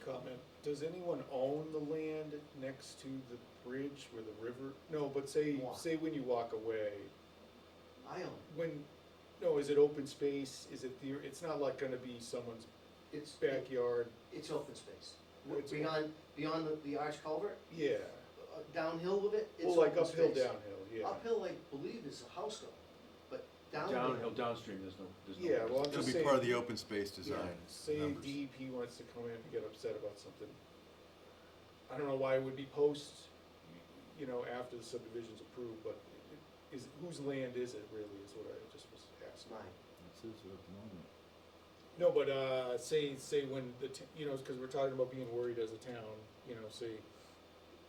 comment, does anyone own the land next to the bridge where the river, no, but say when you walk away, I own no, is it open space, is it, it's not like gonna be someone's it. It's, backyard? it's open space. It's- Beyond the arch culvert, Yeah, downhill with it, it's well, like open uphill, space. downhill, yeah. Uphill, I believe, is a house though, but Downhill, downhill, downstream, there's no. Yeah, well, I'm It'll just be saying. part of the open space design Say numbers. DEP wants to come in and get upset about something. I don't know why it would be post, you know, after the subdivision's approved, but whose land is it really, is what I just was asking. mine. This is at the moment. No, but, say when you know, cause we're talking about being worried as a town, you know, say,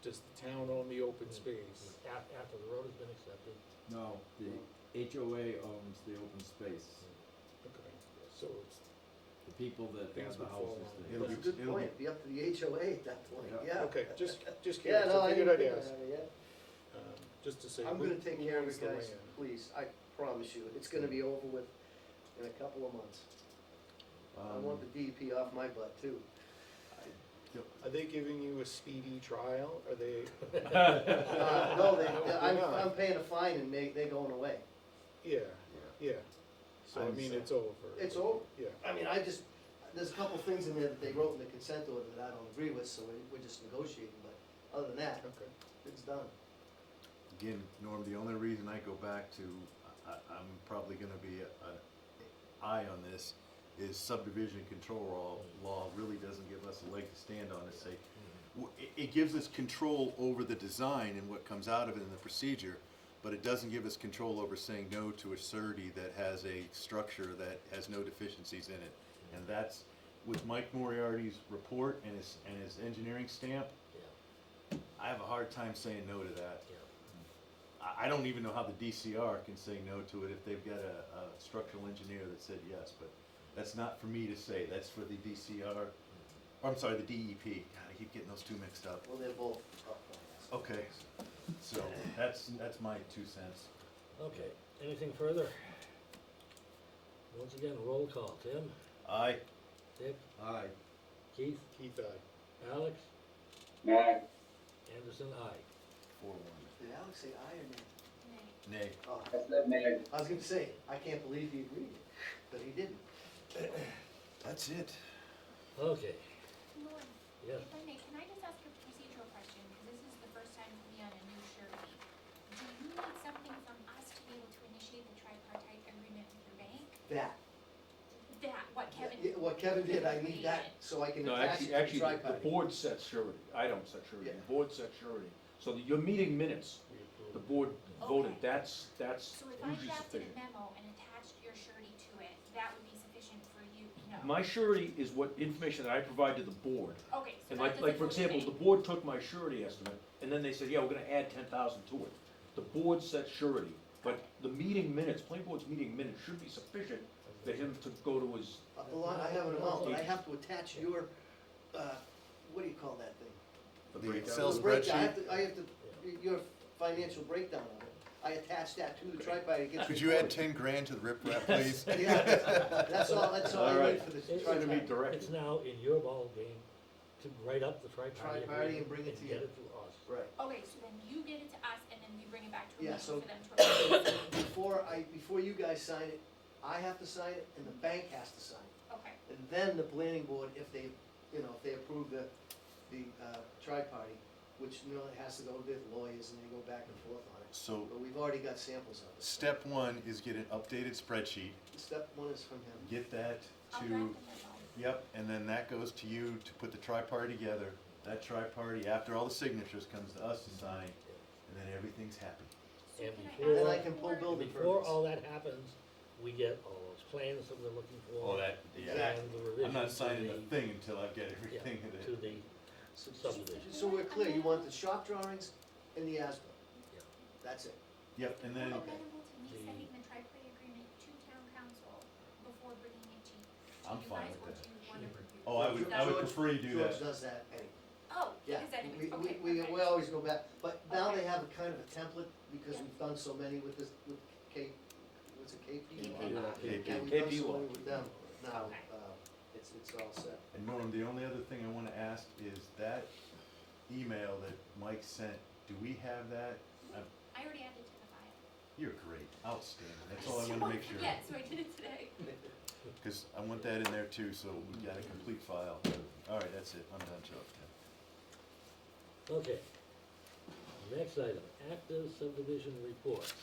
does the town own the open space? After the road has been accepted. No, the HOA owns the open space. Okay, so it's, The people that Things have the would fall houses on. there. It'll That's a be- good it'll be- point, be up to the HOA at that point, Yeah. yeah. okay, just Yeah, curious, no, I I figured didn't I'd think ask, about it yet. just to say. I'm who- gonna take who care of owns it, the guys, land? please, I promise you, it's gonna be over with in a couple of months. I want the DEP off my butt too. Are they giving you a speedy trial? Are they? No, I'm not. paying a fine and they're going away. Yeah, yeah. So I I'm mean, sorry. it's over. It's over. Yeah. I mean, there's a couple things in there that they wrote in the consent order that I don't agree with, so we're just negotiating, but other than that, Okay. it's done. Again, Norm, the only reason I go back to, I'm probably gonna be an eye on this, is subdivision control law really doesn't give us a leg to stand on and say, it gives us control over the design and what comes out of it in the procedure, but it doesn't give us control over saying no to a surety that has a structure that has no deficiencies in it. And that's, with Mike Moriarty's report and his engineering stamp, Yeah, I have a hard time saying no to that. yeah. I don't even know how the DCR can say no to it if they've got a structural engineer that said yes, but that's not for me to say, that's for the DCR, or I'm sorry, the DEP. God, I keep getting those two mixed up. Well, they're both up on us. Okay, so that's my 2 cents. Okay, anything further? Once again, roll call. Tim, Aye. Dick, Aye. Keith, Keith, aye. Alex, Nay. Anderson, aye. 4-1. Did Alex say aye or nay? Nay. Nay. Oh, I said nay. I was gonna say, I can't believe he agreed, but he didn't. That's it. Okay, Lauren, yes. if I may, can I just ask a procedural question, because this is the first time for me on a new surety. Do you need something from us to be able to initiate the tripartite agreement with your bank? That. What Kevin? Yeah, what Kevin did, I need that so I can No, attach it actually, to the actually, the tripod. board sets surety, I don't set surety, Yeah. the board sets surety. So that your meeting minutes, We approve. the board voted, Okay. that's So if I usually drafted a sufficient. memo and attached your surety to it, that would be sufficient for you? No. My surety is what information that I provide to the board. Okay, so And that like for doesn't example, the board took my surety estimate, and then they said, yeah, we're gonna add 10,000 to it. The board set surety, but the meeting minutes, planning board's meeting minutes should be sufficient for him to go to his, A lot, I have an amount, but I have to attach your, what do you call that thing? the The breakdown. Excel The breakdown. spreadsheet? I have to, your financial breakdown of it. I attach that to the tripod, it gets. Could you add recorded. 10 grand to the riprap, please? Yeah, that's all I Alright. need for the It's Trying to tripod. meet direction. It's now in your ball game to write up the tri-party Tri-party and agreement bring it to and get you. it to us. Right. Okay, so then you get it to us, and then we bring it back to a Yeah, meeting so- for them to approve. Before you guys sign it, I have to sign it and the bank has to sign it. Okay, And then the planning board, if they, if they approve the tri-party, which, it has to go with lawyers and they go back and forth on it. So But we've already got samples of it. step 1 is get an updated spreadsheet, Step one is from him. get that I'll to, draft the memo. yep, and then that goes to you to put the tri-party together. That tri-party, after all the signatures, comes to us to sign, and then everything's happy. So And can I before- And then ask I can pull for- building Before permits. all that happens, we get all those plans that we're looking for. Oh, that, yeah. Exactly. And the revision I'm not to signing a the- thing until I get yeah, everything that to the So- subdivision. So we're clear, you want the shop drawings and the as-built. Yeah. That's it. Yep, and then, Are you amenable to me The- sending the tri-party agreement to town council before bringing it to I'm you fine guys, with or that. do you wanna review? oh, I would George- prefer you do George that. does that anyway. Oh, Yeah, because anyways, we, okay, we perfect. always go back, but now Okay. they have a kind of a template, because Yeah. we've done so many with this, with K, what's it, KP? KP. Yeah, we've done KP so law. many with them now, Okay. it's all set. And Norm, the only other thing I wanna ask is that email that Mike sent, do we have that? I already added to the file. You're great, outstanding, that's all I wanted to make sure. Yeah, so I did it today. Cause I want that in there too, so we got a complete file. Alright, that's it, I'm done, Joe. Okay. Next item, active subdivision reports.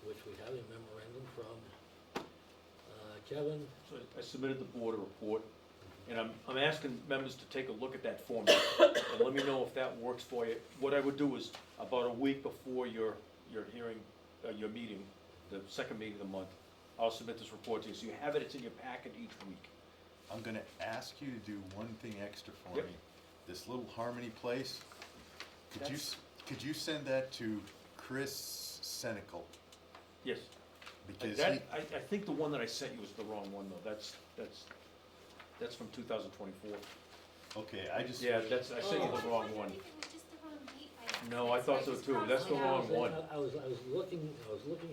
Which we have a memorandum from, Kevin. So I submitted the board a report, and I'm asking members to take a look at that format, and let me know if that works for you. What I would do is, about a week before your hearing, your meeting, the second meeting of the month, I'll submit this report to you, so you have it, it's in your packet each week. I'm gonna ask you to do one thing extra for Yep. me. This little Harmony place, could you send that to Chris Senical? Yes. Because That, I think the one that I sent you was the wrong one, though, that's from 2024. okay, I just. Yeah, I sent you the wrong one. If it was just the wrong date by accident, No, I thought so just too. crossed That's it the out. wrong one. I was looking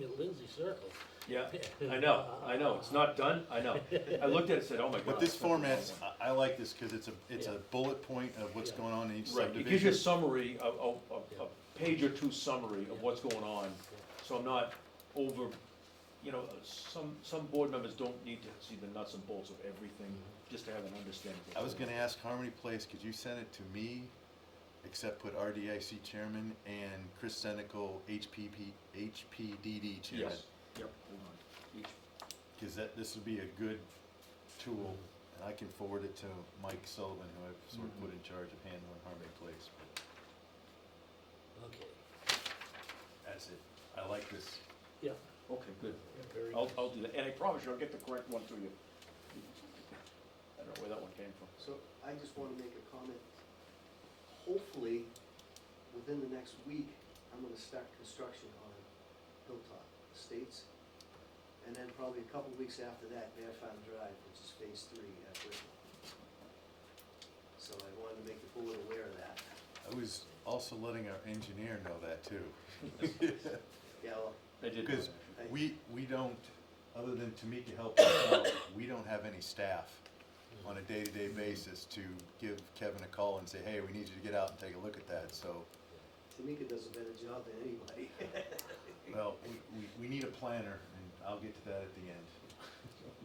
at Lindsey Circle. Yeah, I know, it's not done, I know. I looked at it and said, oh my god. But this that's not the wrong format's, one. I like this, cause it's a Yeah. bullet point of what's Yeah. going on in each Right, subdivision. it gives you a summary, a page or two summary of what's going on, so I'm not over, some board members don't need to see the nuts and bolts of everything, just to have an understanding. of I was what's gonna going on. ask Harmony Place, could you send it to me, except put RDIC chairman and Chris Senical, HPDD chairman? Yes, yep, hold on. Each- Cause this would be a good tool, and I can forward it to Mike Sullivan, who I've sort of put in charge of handling Harmony Place. Okay, That's it, I like this. yeah. Okay, good. Very I'll do that, and I promise you, I'll get the correct one to you. I don't know where that one came from. So I just wanna make a comment. Hopefully, within the next week, I'm gonna start construction on Hilltop Estates. And then probably a couple weeks after that, Bear Farm Drive, which is phase 3 at Brintnal. So I wanted to make the board aware of that. I was also letting our engineer know that too. Yeah, well, I did. Because I- we don't, other than Tamika helping us out, we don't have any staff on a day-to-day basis to give Kevin a call and say, hey, we need you to get out and take a look at that, so, Tamika does a better job than anybody. well, we need a planner, and I'll get to that at the end.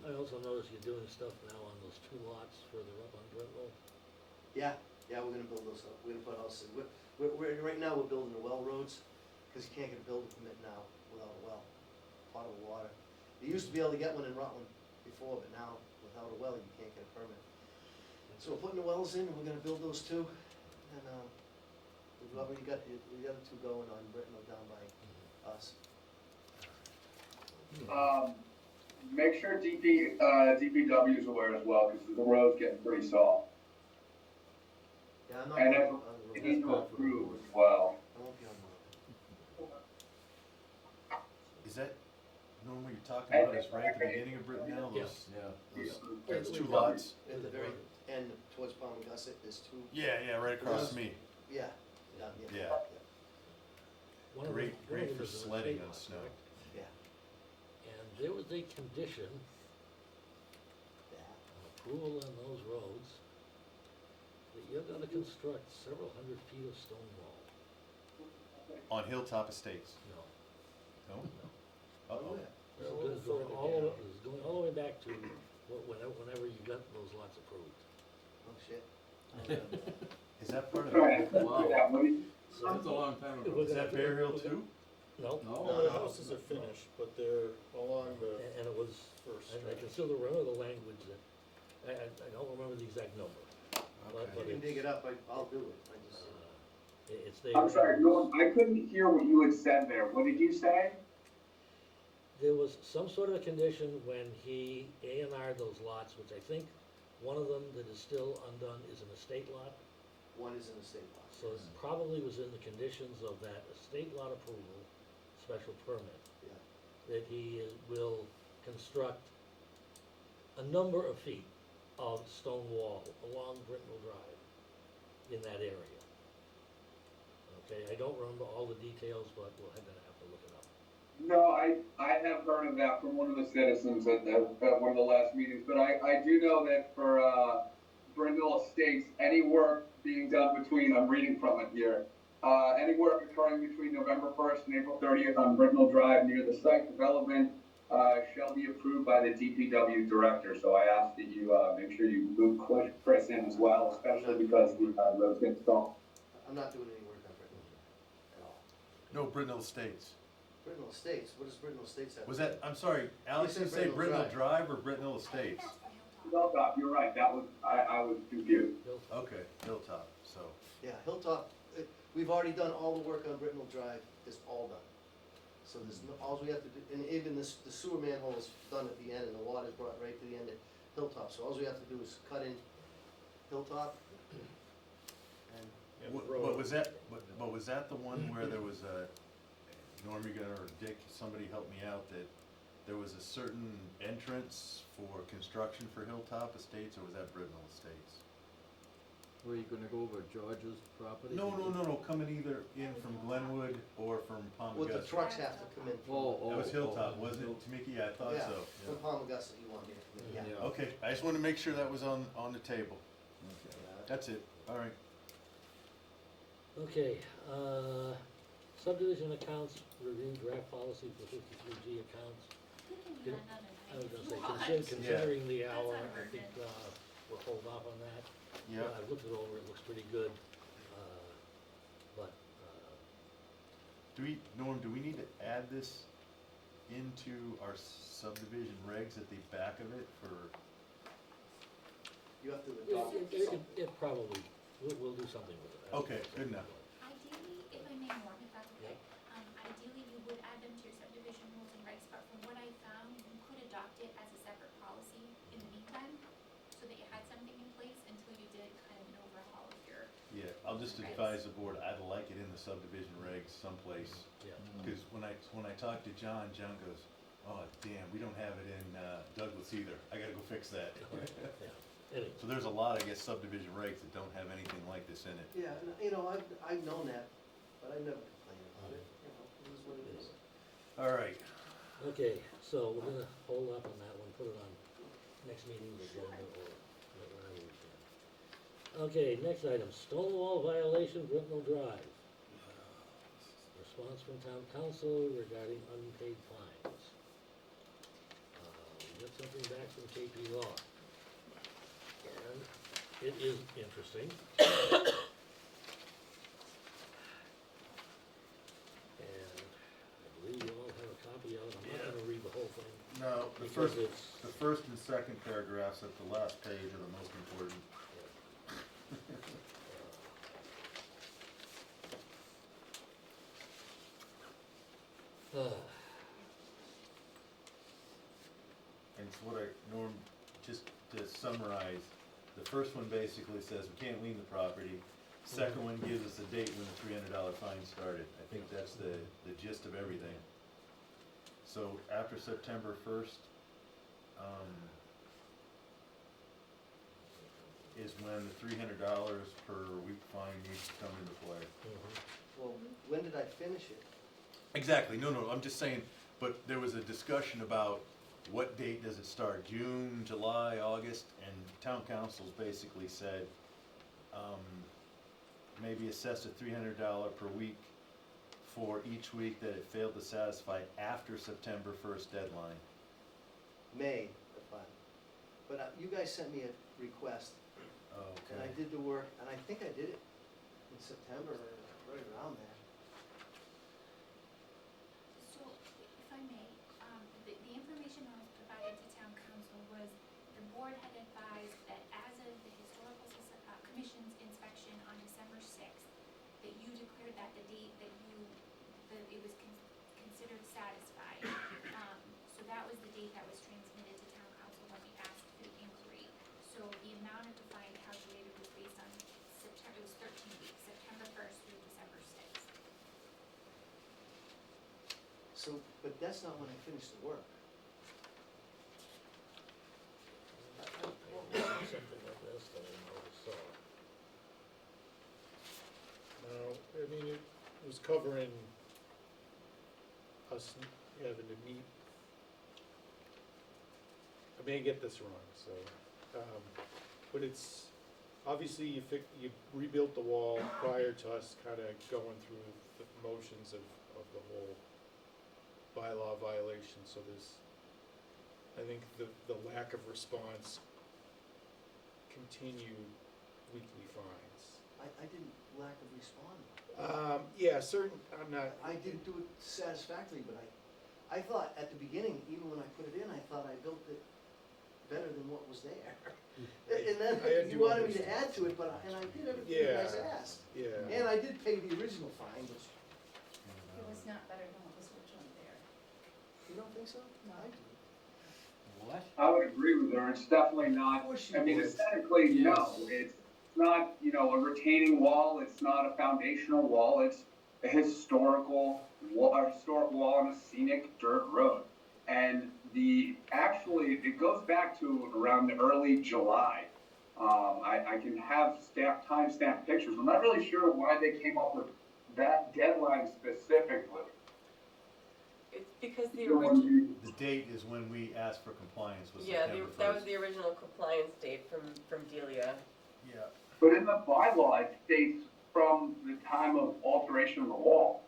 I also noticed you're doing stuff now on those 2 lots further up on Brintnal. Yeah, we're gonna build those up, we're gonna put houses, right now, we're building the well roads, cause you can't get a building permit now without a well, potable water. You used to be able to get one in Rutland before, but now, without a well, you can't get a permit. So we're putting the wells in, and we're gonna build those 2, and, we've already got the other 2 going on Brintnal down by us. Make sure DPW is aware as well, because the road's getting pretty soft. Yeah, I'm not And going then on the it road, needs to approve as well. I won't be on the road. Is that, Norm, what you're talking about is right at the beginning of Brintnall, those, those 2 lots? At the very end, towards Palm and Gussit, there's 2, Yeah, right across from me. yeah, down here. Yeah. One of Great, them- one great of for them is an sledding estate on lot, snow. correct? Yeah. And there was a condition, approval on those roads, that you're gonna construct several hundred feet of stone wall. On Hilltop Estates. No, No? no. Uh-oh. This is going all the way back to whenever you got those lots approved. Oh, shit. Is that part of Sorry, I it? couldn't do that, what do you- So That's a long time ago. we're Is gonna that have to- Bear Hill too? No. No, the houses are finished, but they're along the And it was, first I can stretch. still remember the language that, I don't remember the exact number. But You can dig it up, I'll do it, I just, It's there. I'm sorry, Norm, I couldn't hear what you had said there. What did you say? There was some sort of condition when he A&R'd those lots, which I think one of them that is still undone is an estate lot. one is in the state lot. So it probably was in the conditions of that estate lot approval, special permit, Yeah, that he will construct a number of feet of stone wall along Brintnal Drive in that area. Okay, I don't remember all the details, but we're gonna have to look it up. No, I have heard of that from one of the citizens at one of the last meetings, but I do know that for, Brindle Estates, any work being done between, I'm reading from it here, any work occurring between November 1st and April 30th on Brindle Drive near the site development, shall be approved by the DPW director, so I ask that you, make sure you loop Chris in as well, especially because the, roads get stalled. I'm not doing any work on Britnell Drive at all. No, Brintnell Estates. Britnell Estates, what does Britnell Estates have? Was that, I'm sorry, Alex, said you say Brintnell Brintnell Drive or Brintnell Estates? Hilltop, you're right, that was, I was confused. Okay, Hilltop, so, Yeah, Hilltop, we've already done all the work on Britnell Drive, it's all done. So there's no, all we have to do, and even this, the sewer manhole is done at the end, and the water's brought right to the end at Hilltop, so all we have to do is cut in Hilltop. And, but was that, but was that the one where there was a, Norm, you or Dick, somebody help me out, that there was a certain entrance for construction for Hilltop Estates, or was that Brintnell Estates? Were you gonna go over George's property? No, coming either in from Glenwood or from Palm well, the Augusta. trucks have to come in from, That was Hilltop, wasn't it, Tamiki? Yeah, I thought yeah, so. from Palm Augusta, you want me to come in, yeah. Yeah. Okay, I just wanted to make sure that was on the table. Okay. That's it, all right. Okay, subdivision accounts, review draft policy for 53G accounts. We can do Yeah, another I was night gonna if say, you want. considering the That's hour, I unheard think, of. we'll hold off on that. Yeah, I've looked it over, it looks pretty good, but, Norm, do we need to add this into our subdivision regs at the back of it for, You have to adopt it. it probably, we'll do something with it. okay, good enough. Ideally, if I may, Norm, if that's okay, ideally you would add them to your subdivision rules and regs, but from what I found, you could adopt it as a separate policy in the meantime, so that you had something in place until you did kind of an overhaul of your, Yeah, I'll just advise the board, I'd like it in the subdivision regs someplace. Yeah. Because when I talked to John goes, oh damn, we don't have it in Douglas either, I gotta go fix that. Yeah, anyway, So there's a lot, I guess, subdivision regs that don't have anything like this in it. Yeah, and, you know, I've known that, but I never complain about it, you know, it is what it is. All right, okay, so we're gonna hold up on that one, put it on next meeting's agenda or whatever we can. Okay, next item, Stonewall violation, Brintnell Drive. Response from town council regarding unpaid fines. We got something back from KP Law. And it is interesting. And I believe you all have a copy of it, I'm not gonna read the whole thing. now, Because it's, the first and second paragraphs at the last page are the most important. And it's what Norm, just to summarize, the first one basically says we can't lien the property. Second one gives us a date when the $300 fine started. I think that's the gist of everything. So after September 1st, is when the $300 per week fine needs to come into play. Well, when did I finish it? Exactly, no, I'm just saying, but there was a discussion about what date does it start, June, July, August, and town councils basically said, maybe assess a $300 per week for each week that it failed to satisfy after September 1st deadline. May, the fine. But you guys sent me a request, and I did the work, and I think I did it in September, or right around there. so if I may, the information that was provided to town council was the board had advised that as of the historical commission's inspection on December 6th, that you declared that the date that it was considered satisfied. So that was the date that was transmitted to town council when we asked for the inquiry. So the amount of the fine calculated was based on September, it was 13 weeks, September 1st through December 6th. So, but that's not when I finished the work. something like this that I always saw. No, I mean, it was covering us having to meet, I may get this wrong, so, but it's, obviously you rebuilt the wall prior to us kinda going through the motions of the whole bylaw violation, so there's, I think the lack of response continued weekly fines. I didn't lack of responding. Yeah, certain, I'm not, I didn't do it satisfactorily, but I thought at the beginning, even when I put it in, I thought I built it better than what was there. And then I you do wanted me to understand. add to it, and I did everything you guys Yeah. asked. yeah. And I did pay the original fine, which, It was not better than what was originally there. you don't think so? No, I do. What? I would agree with her, it's definitely not, Of course you I mean, would. aesthetically, no, Yes. it's not, a retaining wall, it's not a foundational wall, it's a historical wall on a scenic dirt road. And actually, it goes back to around early July. I can have timestamp pictures, I'm not really sure why they came up with that deadline specifically. It's because the The one original, you- The date is when we asked for compliance, was yeah, September 1st. that was the original compliance date from Delia. Yeah. But in the bylaw, it states from the time of alteration of the wall.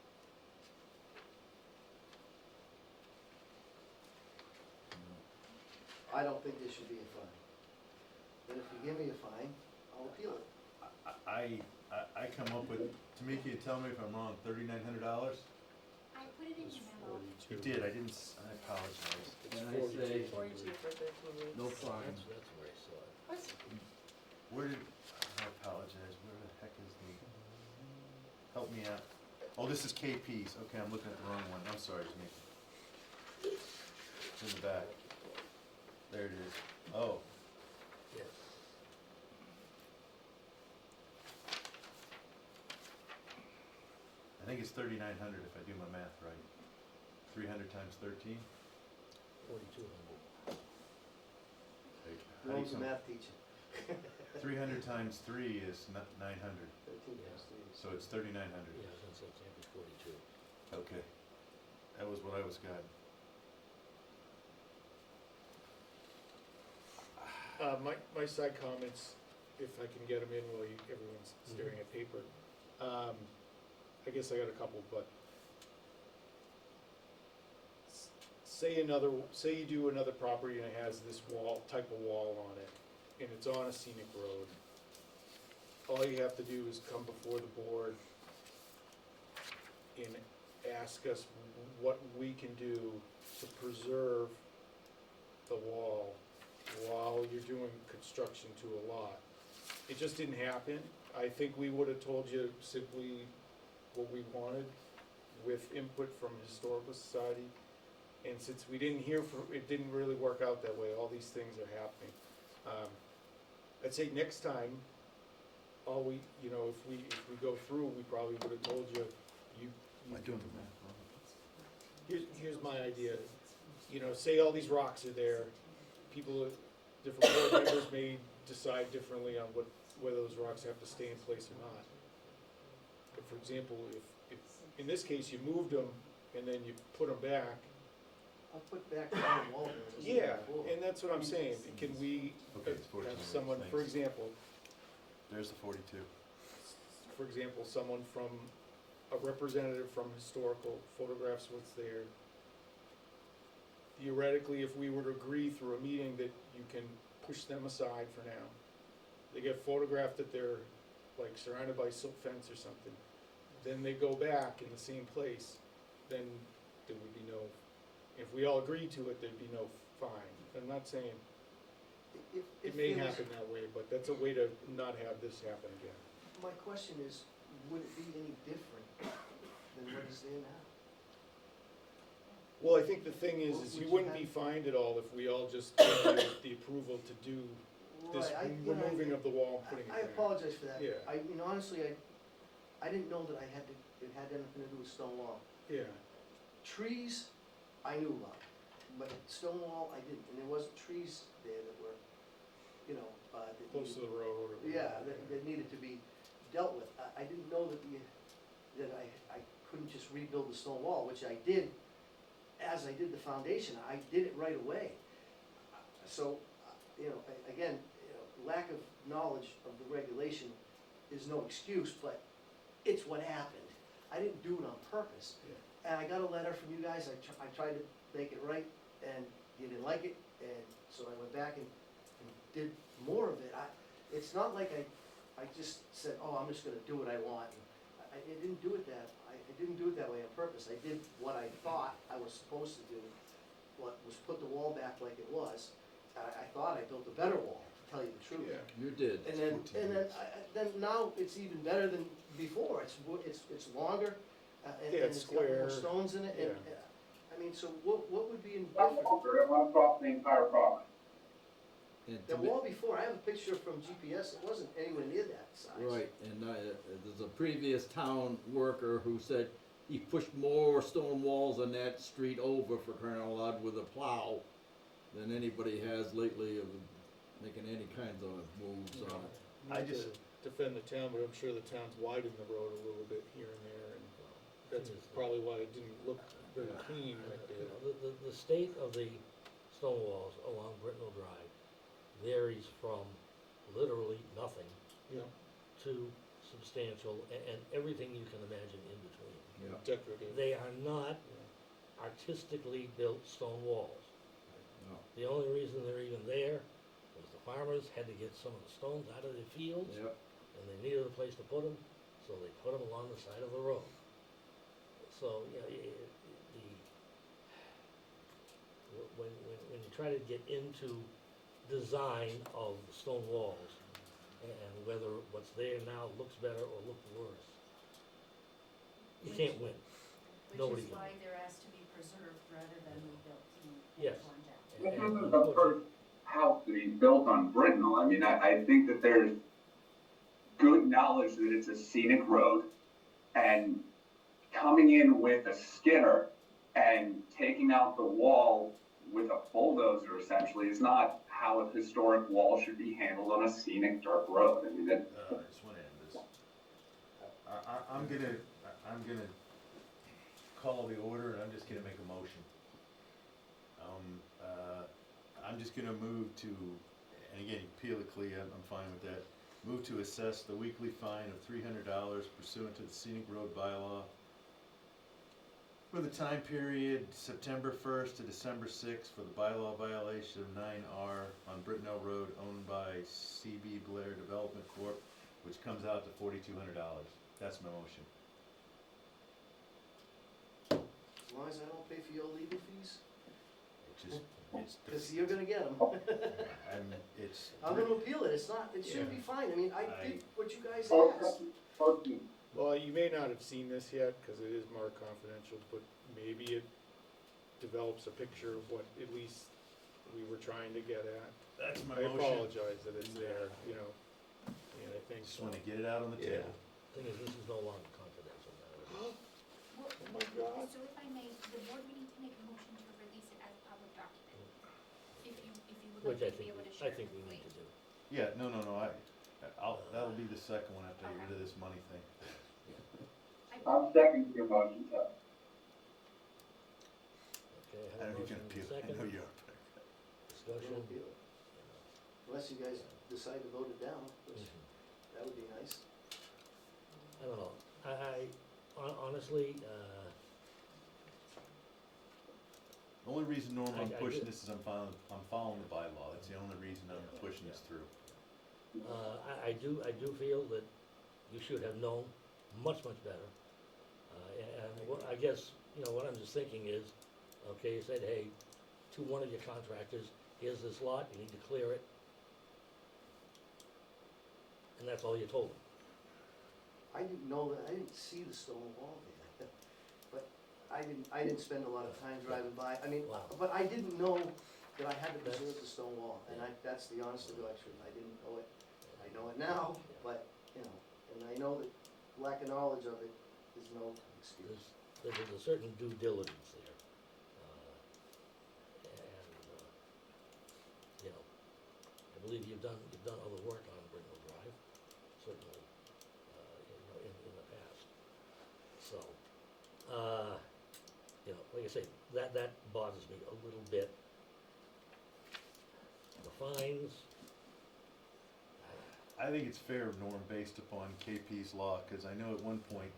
I don't think there should be a fine. But if you give me a fine, I'll appeal it. I come up with, Tamika, tell me if I'm wrong, $3,900? I put it in your memo. You did, I didn't, I apologize. Can I say, 42 for 13 weeks. no fine. That's where I saw it. What? Where did, I apologize, where the heck is help me out. Oh, this is KP's, okay, I'm looking at the wrong one, I'm sorry, Tamika. It's in the back. There it is, oh. Yes. I think it's 3,900 if I do my math right. 300 times 13? 4,200. Ron's a math teacher. 300 times 3 is 900, 13 times 3 is. so it's 3,900. Yeah, I was gonna say, it can't be 42. Okay, that was what I was got. My side comments, if I can get them in while everyone's staring at paper. I guess I got a couple, but say you do another property and it has this type of wall on it, and it's on a scenic road. All you have to do is come before the board and ask us what we can do to preserve the wall while you're doing construction to a lot. It just didn't happen. I think we would have told you simply what we wanted with input from Historical Society. And since we didn't it didn't really work out that way, all these things are happening. I'd say next time, if we go through, we probably would have told you, Am I doing the math wrong? here's my idea. Say all these rocks are there, different board members may decide differently on whether those rocks have to stay in place or not. But for example, if in this case you moved them and then you put them back, I'll put back the whole wall there. as it was yeah, before. and that's what I'm saying. Can we Okay, it's 42 have someone, for thanks. example, There's the 42. someone from, a representative from historical photographs what's there. Theoretically, if we were to agree through a meeting that you can push them aside for now, they get photographed that they're like surrounded by silk fence or something, then they go back in the same place, then there would be no, if we all agree to it, there'd be no fine. I'm not saying it may there was- happen that way, but that's a way to not have this happen again. My question is, would it be any different than what is there now? Well, I think the thing is Would you you wouldn't be have- fined at all if we all just gave you the approval to do this Right, removing of the wall and putting it I back. apologize for that. Yeah. Honestly, I didn't know that it had anything to do with stone wall. Yeah, Trees, I knew about, but stone wall, I didn't, and there wasn't trees there that were, that close to needed, the road or. yeah, that needed to be dealt with. I didn't know that I couldn't just rebuild the stone wall, which I did as I did the foundation, I did it right away. So, you know, again, you know, lack of knowledge of the regulation is no excuse, but it's what happened. I didn't do it on purpose. And I got a letter from you guys, I tried to make it right, and you didn't like it, and so I went back and did more of it. It's not like I just said, oh, I'm just gonna do what I want. I didn't do it I didn't do it that way on purpose. I did what I thought I was supposed to do, what was put the wall back like it was. I thought I built a better wall, to tell you the truth. Yeah. You did. Then now it's even better than before. It's longer, and Yeah, it's it's got more square. stones in it, and, Yeah. I mean, so what would be in That's different? longer, it went across the entire property. And The to me- wall before, I have a picture from GPS, it wasn't anywhere near that size. Right, and there's a previous town worker who said he pushed more stone walls on that street over for crying out loud with a plow than anybody has lately of making any kinds of moves on it. Not I just- to defend the town, but I'm sure the town's widened the road a little bit here and there, and that's probably why it didn't look very clean right there. You know, the state of the stone walls along Brintnal Drive varies from literally nothing Yeah, to substantial and everything you can imagine in between. Yeah. decorative. They are not artistically built stone walls. No. The only reason they're even there was the farmers had to get some of the stones out of their fields, Yep. and they needed a place to put them, so they put them along the side of the road. So, you know, when you try to get into design of stone walls, and whether what's there now looks better or looks worse, you can't win. Nobody Which is can. why they're asked to be preserved rather than rebuilt and Yes. torn down. This And isn't the unfortunately- first house to be built on Brintnal. I mean, I think that there's good knowledge that it's a scenic road, and coming in with a skidder and taking out the wall with a bulldozer essentially is not how a historic wall should be handled on a scenic dirt road. I mean, that, I just wanna end this. I'm gonna call the order, and I'm just gonna make a motion. I'm just gonna move to, and again, you peel it clear, I'm fine with that. Move to assess the weekly fine of $300 pursuant to the scenic road bylaw for the time period September 1st to December 6th for the bylaw violation of 9R on Brintnell Road owned by CB Blair Development Corp., which comes out to $4,200. That's my motion. As long as I don't pay for your legal fees, It's because you're gonna get them. it's. I'm gonna appeal it, it should be Yeah. fine, I mean, I I- did what you guys both, asked. both, Well, you may not have seen this yet, cause it is marked confidential, but maybe it develops a picture of what at least we were trying to get at. That's my I motion. apologize that it's there, you know, and I think. Just wanna get it out on the Yeah. table. Thing is, this is no longer confidential now. Well, Oh my God. so if I may, the board may need to make a motion to release it as a public document. If you would Which like I to be think, able to share I it think we with need to do. Yeah, no, that'll be the second one after I get rid of this money thing. I'm second your motion, so. Okay, I have know a you're gonna motion appeal, and a I know second, you are. I'm discussion. gonna appeal it. Unless you guys decide to vote it down, which, Mhm. that would be nice. I don't know, honestly, Only reason, Norm, I'm I pushing do- this is I'm following the bylaw, that's the only reason I'm pushing this through. I do feel that you should have known much better. And what, I guess, you know, what I'm just thinking is, okay, you said, hey, to one of your contractors, here's this lot, you need to clear it. And that's all you told them. I didn't know that, I didn't see the stone wall there, but I didn't spend a lot of time driving by, I mean, Wow. but I didn't know that I had to preserve That's- the stone wall, and that's the honest to God truth, I didn't know it. I know it now, but, you know, and I know that lack of knowledge of it is no excuse. There's a certain due diligence there. You know, I believe you've done other work on Brintnal Drive, certainly, in the past. So, you know, like I say, that bothers me a little bit. The fines, I think it's fair, Norm, based upon KP's law, cause I know at one point,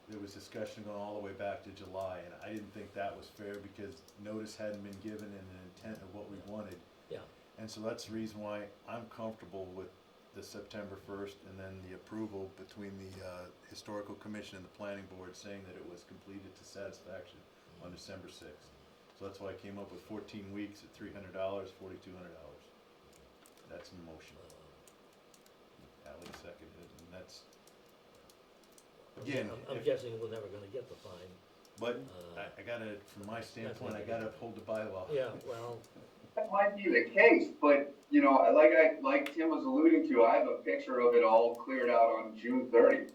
there was discussion going all the way back to July, and I didn't think that was fair because notice hadn't been given and an intent of what we wanted. yeah, And so that's the reason why I'm comfortable with the September first and then the approval between the, historical commission and the planning board saying that it was completed to satisfaction on December sixth. So that's why I came up with 14 weeks at $300, $4,200. That's in motion. Ally seconded it, and that's, again, I'm guessing we're never gonna get the fine. but Uh, I gotta, from my standpoint, I gotta uphold the bylaw. Yeah, well, That might be the case, but, like Tim was alluding to, I have a picture of it all cleared out on June 30th.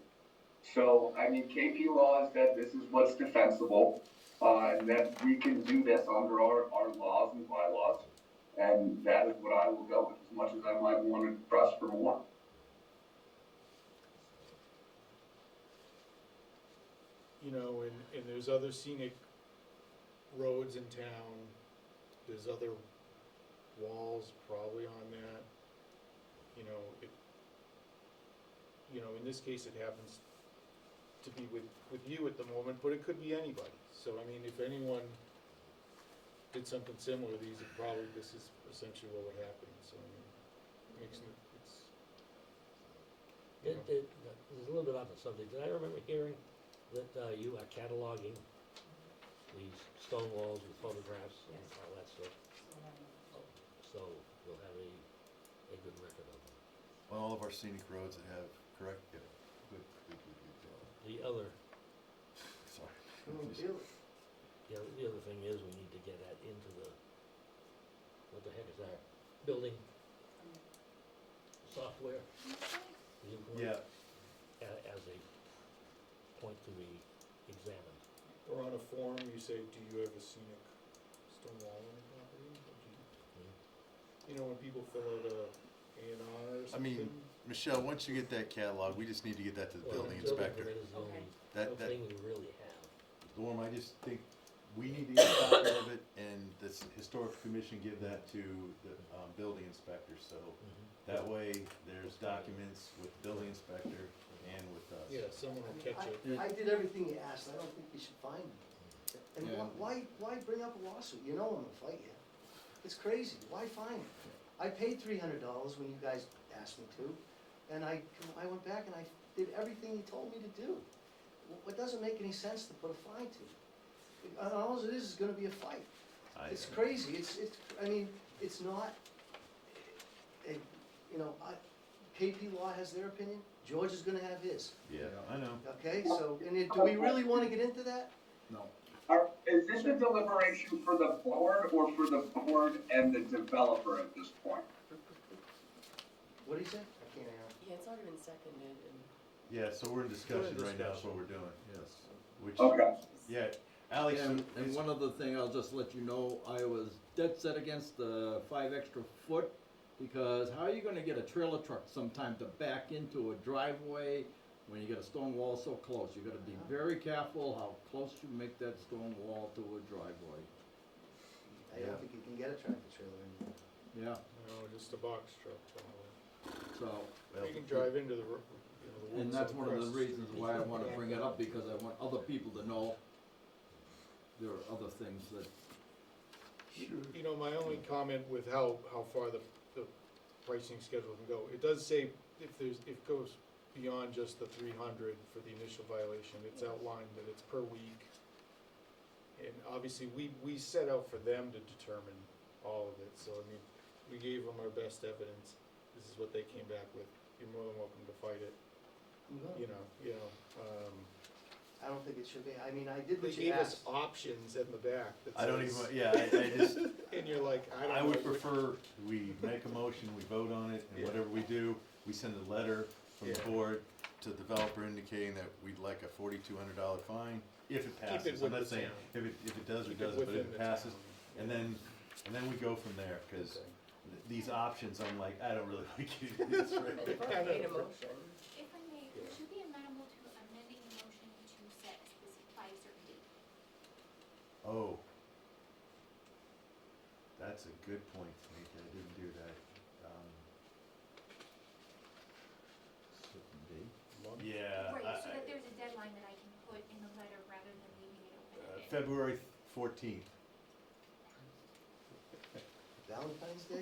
So, I mean, KP law has said this is what's defensible, and that we can do this under our laws and bylaws. And that is what I will go with, as much as I might want to press for more. And there's other scenic roads in town, there's other walls probably on that. In this case, it happens to be with you at the moment, but it could be anybody. So, I mean, if anyone did something similar, this is essentially what would happen, so, I mean, it's, there's a little bit off the subject. Did I remember hearing that you are cataloging these stone walls with photographs and Yes. all that stuff? So we'll have a good record of them. On all of our scenic roads that have, correct, yeah, good. The other, Sorry. the other thing is we need to get that into the, what the heck is that? Building software. Yeah, As a point to be examined. or on a form, you say, do you have a scenic stone wall on the property? Or do you- when people fill out a A&R or I something? mean, Michelle, once you get that catalog, we just need to get that to the Well, building the inspector. permit is the only That, thing we really have. Norm, I just think we need to get a copy of it, and this historic commission give that to the, building inspector, so that way there's documents with the building inspector and with us. Yeah, someone will catch it. I did everything you asked, I don't think you should fine me. And Yeah. why bring up a lawsuit? You know I'm gonna fight you. It's crazy, why fine me? I paid $300 when you guys asked me to, and I went back and I did everything you told me to do. What doesn't make any sense to put a fine to? And all it is gonna be a fight. It's crazy, it's not, KP Law has their opinion, George is gonna have his, Yeah, I know. okay? So, do we really wanna get into that? No. Is this a deliberation for the board or for the board and the developer at this point? What did he say? I can't hear. Yeah, it's already been seconded and. Yeah, so we're in discussion right now, is what we're doing, Yes. which, Okay. yeah, Alex, And one other thing, I'll just let you know, I was dead set against the 5 extra foot, because how are you gonna get a trailer truck sometime to back into a driveway when you got a stone wall so close? You gotta be very careful how close you make that stone wall to a driveway. I don't think you can get a tractor trailer anymore. Yeah, No, just a box truck, probably. so, well, You can drive into the and woods that's up one of the across reasons street. why I wanna bring it up, because I want other people to know there are other things that, My only comment with how far the pricing schedule can go, it does say if it goes beyond just the 300 for the initial violation, it's outlined that it's per week. And obviously, we set out for them to determine all of it, so I mean, we gave them our best evidence, this is what they came back with, you're more than welcome to fight it, I don't think it should be, I mean, I did They what you gave us asked. options in the back that I don't even, says- yeah, I just, And you're like, I don't know. I would which- prefer we make a motion, we vote on it, and Yeah. whatever we do, we send a letter from the Yeah. board to the developer indicating that we'd like a $4,200 fine, if it passes. Keep it I'm with not the saying town. if it does or Keep it doesn't, but if within it the passes, town. and then we go from there, cause Okay. these options, I'm like, I don't really like any of this right And now. they've already made a motion. If I may, Yeah. would you be amenable to amending the motion to set a specific certain date? Oh. That's a good point, Tamika, I didn't do that. Certain date. Yeah. Right, so that there's a deadline that I can put in the letter rather than leaving it open-ended. February 14th. Valentine's Day?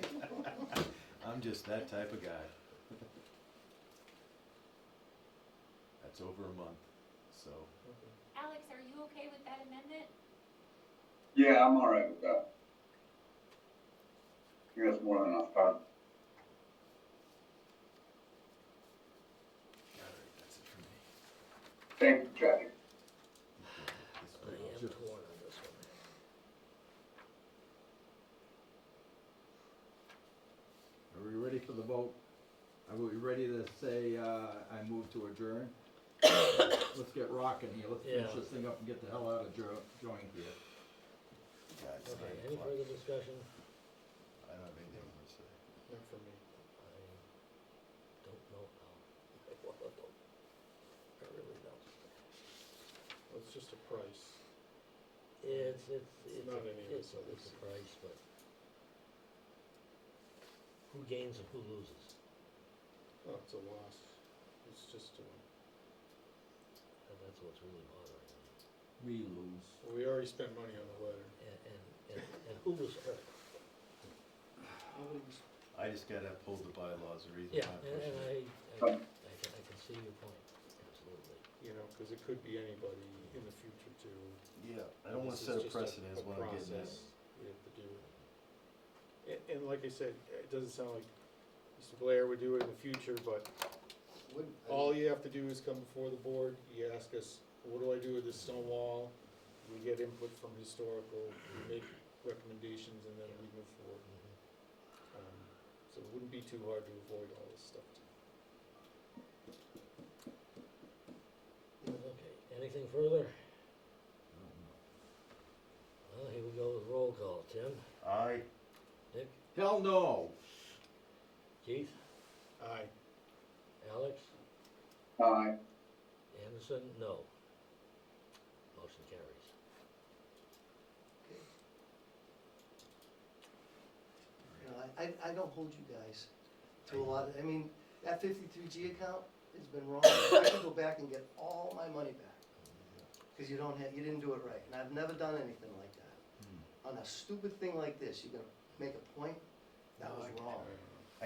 I'm just that type of guy. That's over a month, so. Alex, are you okay with that amendment? Yeah, I'm all right with that. I think that's more than enough time. Alright, that's it for me. Thank you, Jackie. I am torn on this one. Are we ready for the vote? Are we ready to say, I move to adjourn? Let's get rocking here, let's finish Yeah. this thing up and get the hell out of joint here. Yeah, it's Okay, 9 any o'clock. further discussion? I don't have anything more to say. Not for me. I don't know how. I wanna know. I really don't. Well, it's just a price. It's not any of it's this other a stuff. price, but who gains and who loses? Oh, it's a loss. It's just a, And that's what's really bothering me. We lose. well, we already spent money on the letter. And who was hurt? Nobody was, I just gotta uphold the bylaws or reason Yeah, why I'm and pushing it. I can see your point, absolutely. You know, cause it could be anybody in the future too. Yeah, I don't wanna This set is a just precedent is a what I'm getting at. process we have to do. And like I said, it doesn't sound like Mr. Blair would do it in the future, but wouldn't, all you have to do is come before the board, you ask us, what do I do with this stone wall? We get input from historical, we make recommendations, and then we move forward. So it wouldn't be too hard to avoid all this stuff. Okay, anything further? Well, here we go with roll call. Tim, Aye. Dick, Hell no! Keith, Aye. Alex, Aye. Anderson, no. Motion carries. you know, I don't hold you guys to a lot, I mean, that 53G account has been wrong. I can go back and get all my money back. Cause you didn't do it right, and I've never done anything like that. On a stupid thing like this, you're gonna make a point, that was wrong.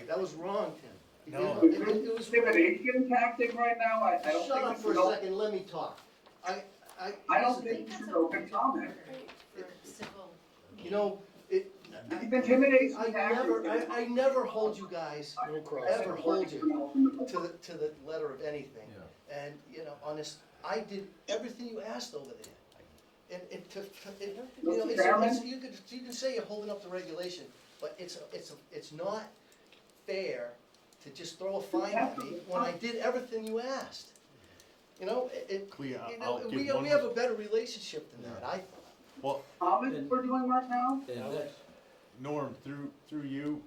That was wrong, Tim. You No. know, Is it this was wrong. intimidation tactic right now? I don't Shut think up this for is a open. second, let me talk. I here's don't the think thing. this is open comment. For civil. You know, These intimidation I tactics. I never hold you guys, No cross. ever hold you to the letter of anything. Yeah. And, you know, honest, I did everything you asked over there. And Mr. Chairman? you can say you're holding up the regulation, but it's not fair to just throw a fine at me when I did everything you asked. You know, Clea, you I'll know, give we one have more- a better relationship than that, I thought. Well, Comments we're doing right now? Alex, Norm, through you,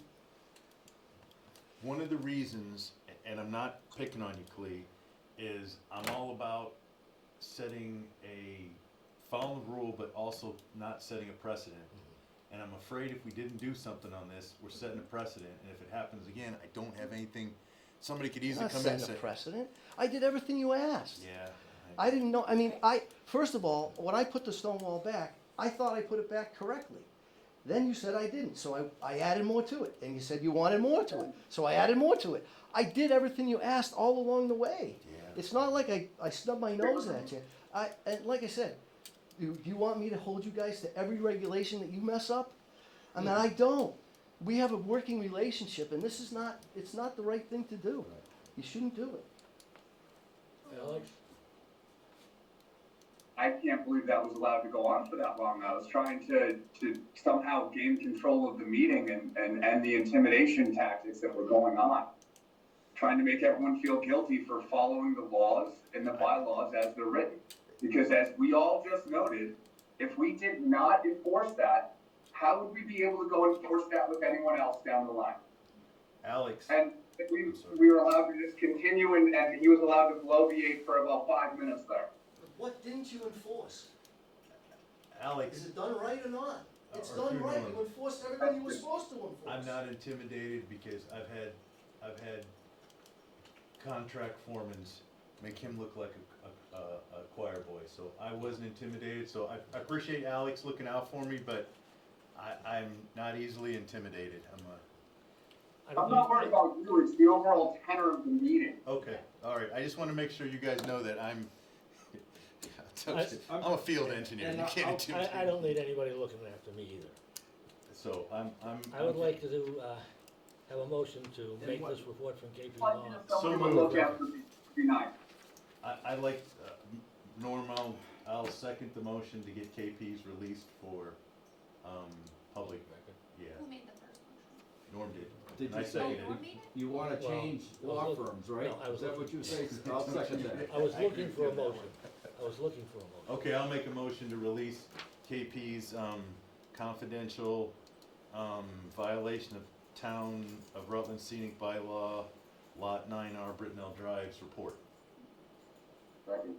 one of the reasons, and I'm not picking on you, Clea, is I'm all about setting following the rule, but also not setting a precedent. And I'm afraid if we didn't do something on this, we're setting a precedent, and if it happens again, I don't have anything, somebody could easily Not come in and setting say. a precedent, I did everything you asked. Yeah. I didn't know, I mean, first of all, when I put the stone wall back, I thought I put it back correctly. Then you said I didn't, so I added more to it, and you said you wanted more to it, so I added more to it. I did everything you asked all along the way. Yeah. It's not like I stubbed my nose at you. And like I said, do you want me to hold you guys to every regulation that you mess up? I mean, I don't. We have a working relationship, and this is not, it's not the right thing to do. You shouldn't do it. Alex, I can't believe that was allowed to go on for that long. I was trying to somehow gain control of the meeting and the intimidation tactics that were going on. Trying to make everyone feel guilty for following the laws and the bylaws as they're written. Because as we all just noted, if we did not enforce that, how would we be able to go enforce that with anyone else down the line? Alex, And we were allowed to just continue and he was allowed to bloviate for about 5 minutes there. What didn't you enforce? Alex, Alex, Is it done right or not? It's Or done through right, Norm. you enforced everything you were supposed to enforce. I'm not intimidated because I've had contract foremans make him look like a choir boy, so I wasn't intimidated, so I appreciate Alex looking out for me, but I'm not easily intimidated, I'm not worried about you, it's the overall tenor of the meeting. okay, alright, I just wanna make sure you guys know that I'm I- a field engineer, you can't intimidate me. I don't need anybody looking after me either. So I would like to do, have a motion to And make what- this report from KP Like, Law. if someone would moved. look after me, it'd be nice. I like, Norm, I'll second the motion to get KPs released for, public, yeah, Who made the first motion? Norm did. Did I you say, seconded Norm made it? you wanna Well, change I was law look- firms, right? no, I was Is that looking- what you say? I'll second that. I was I looking agree for a with that motion. I was looking for a motion. Okay, I'll make a motion to release KP's, confidential, violation of Town of Rutland scenic bylaw, Lot 9R Brintnal Drive's report. Second.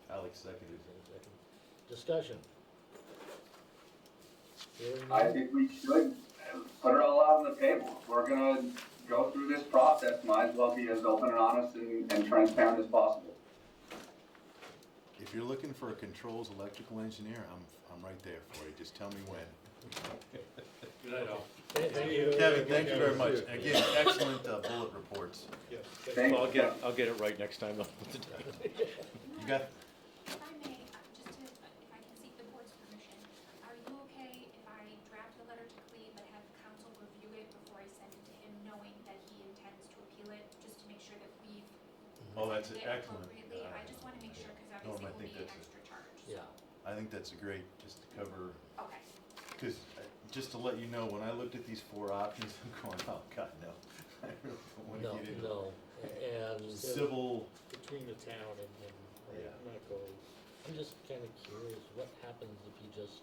Alex seconded. Discussion. Hearing I none? think we should put it all out on the table. If we're gonna go through this process, might as well be as open and honest and transparent as possible. If you're looking for a controls electrical engineer, I'm right there for you, just tell me when. Good night, all. Thank you. Kevin, thank you very much. Again, excellent bullet reports. Yeah, Thank I'll you. get it right next time though. You got, If I may, just to, if I can seek the board's permission, are you okay if I draft a letter to Cleve but have counsel review it before I send it to him, knowing that he intends to appeal it, just to make sure that we've oh, that's presented it excellent. appropriately? I just wanna make sure, cause Norm, obviously I it will think be an that's extra charge, so. Yeah. I think that's a great, just to cover, Okay, because, just to let you know, when I looked at these four options, I'm going, oh, God, no. I really don't want to No, get into no, and civil, Between the town and Yeah. not go. I'm just kinda curious, what happens if he just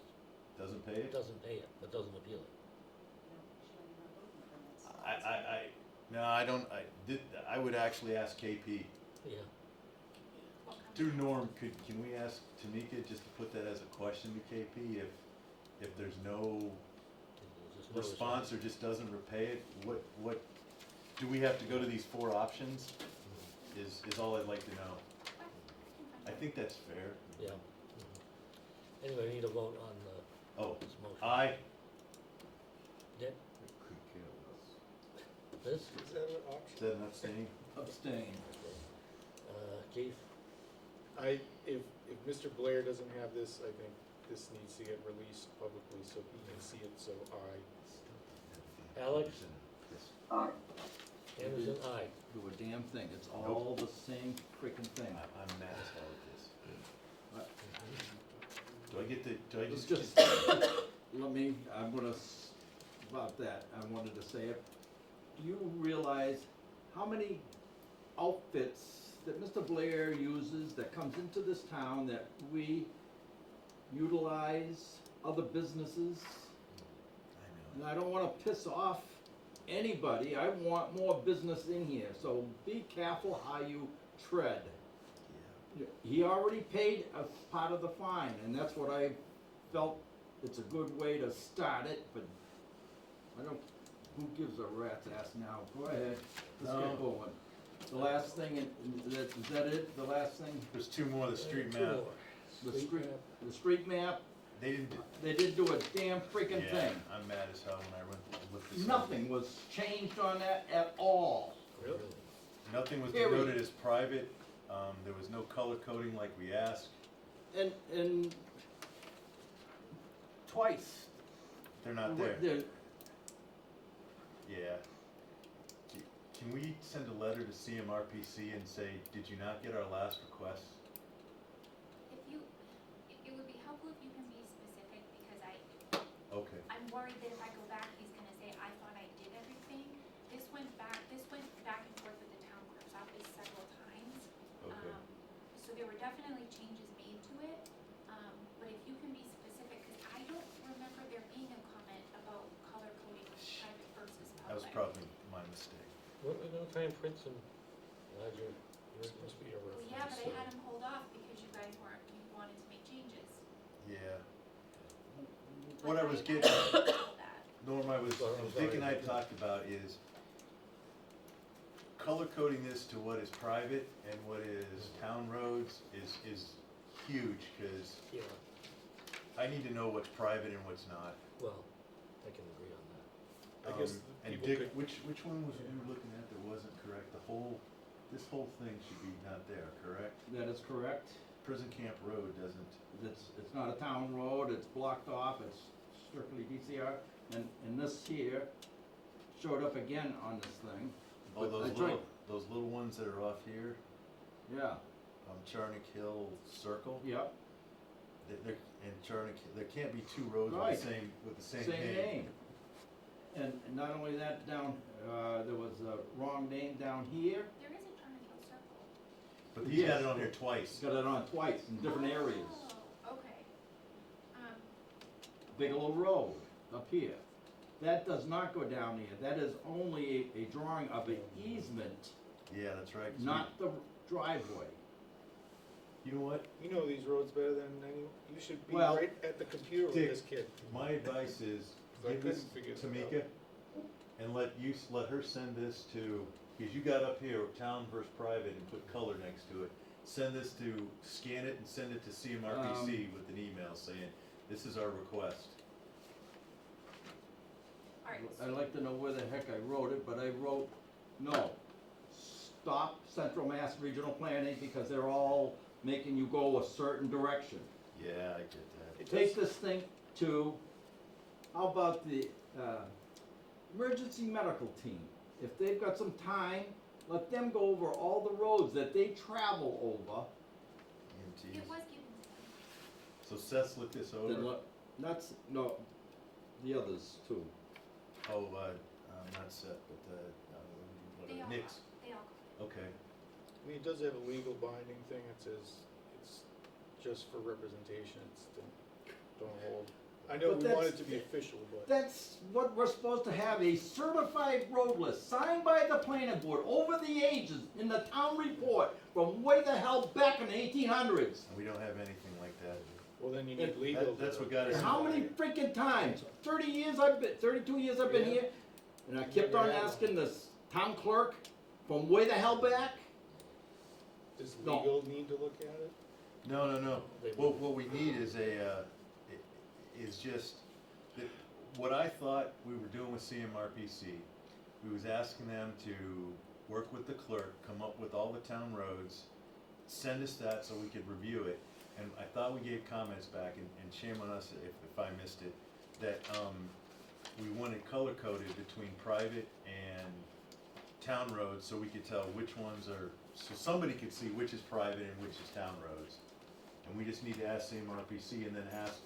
doesn't pay it? doesn't pay it, but doesn't appeal it? No, I don't, I would actually ask KP. Yeah, what kind Through Norm, can we ask Tamika just to put that as a question to KP, if there's no there's just no response or just doesn't repay it, what, do we have to go to these four options? Is all I'd like to know. I think that's fair. Yeah. Mhm. Anyway, we need a vote on Oh, this motion. aye, Dick, Could care less. Liz, Is that an option? is that an abstain? Abstain. Keith, If Mr. Blair doesn't have this, I think this needs to get released publicly so he can see it, so Alex, Aye. Anderson, aye. Do a damn thing, it's all the same freaking thing. I'm mad as hell at this. Do I get the, do I It's just? just, let me, about that, I wanted to say it. Do you realize how many outfits that Mr. Blair uses that comes into this town that we utilize, other businesses? I And I don't wanna piss off anybody, I want more business in here, so be careful how you tread. know, He already paid a part of the fine, and that's what I felt, it's a good way to start it, but I don't, who gives a rat's ass now? Go ahead, let's No. get going. The last thing, is that it, the last thing? There's two more, the street Two map, more. The street map, they didn't, they didn't do a damn freaking yeah, thing. I'm mad as hell when I went to look this up. Nothing was changed on that at all. Really? Nothing was Period. denoted as private, there was no color coding like we asked, And twice. they're not there, They're- yeah. Can we send a letter to CMRPC and say, did you not get our last request? If you, it would be helpful if you can be specific, because Okay, I'm worried that if I go back, he's gonna say, I thought I did everything. This went back and forth with the town clerk's office several times. okay. So there were definitely changes made to it, but if you can be specific, cause I don't remember there being a comment about color coding private versus public. That was probably my mistake. We're gonna try and print some larger. This must be a Well, reference. yeah, but I had him hold off because you guys you wanted to make changes. Yeah, what I was Like, getting, about that. Norm, Dick and I talked about is color coding this to what is private and what is town roads is huge, cause Yeah, I need to know what's private and what's not. well, I can agree on that. I guess And people Dick, could- which one was you were looking at that wasn't correct? This whole thing should be not there, correct? That is correct. Prison Camp Road doesn't, It's not a town road, it's blocked off, it's strictly DCR, and this here showed up again on this thing. oh, But I tried- those little ones that are off here, Yeah, Charnock Hill Circle, yep, they're, and Charnock, there can't be two roads Right. with the same same name. name. And not only that, down, there was a wrong name down here, There is a Charnock Hill Circle. But he's got it on here twice. it's got it on twice in different areas. Oh, okay. Bigelow Road, up here. That does not go down here, that is only a drawing of an easement, Yeah, that's right. 'cause not the driveway. you know what? You know these roads better than anyone. You should be Well, right at the computer with Dick, this kid. My advice is, 'Cause I give this couldn't figure to this out. Tamika, and let her send this to, because you got up here, town versus private, and put color next to it. Send this to, scan it and send it to CMRPC with an email saying, this is our request. Alright, I'd like to know where the heck I wrote it, but I wrote, no, stop Central Mass Regional Planning because they're all making you go a certain direction. Yeah, I get that. It Take does- this thing to, how about the, emergency medical team? If they've got some time, let them go over all the roads that they travel over, EMTs. it was given to them. So Seth's looked this over. then that's, no, the others too. Oh, not Seth, but They all Nick's. got, they all got Okay. I mean, it does have a legal binding thing that says it's just for representation. It's don't hold. I know But we want that's- it to be official, but That's what we're supposed to have, a certified road list signed by the planning board over the ages in the town report from way the hell back in the 1800s. And we don't have anything like that. well, then you need legal. That's to- what got us. And how many freaking times? 32 years I've been Yeah. here, and I kept on asking this town clerk from way the hell back. Does No. legal need to look at it? No. What we need is is just, that what I thought we were doing with CMRPC, we was asking them to work with the clerk, come up with all the town roads, send us that so we could review it. And I thought we gave comments back, and shame on us if I missed it, that, we wanted color coded between private and town roads so we could tell which ones are, so somebody could see which is private and which is town roads. And we just need to ask CMRPC and then ask,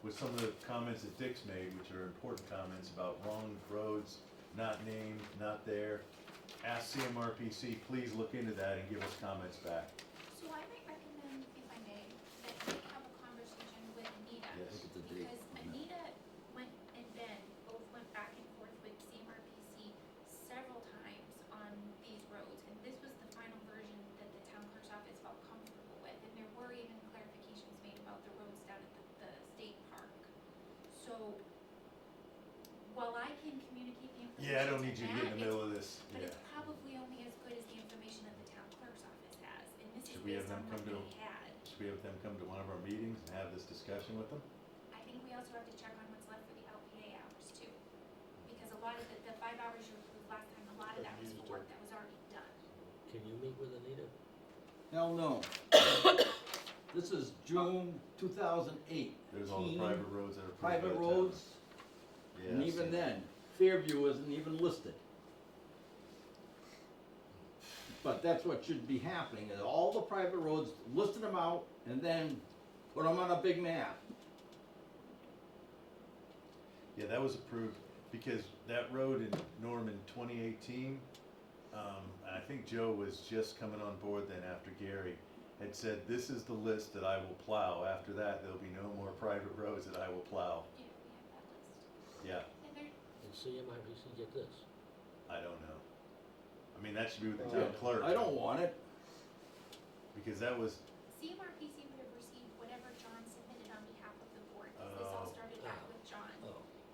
with some of the comments that Dick's made, which are important comments about wrong roads, not named, not there, ask CMRPC, please look into that and give us comments back. So I might recommend, if I may, that we have a conversation with Anita. Yes. Look at the date. Because Anita and Ben both went back and forth with CMRPC several times on these roads. And this was the final version that the town clerk's office felt comfortable with. And there were even clarifications made about the roads down at the state park. So while I can communicate the information Yeah, I don't need you to get in the Matt, middle of this, but yeah. it's probably only as good as the information that the town clerk's office has, and this is Should we have based on them what come they had. Should we have them come to one of our meetings and have this discussion with them? I think we also have to check on what's left for the LPA hours too. Because a lot of the 5 hours you approved last time, a lot of that was for work that was already done. Can you meet with Anita? Hell no. This is June 2008. There's all the private roads that are approved by Private the town. roads, Yeah, and I've even seen it. then, Fairview isn't even listed. But that's what should be happening, is all the private roads, listing them out, and then put them on a big map. Yeah, that was approved, because that road in Norman 2018, I think Joe was just coming on board then after Gary, had said, this is the list that I will plow. After that, there'll be no more private roads that I will plow. Yeah, we have that list. Yeah, And there, And CMRPC get this? I don't know. I mean, that should be with the town clerk. I don't want it. Because that was, CMRPC would have received whatever John submitted on behalf of the board, because this all Oh. started back with John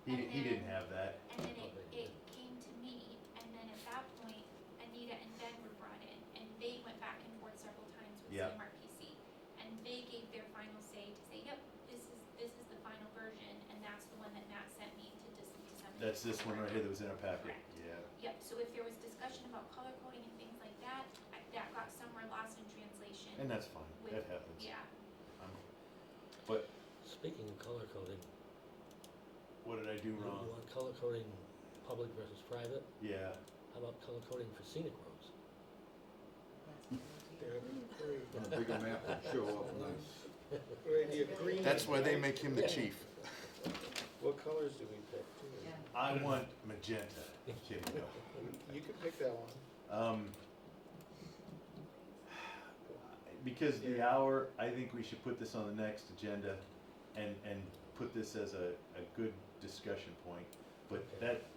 He didn't have that. And then it came to me, and then at that point, Anita and Ben were brought in, and they went back and forth several times with Yeah. CMRPC. And they gave their final say to say, yep, this is the final version, and that's the one that Matt sent me to disseminate. That's this one right here that was in our packet. Correct. Yeah. Yep, so if there was discussion about color coding and things like that, that got somewhere lost in translation. And that's fine. with- That happens. Yeah, But Speaking of color coding, what did I do you wrong? want color coding public versus private? Yeah. How about color coding for scenic roads? On a bigger map would show up nice. Great idea, green. That's why they make him the chief. What colors do we pick? Yeah. I want magenta. Kidding, no. You can pick that one. Because the hour, I think we should put this on the next agenda and put this as a good discussion point. But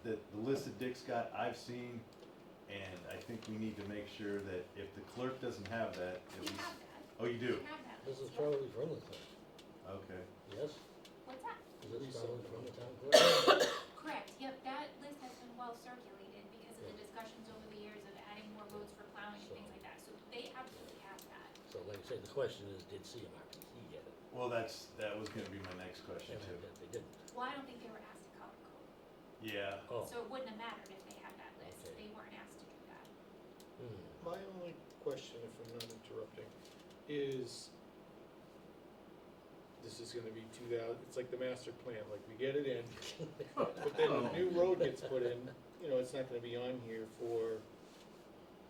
the list that Dick's got, I've seen, and I think we need to make sure that if the clerk doesn't have that, at we least. have that, Oh, you do? we have that. This is yeah. probably from the clerk, Okay. yes? What's that? Is this probably from the town clerk? Correct, yep, that list has been well circulated because of the discussions over the years of adding more roads for plowing and things like that, so they absolutely have that. So like I say, the question is, did CMRPC get it? Well, that was gonna be my next question And I too. bet they didn't. Well, I don't think they were asked to color code, Yeah. Oh. so it wouldn't have mattered if they had that list, Okay. they weren't asked to do that. Hmm. My only question, if I'm not interrupting, is, this is gonna be 2000, it's like the master plan, like we get it in, but then a new road gets put in, you know, it's not gonna be on here for,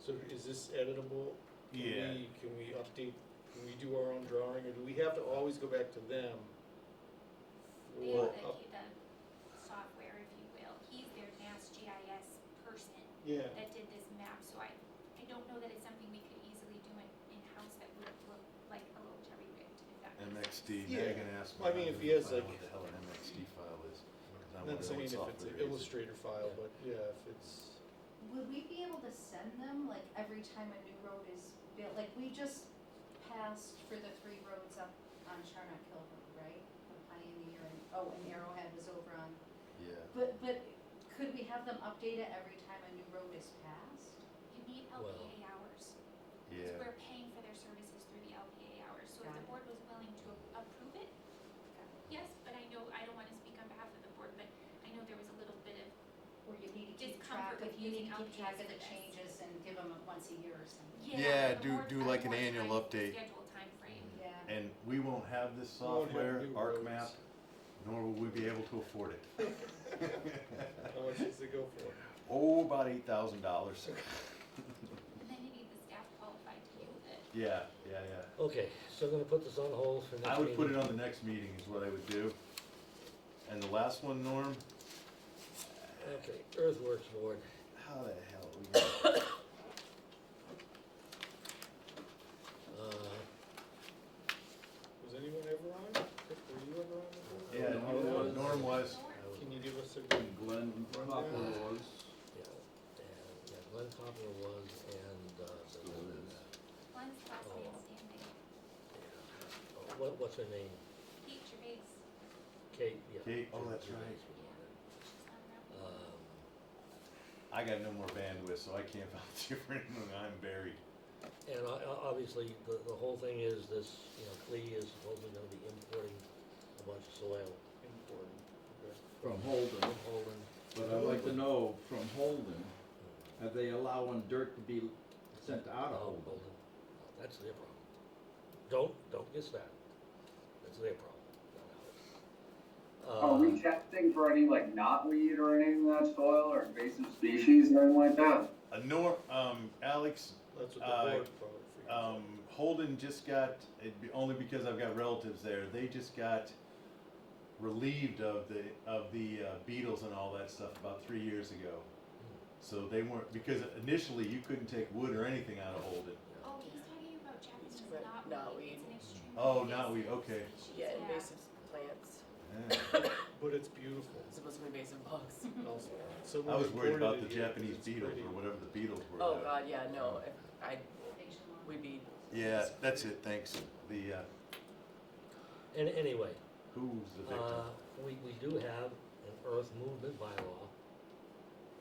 so is this editable? Yeah. Can we update, can we do our own drawing, or do we have to always go back to them? They For have up- the software, if you will, he's their Mass GIS person Yeah, that did this map, so I don't know that it's something we could easily do in-house that would look like a little cherry-picked, if that makes sense. MXD, Yeah. Megan asked me. I mean, how if to he has, find like- What the hell an MXD file is. 'Cause I I'm wonder not saying what if it's software an they're using. Illustrator file, Yeah. but yeah, if it's, Would we be able to send them, like, every time a new road is built, like, we just passed for the 3 roads up on Charnock Hill Road, right? The Pioneer and Arrowhead was over on, Yeah. but could we have them update it every time a new road is passed? You need Well- LPA hours. Yeah. Because we're paying for their services through the LPA hours, so if Got the it. board was willing to approve it, yes, but I know, I don't wanna speak on behalf of the board, but I know there was a little bit of, Or you need to keep track Discomfort of, with you need using to keep track LPAs of the for this. changes and give them once a year or something? Yeah, the do- more- do a like an more annual time- update. Scheduled timeframe. Yeah. And we won't have this We won't have software, new ArcMap, roads. nor will we be able to afford it. how much does it go for? Oh, about $8,000. And then you need the staff qualified to use it. Yeah. Okay, so I'm gonna put this on hold for next meeting. I would put it on the next meeting is what I would do. And the last one, Norm, Okay, Earthworks Board. how the hell are we gonna? Was anyone ever on it? Were you ever on it? Yeah, Norm was. Can you give us a And Glenn Poplar was, Glenn Poplar was, and, still is. One's last man standing, what's her name? Pete Gervais, Kate, yeah. Kate, oh, that's right. she's not around. I got no more bandwidth, so I can't volunteer for anything. I'm buried. And obviously, the whole thing is this, Clee is supposedly gonna be importing a bunch of soil Important. Okay. From Holden. from Holden. But I'd like to know from Holden, are they allowing dirt to be sent out of Oh, Holden? Holden. That's their problem. Don't guess that. That's their problem, not ours. Are we testing for any like knotweed or anything in that soil or invasive species or anything like that? Alex, That's what the board probably figured. Holden just got, only because I've got relatives there, they just got relieved of the beetles and all that stuff about 3 years ago. So they weren't, because initially you couldn't take wood or anything out of Holden. Oh, he's talking about Japanese He's talking about knotweed, knotweed. it's an extremely Oh, invasive knotweed, okay. species, Yeah, invasive plants, Yeah. But it's beautiful as opposed to invasive bugs. also. I Someone was worried reported about it the here 'cause Japanese it's beetles pretty. or whatever the beetles were. Oh, that- God, yeah, no, we'd be, Yeah, that's it, thanks. Anyway, Who's the victim? we do have an earth movement bylaw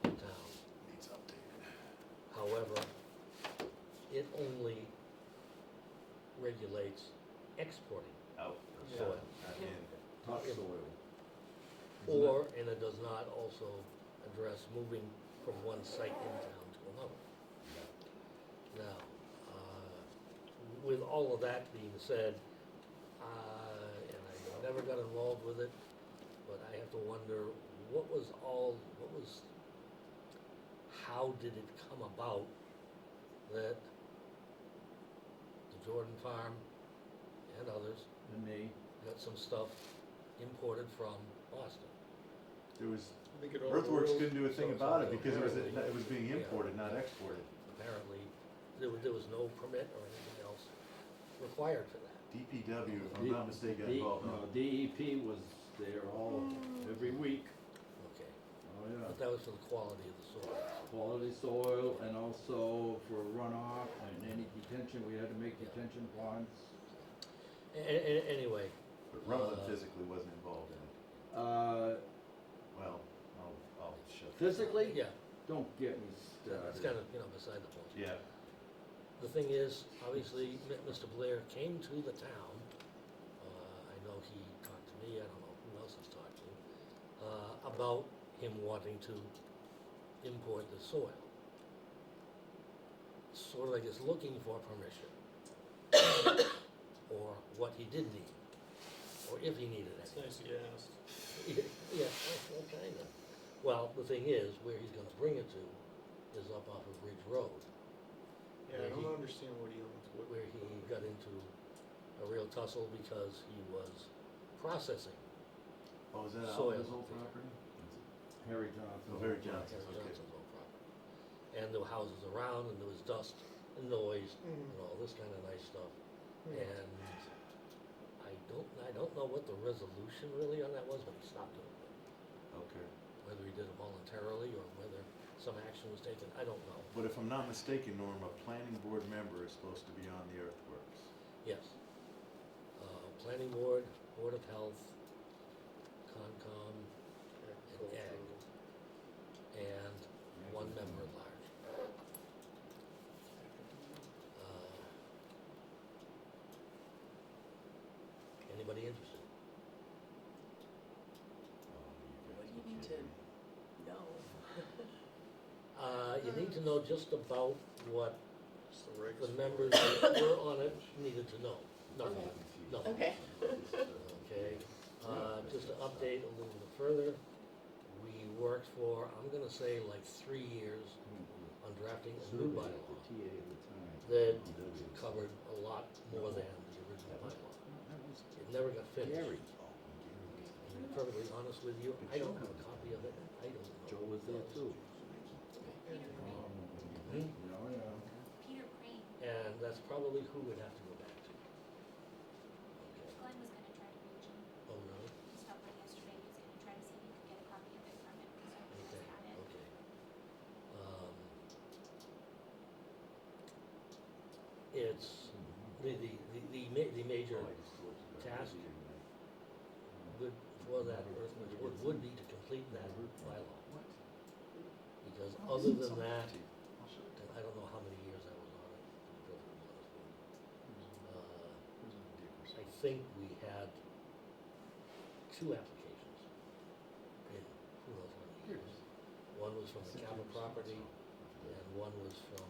in town. Needs updated. However, it only regulates exporting Out. soil. Not in. Topsoil. Or, and it does not also address moving from one site in town to another. Now, with all of that being said, and I never got involved with it, but I have to wonder, how did it come about that the Jordan Farm and others And me. got some stuff imported from Boston? There was, I think it Earthworks overruled- couldn't do a thing So- about it so because apparently- it was being yeah, imported, not yeah. exported. Apparently, there was no permit or anything else required for that. DPW, if I'm D- not mistaken, got D- involved. no, DEP was there every week. Okay, Oh, yeah. but that was for the quality of the soil. Quality soil and also for runoff and any detention, we had to make detention ponds. Anyway, But Rutland physically wasn't involved in it. Well, I'll shut. that Physically? yeah, Don't get me that's started. kind of, beside the point. down. Yeah. The thing is, obviously, Mr. Blair came to the town. I know he talked to me, I don't know who else he's talked to, about him wanting to import the soil. Sort of like he's looking for permission. Or what he did need, or if he needed it. It's nice you asked. Yeah, well, kinda. Well, the thing is, where he's gonna bring it to is up off of Ridge Road, Yeah, I Yeah, don't understand what he owns, what, where he got into a real tussle because he was processing. Oh, is that Soil. Alva's old property? Harry Johnson. Oh, Harry Johnson. Harry okay. Johnson's old property. And there were houses around, and there was dust and noise, and all this kind of nice stuff. And I don't know what the resolution really on that was, but he stopped doing it. Okay. Whether he did it voluntarily or whether some action was taken, I don't know. But if I'm not mistaken, Norm, a planning board member is supposed to be on the Earthworks. Yes. Planning board, Board of Health, Concom, and Ag, and one member at large. Anybody interested? What do you need to know? You need to know just about what just the regs. the members that were on it needed to know. Nothing, nothing. Okay. Okay, just to update a little bit further, we worked for, I'm gonna say like 3 years on drafting a new bylaw that covered a lot more than the original bylaw. It never got finished. And to be perfectly honest with you, I don't have a copy of it, I don't know. Joe was there too. Peter Crane, Hmm? Oh, yeah. Peter Crane, And that's probably who we'd have to go back to. Okay, Glenn was gonna try to reach him. oh, really? He stopped by yesterday, he was gonna try to see if he could get a copy of it from him, because he Okay, just had it. okay. It's, the major task would, for that Earthworks would be to complete that bylaw. Because other than that, and I don't know how many years I was on it, to be perfectly honest with you. I think we had 2 applications in who knows how many years. One was from the Capitol property, and one was from,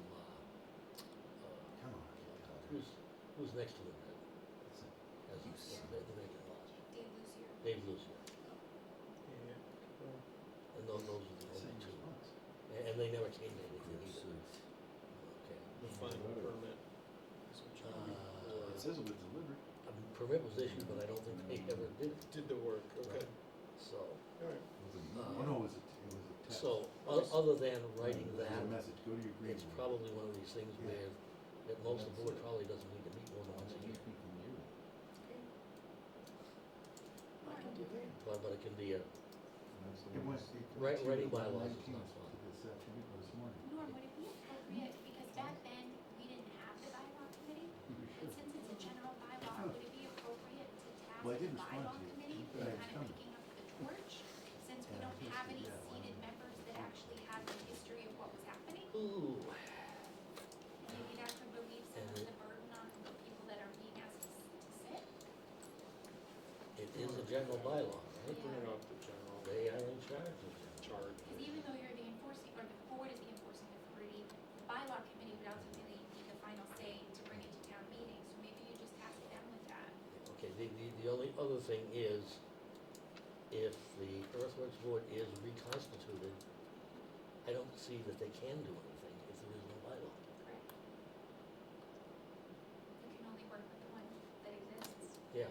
Come on. who's next to it? As the vacant lot. Dave Lucier. Dave Lucier. Yeah. And those are the only 2. And they never came to anything either. Okay. The final permit is what you It says it was delivered. A permit was issued, but I don't think they ever did it, did the work, okay, so. alright. Oh, no, it was a text. So, other than writing It was that, a message, go to your green it's room. probably one of these things where, that most of the board probably doesn't need to meet more than once a year. But it can be a, It went. writing bylaws is not fun. This afternoon, or this morning. Norm, would it be appropriate, because back then, we didn't have the bylaw committee, but since it's a general bylaw, would it be appropriate to task Well, I the did respond bylaw to you. committee But I with was kind of coming. picking up the torch? Since general bylaw, right? Bring it up to general They are in charge of general. charge. Because even though you're the enforcing, or the board is the enforcing authority, the bylaw committee would ultimately be the final say to bring it to town meeting, so maybe you just task them with that. Okay, the only other thing is, if the Earthworks board is reconstituted, I don't see that they can do anything if there is no bylaw. Correct. You can only work with the one that exists. Yeah,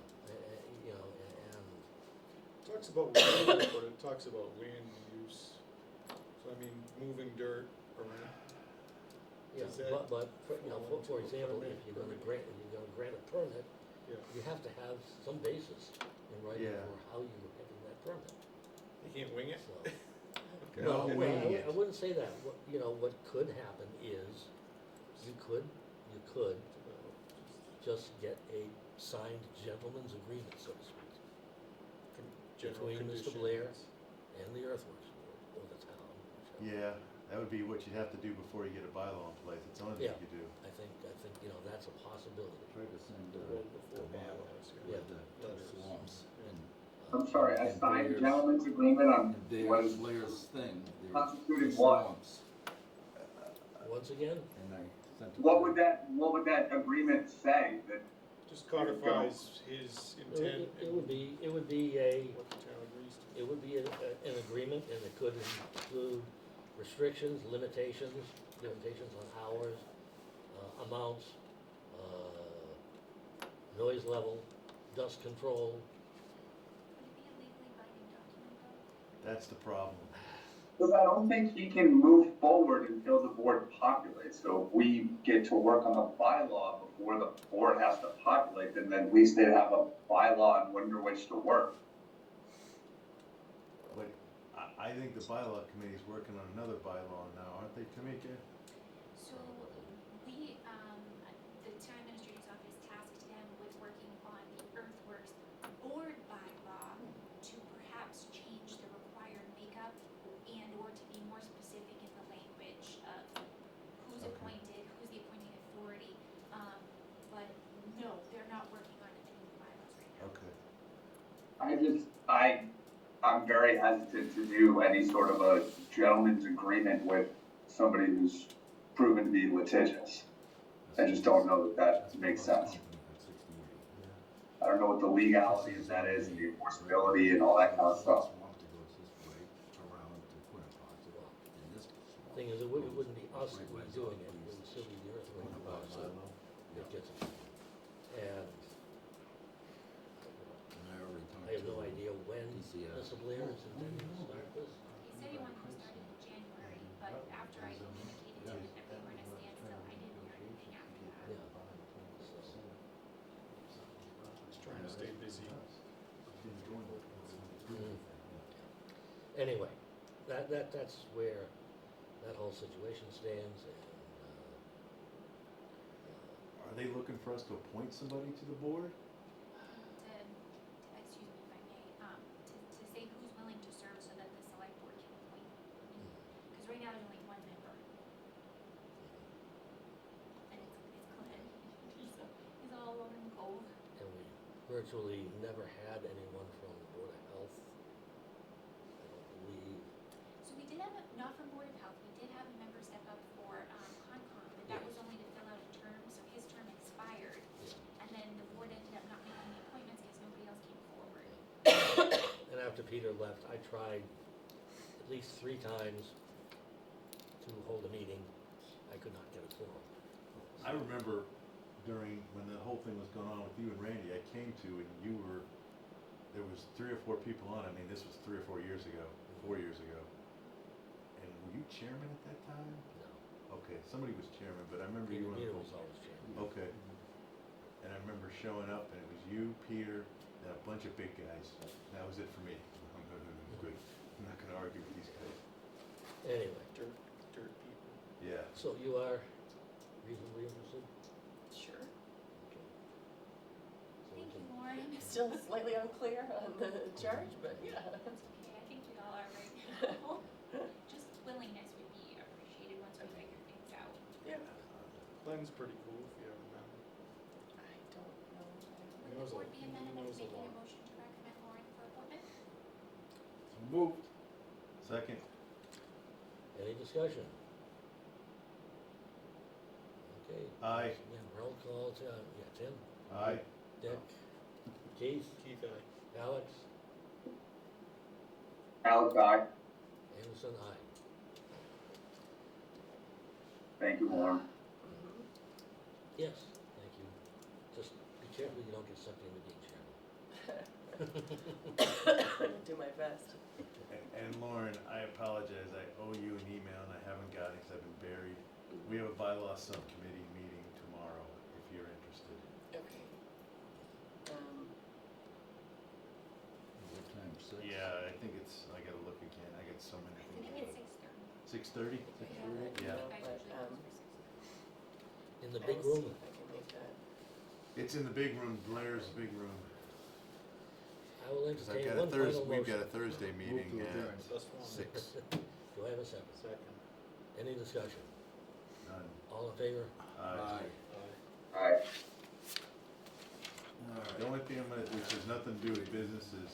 you know, and, Talks about land, but it talks about land use. So I mean, moving dirt around. yeah, Does that but, you know, fall for into a example, permit? if you're gonna grant a permit, Yeah. you have to have some basis in writing Yeah. for how you're getting that permit, You can't wing it? so. No, No, winging it. I wouldn't say that. What, you know, what could happen is, you could just get a signed gentleman's agreement, so to speak, Con- General between Mr. conditions. Blair and the Earthworks board, or the town, whichever. Yeah, that would be what you'd have to do before you get a bylaw in place, it's the only thing Yeah. you do. I think, you know, that's a possibility. Try to send, Well, before the bylaw bylaws, yeah. with the Letters. forms and. I'm sorry, I and signed Blair's- gentleman's agreement on And what Blair's, is Blair's thing, constituted the what? forms, Once again, and I sent it. What to- would that agreement say? That Just codifies his intent it would and be a, what the town agrees to. it would be an agreement, and it could include restrictions, limitations on hours, amounts, noise level, dust control. Would it be a legally binding document though? That's the problem. Because I don't think he can move forward until the board populates. So if we get to work on the bylaw before the board has to populate, then at least they'd have a bylaw and under which to work. But I think the bylaw committee's working on another bylaw now, aren't they, Tamika? So we, the town administrator's office tasked them with working on the Earthworks board bylaw to perhaps change the required makeup and or to be more specific in the language of who's Okay. appointed, who's the appointing authority. But no, they're not working on any new bylaws right now. Okay. I'm very hesitant to do any sort of a gentleman's agreement with somebody who's proven to be litigious. I just don't know that makes sense. I don't know what the legality of that is, and the enforceability and all that kind of stuff. Thing is, it wouldn't be us that would be doing it, it would still be the Earthworks board, so it gets it. And I have no idea when Mr. Blair is intending to start this. He said he wanted to start it in January, but after I communicated to him that we were in a standstill, I didn't hear anything after that. Yeah. So, Just trying to stay busy. Anyway, that's where that whole situation stands, and, Are they looking for us to appoint somebody to the board? Excuse me if I may, to say who's willing to serve so that the select board can appoint. Because right now there's only one member. And it's Quinn. He's all alone in the cold. and we virtually never had anyone from the Board of Health, I don't believe. So we did have, not from Board of Health, we did have a member step up for, Concom, but that was only to fill out a term, so his term expired. And then the board ended up not making the appointments because nobody else came forward. And after Peter left, I tried at least 3 times to hold a meeting. I could not get a quorum. I remember when the whole thing was going on with you and Randy, I came to and there was 3 or 4 people on, I mean, this was 3 or 4 years ago, 4 years ago. And were you chairman at that time? No. Okay, somebody was chairman, but I remember you were on Peter the was full. always chairman. Okay. And I remember showing up and it was you, Peter, and a bunch of big guys. That was it for me. Good. I'm not gonna argue with these guys. Anyway, Dirt people. Yeah. so you are reasonably interested? Sure. Okay. So we Thank you, can- Lauren. Still slightly unclear on the charge, but yeah. Okay, I think we all are right now. Just willingness would be appreciated once we figure things out. Yeah. Glenn's pretty cool if you haven't met him. I don't know. Would knows the a- board be he amenable knows to a making a lot. motion to recommend Lauren for Moved. Second? Any discussion? Okay. Aye. Yeah, roll call, Tim, Aye. Dick, Keith, Keith, aye. Alex, Alex, aye. Anderson, aye. Thank you, Lauren. Yes, thank you. Just be careful you don't get sucked into being chairman. Do my best. And Lauren, I apologize, I owe you an email and I haven't got it because I've been buried. We have a bylaw subcommittee meeting tomorrow, if you're interested. Okay. What time, 6? Yeah, I think it's, I gotta look again, I got so many I things. think it's 6:30. 6:30? You Yeah. know, but, In the I big will room, see if I can make that. It's in the big room, Blair's big room. I will Cause I've entertain got a one final Thursday, we've got motion. a Thursday meeting to adjourn. at That's fine. 6. Do I have a second? Second. Any discussion? None. All in favor? Aye. Aye. The only thing I'm gonna, which has nothing to do with business is,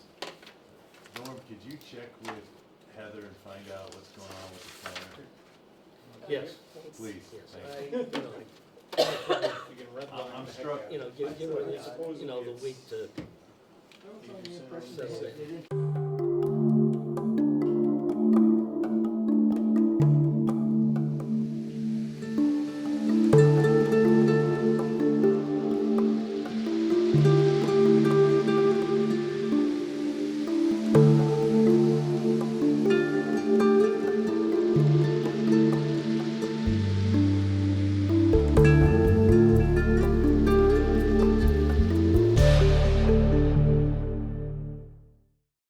Norm, could you check with Heather and find out what's going on with the planner? Yes. Thanks. Please, Yes, thank I, you. you know, You can redline I'm the heck struck- out of you know, it. give her, Supposedly you know, the it's- week to you send them settle the- it. They didn't